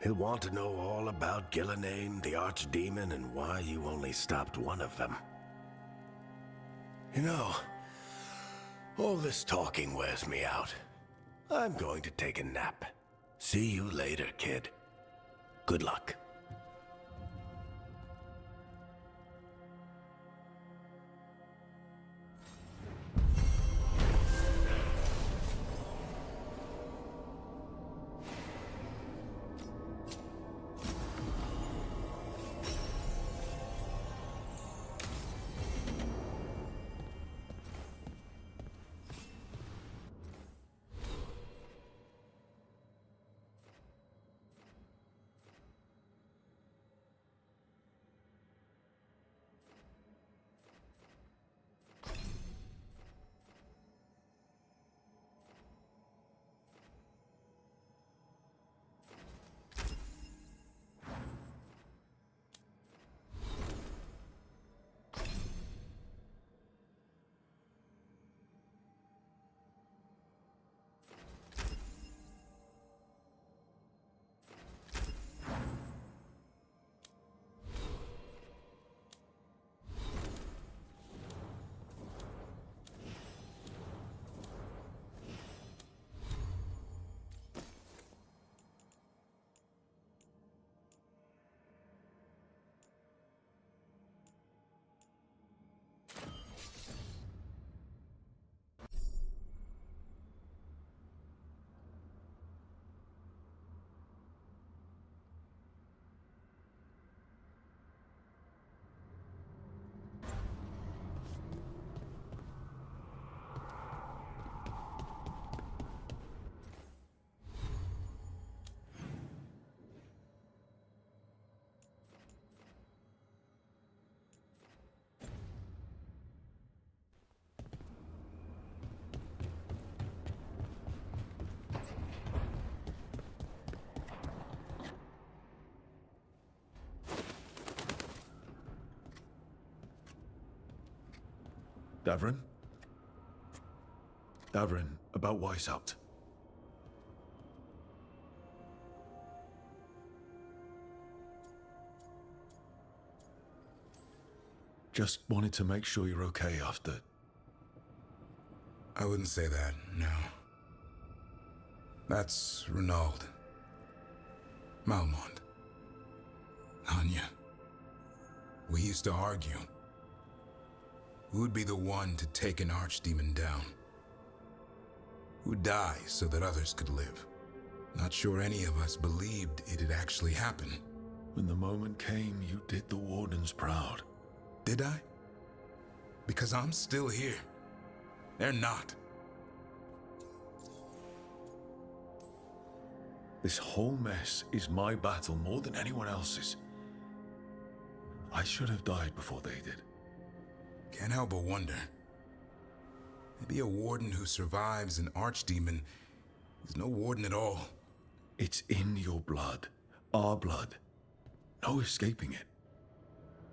He'll want to know all about Gillenane, the Archdemon, and why you only stopped one of them. You know, all this talking wears me out. I'm going to take a nap. See you later, kid. Good luck. Davrin? Davrin, about Weishaupt. Just wanted to make sure you're okay after... I wouldn't say that, no. That's Renaud. Malmont. Anya. We used to argue. Who'd be the one to take an archdemon down? Who'd die so that others could live? Not sure any of us believed it'd actually happen. When the moment came, you did the Wardens proud. Did I? Because I'm still here. They're not. This whole mess is my battle more than anyone else's. I should have died before they did. Can't help but wonder. Maybe a warden who survives an archdemon is no warden at all. It's in your blood. Our blood. No escaping it.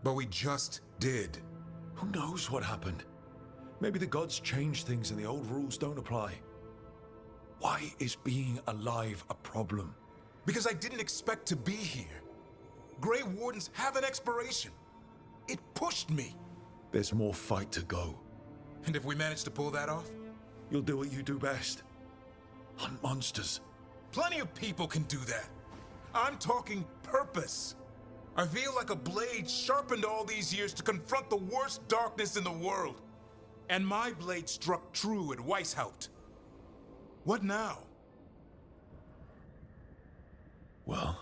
But we just did. Who knows what happened? Maybe the gods changed things and the old rules don't apply. Why is being alive a problem? Because I didn't expect to be here. Grey Wardens have an expiration. It pushed me. There's more fight to go. And if we manage to pull that off? You'll do what you do best. Hunt monsters. Plenty of people can do that. I'm talking purpose. I feel like a blade sharpened all these years to confront the worst darkness in the world. And my blade struck true at Weishaupt. What now? Well,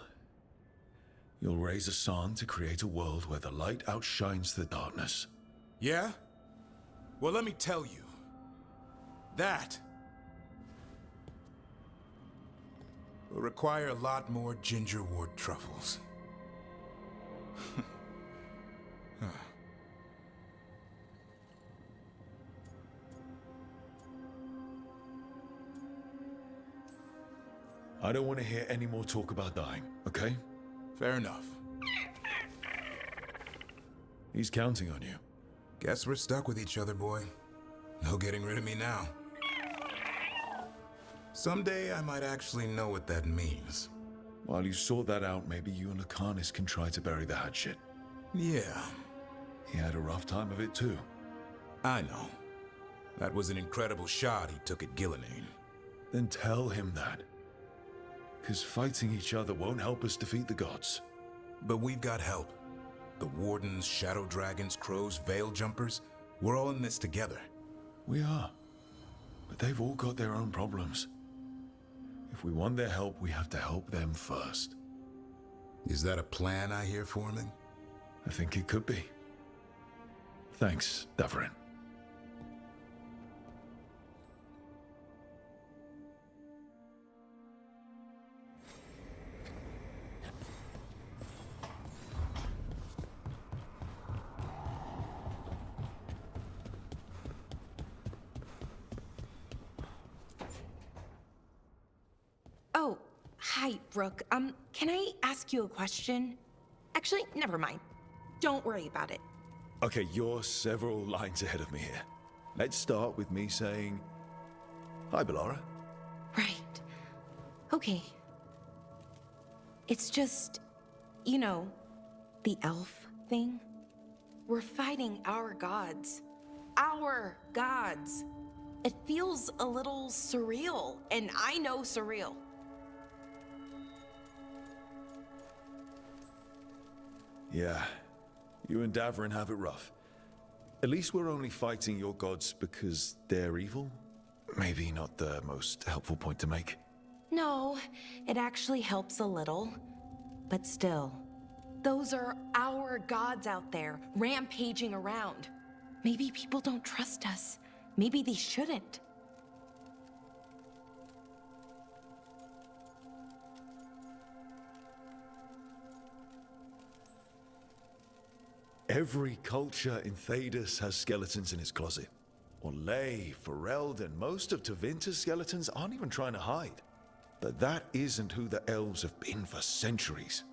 You'll raise a sun to create a world where the light outshines the darkness. Yeah? Well, let me tell you. That will require a lot more gingerwort truffles. Huh. I don't want to hear any more talk about dying, okay? Fair enough. He's counting on you. Guess we're stuck with each other, boy. No getting rid of me now. Someday I might actually know what that means. While you sort that out, maybe you and Lucanus can try to bury the hatchet. Yeah. He had a rough time of it too. I know. That was an incredible shot he took at Gillenane. Then tell him that. Because fighting each other won't help us defeat the gods. But we've got help. The Wardens, Shadow Dragons, Crows, Veil Jumpers, we're all in this together. We are. But they've all got their own problems. If we want their help, we have to help them first. Is that a plan I hear forming? I think it could be. Thanks, Davrin. Oh, hi, Brooke. Can I ask you a question? Actually, never mind. Don't worry about it. Okay, you're several lines ahead of me here. Let's start with me saying, hi, Bellara. Right. Okay. It's just, you know, the elf thing. We're fighting our gods. Our gods. It feels a little surreal, and I know surreal. Yeah, you and Davrin have it rough. At least we're only fighting your gods because they're evil? Maybe not the most helpful point to make. No, it actually helps a little. But still, those are our gods out there, rampaging around. Maybe people don't trust us. Maybe they shouldn't. Every culture in Thedas has skeletons in its closet. Orlais, Fereld, and most of Tevinter's skeletons aren't even trying to hide. But that isn't who the elves have been for centuries.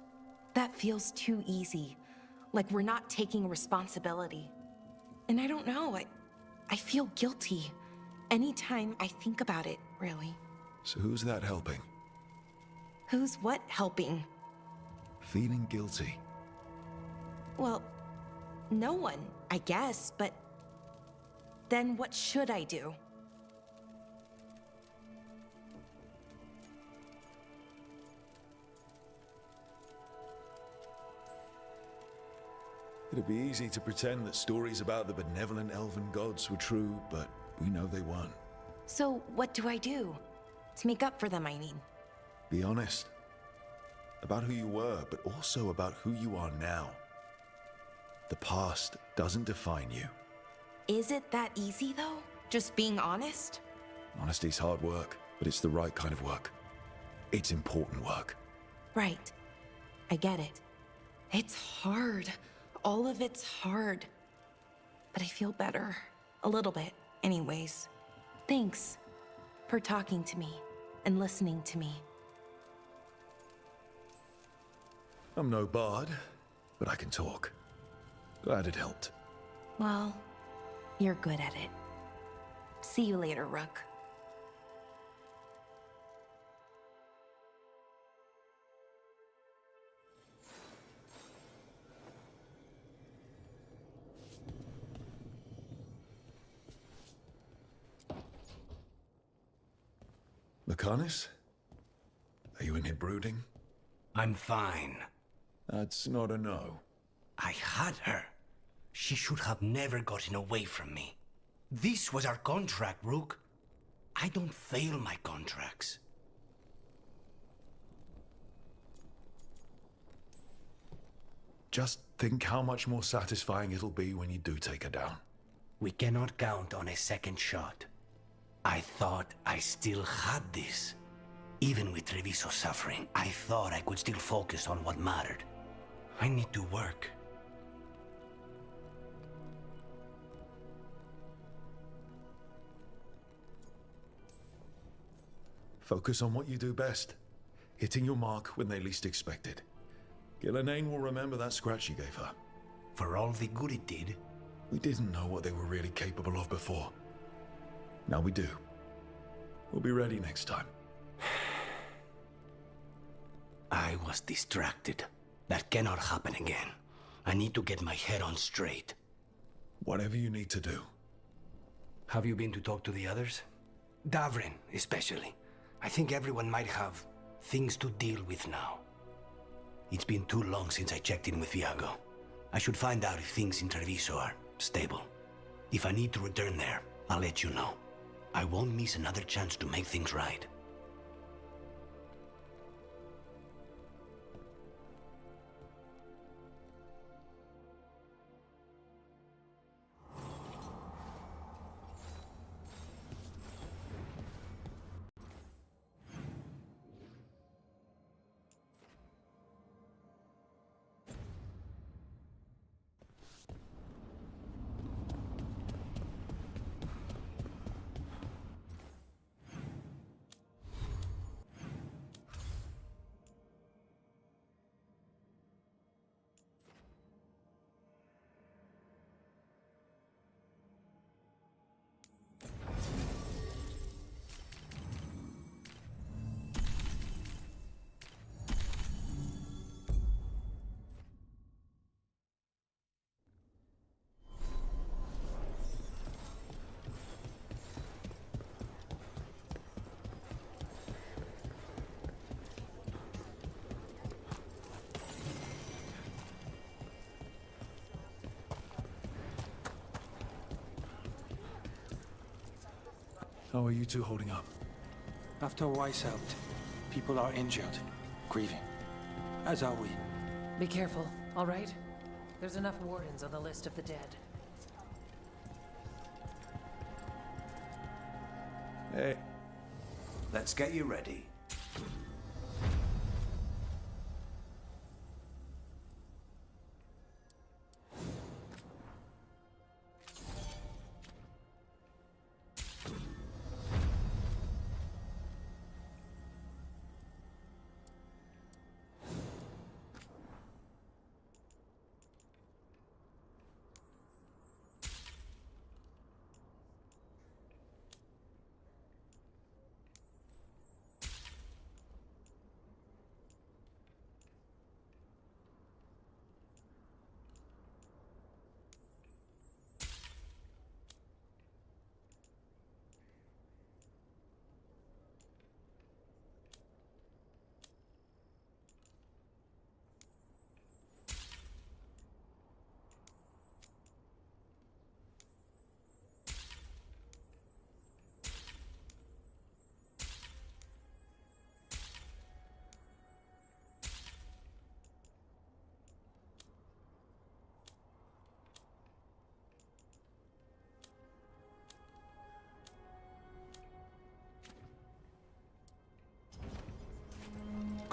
That feels too easy. Like we're not taking responsibility. And I don't know, I feel guilty. Anytime I think about it, really. So who's that helping? Who's what helping? Feeling guilty. Well, no one, I guess, but then what should I do? It'd be easy to pretend that stories about the benevolent elven gods were true, but we know they weren't. So what do I do? To make up for them, I mean. Be honest. About who you were, but also about who you are now. The past doesn't define you. Is it that easy, though? Just being honest? Honesty's hard work, but it's the right kind of work. It's important work. Right. I get it. It's hard. All of it's hard. But I feel better. A little bit, anyways. Thanks for talking to me and listening to me. I'm no bard, but I can talk. Glad it helped. Well, you're good at it. See you later, Rook. Lucanus? Are you in here brooding? I'm fine. That's not a no. I had her. She should have never gotten away from me. This was our contract, Rook. I don't fail my contracts. Just think how much more satisfying it'll be when you do take her down. We cannot count on a second shot. I thought I still had this. Even with Treviso suffering, I thought I could still focus on what mattered. I need to work. Focus on what you do best. Hitting your mark when they least expect it. Gillenane will remember that scratch you gave her. For all the good it did. We didn't know what they were really capable of before. Now we do. We'll be ready next time. I was distracted. That cannot happen again. I need to get my head on straight. Whatever you need to do. Have you been to talk to the others? Davrin, especially. I think everyone might have things to deal with now. It's been too long since I checked in with Viago. I should find out if things in Treviso are stable. If I need to return there, I'll let you know. I won't miss another chance to make things right. How are you two holding up? After Weiss out, people are injured, grieving. As are we. Be careful, all right? There's enough wardens on the list of the dead. Hey. Let's get you ready.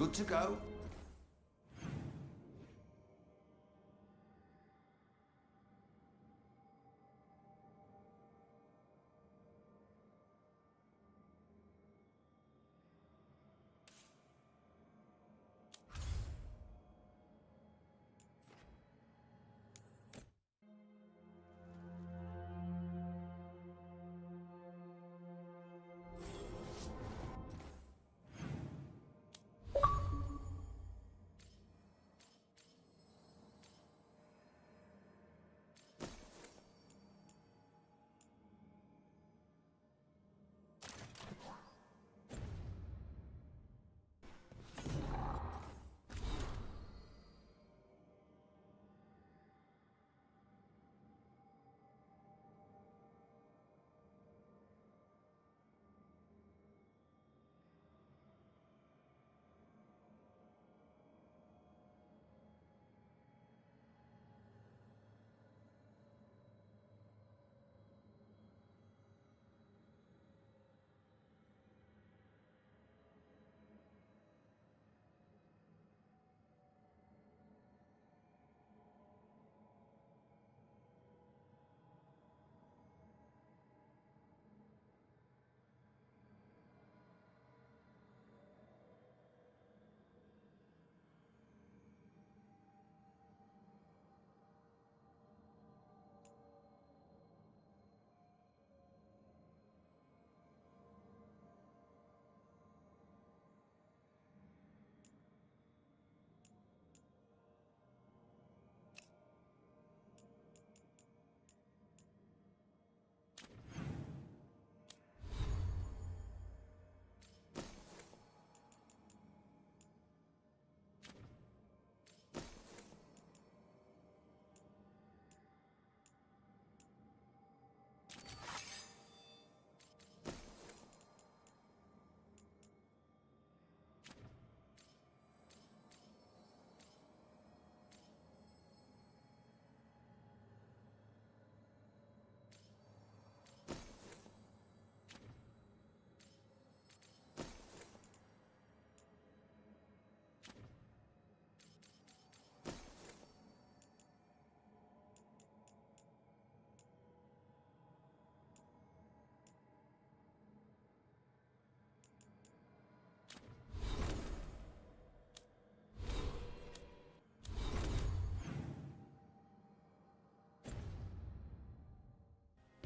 Good to go.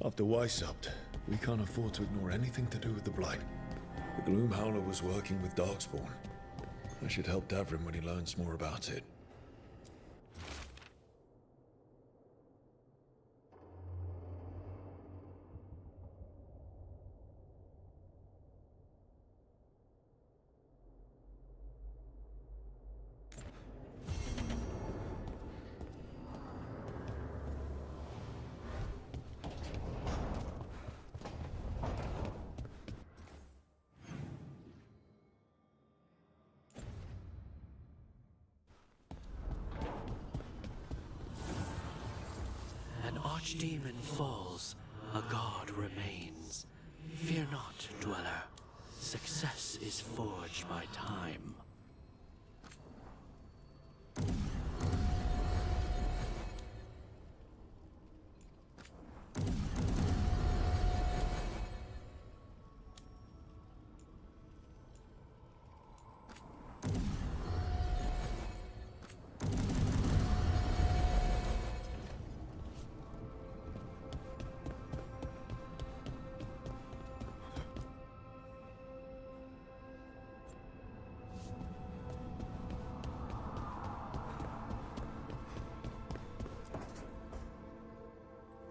After Weishaupt, we can't afford to ignore anything to do with the Blight. The Gloom Howler was working with Darkspawn. I should help Davrin when he learns more about it. An archdemon falls, a god remains. Fear not, dweller. Success is forged by time.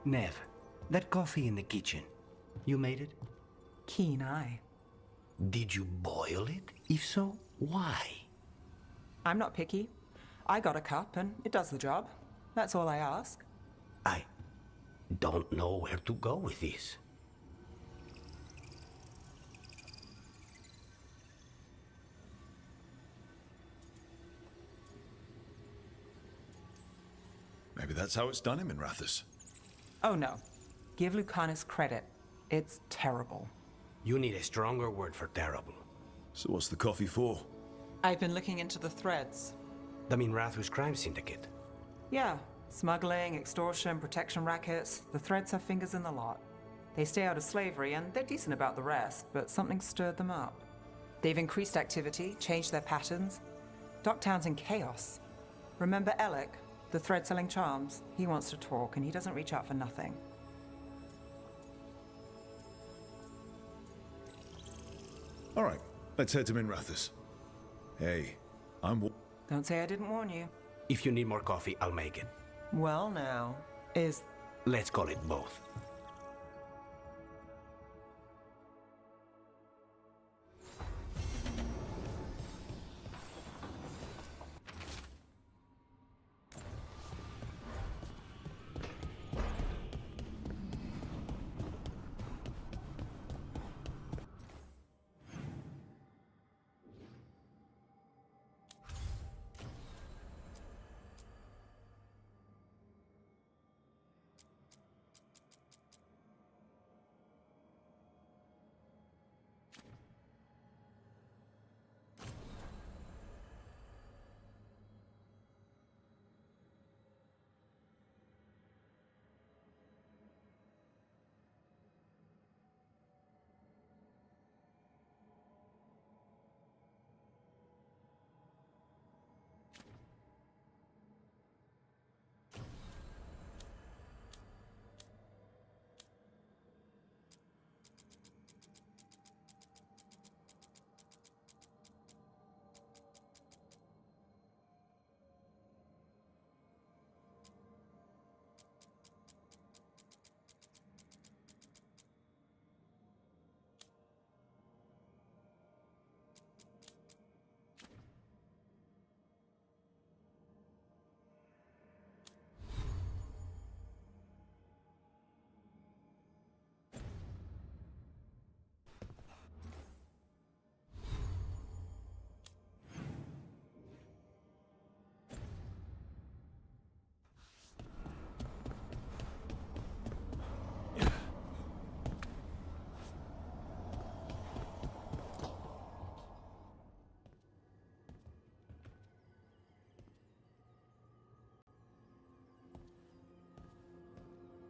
Nev, that coffee in the kitchen, you made it? Keen eye. Did you boil it? If so, why? I'm not picky. I got a cup and it does the job. That's all I ask. I don't know where to go with this. Maybe that's how it's done him in Rathus. Oh no. Give Lucanus credit. It's terrible. You need a stronger word for terrible. So what's the coffee for? I've been looking into the threads. The Minrathus crime syndicate? Yeah. Smuggling, extortion, protection rackets. The threads have fingers in the lot. They stay out of slavery and they're decent about the rest, but something stirred them up. They've increased activity, changed their patterns. Docktown's in chaos. Remember Alec, the thread-selling charms? He wants to talk and he doesn't reach out for nothing. All right, let's head to Minrathus. Hey, Don't say I didn't warn you. If you need more coffee, I'll make it. Well now, Let's call it both.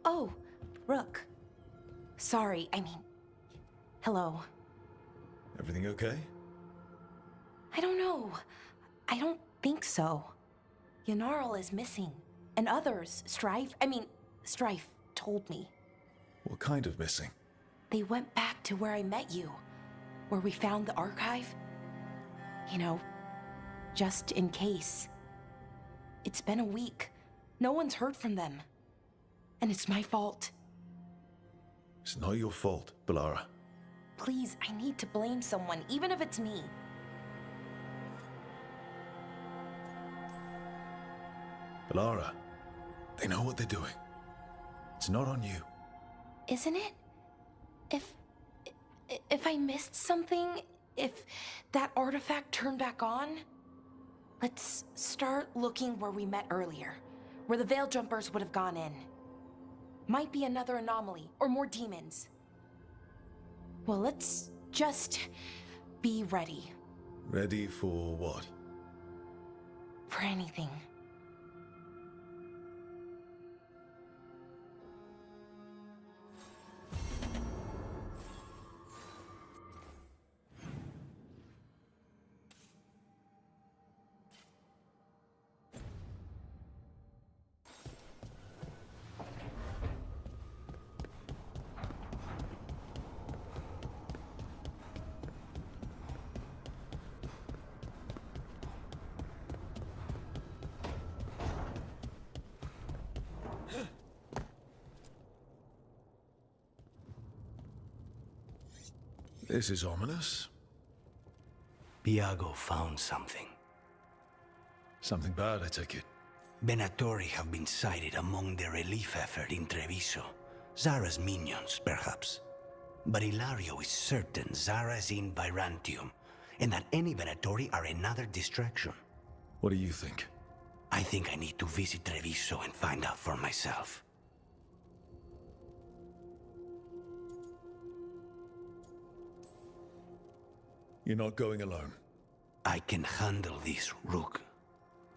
Oh, Rook. Sorry, hello. Everything okay? I don't know. I don't think so. Yanarl is missing. And others, Strife told me. What kind of missing? They went back to where I met you, where we found the archive. You know, just in case. It's been a week. No one's heard from them. And it's my fault. It's not your fault, Balara. Please, I need to blame someone, even if it's me. Balara, they know what they're doing. It's not on you. Isn't it? If I missed something, if that artifact turned back on, let's start looking where we met earlier, where the Veil Jumpers would have gone in. Might be another anomaly, or more demons. Well, let's just be ready. Ready for what? For anything. This is ominous. Piago found something. Something bad, I take it. Venatori have been sighted among the relief effort in Treviso. Zara's minions, perhaps. But Ilario is certain Zara is in Byrantium, and that any Venatori are another distraction. What do you think? I think I need to visit Treviso and find out for myself. You're not going alone. I can handle this, Rook.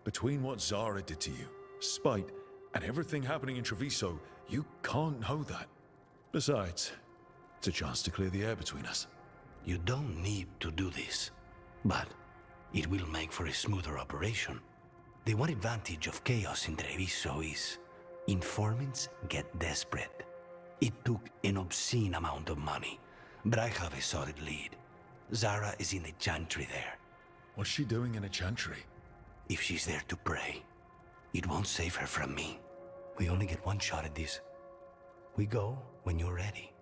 Between what Zara did to you, spite, and everything happening in Treviso, you can't know that. Besides, it's a chance to clear the air between us. You don't need to do this, but it will make for a smoother operation. The one advantage of chaos in Treviso is informants get desperate. It took an obscene amount of money, but I have a solid lead. Zara is in the chantry there. What's she doing in a chantry? If she's there to pray, it won't save her from me. We only get one shot at this. We go when you're ready.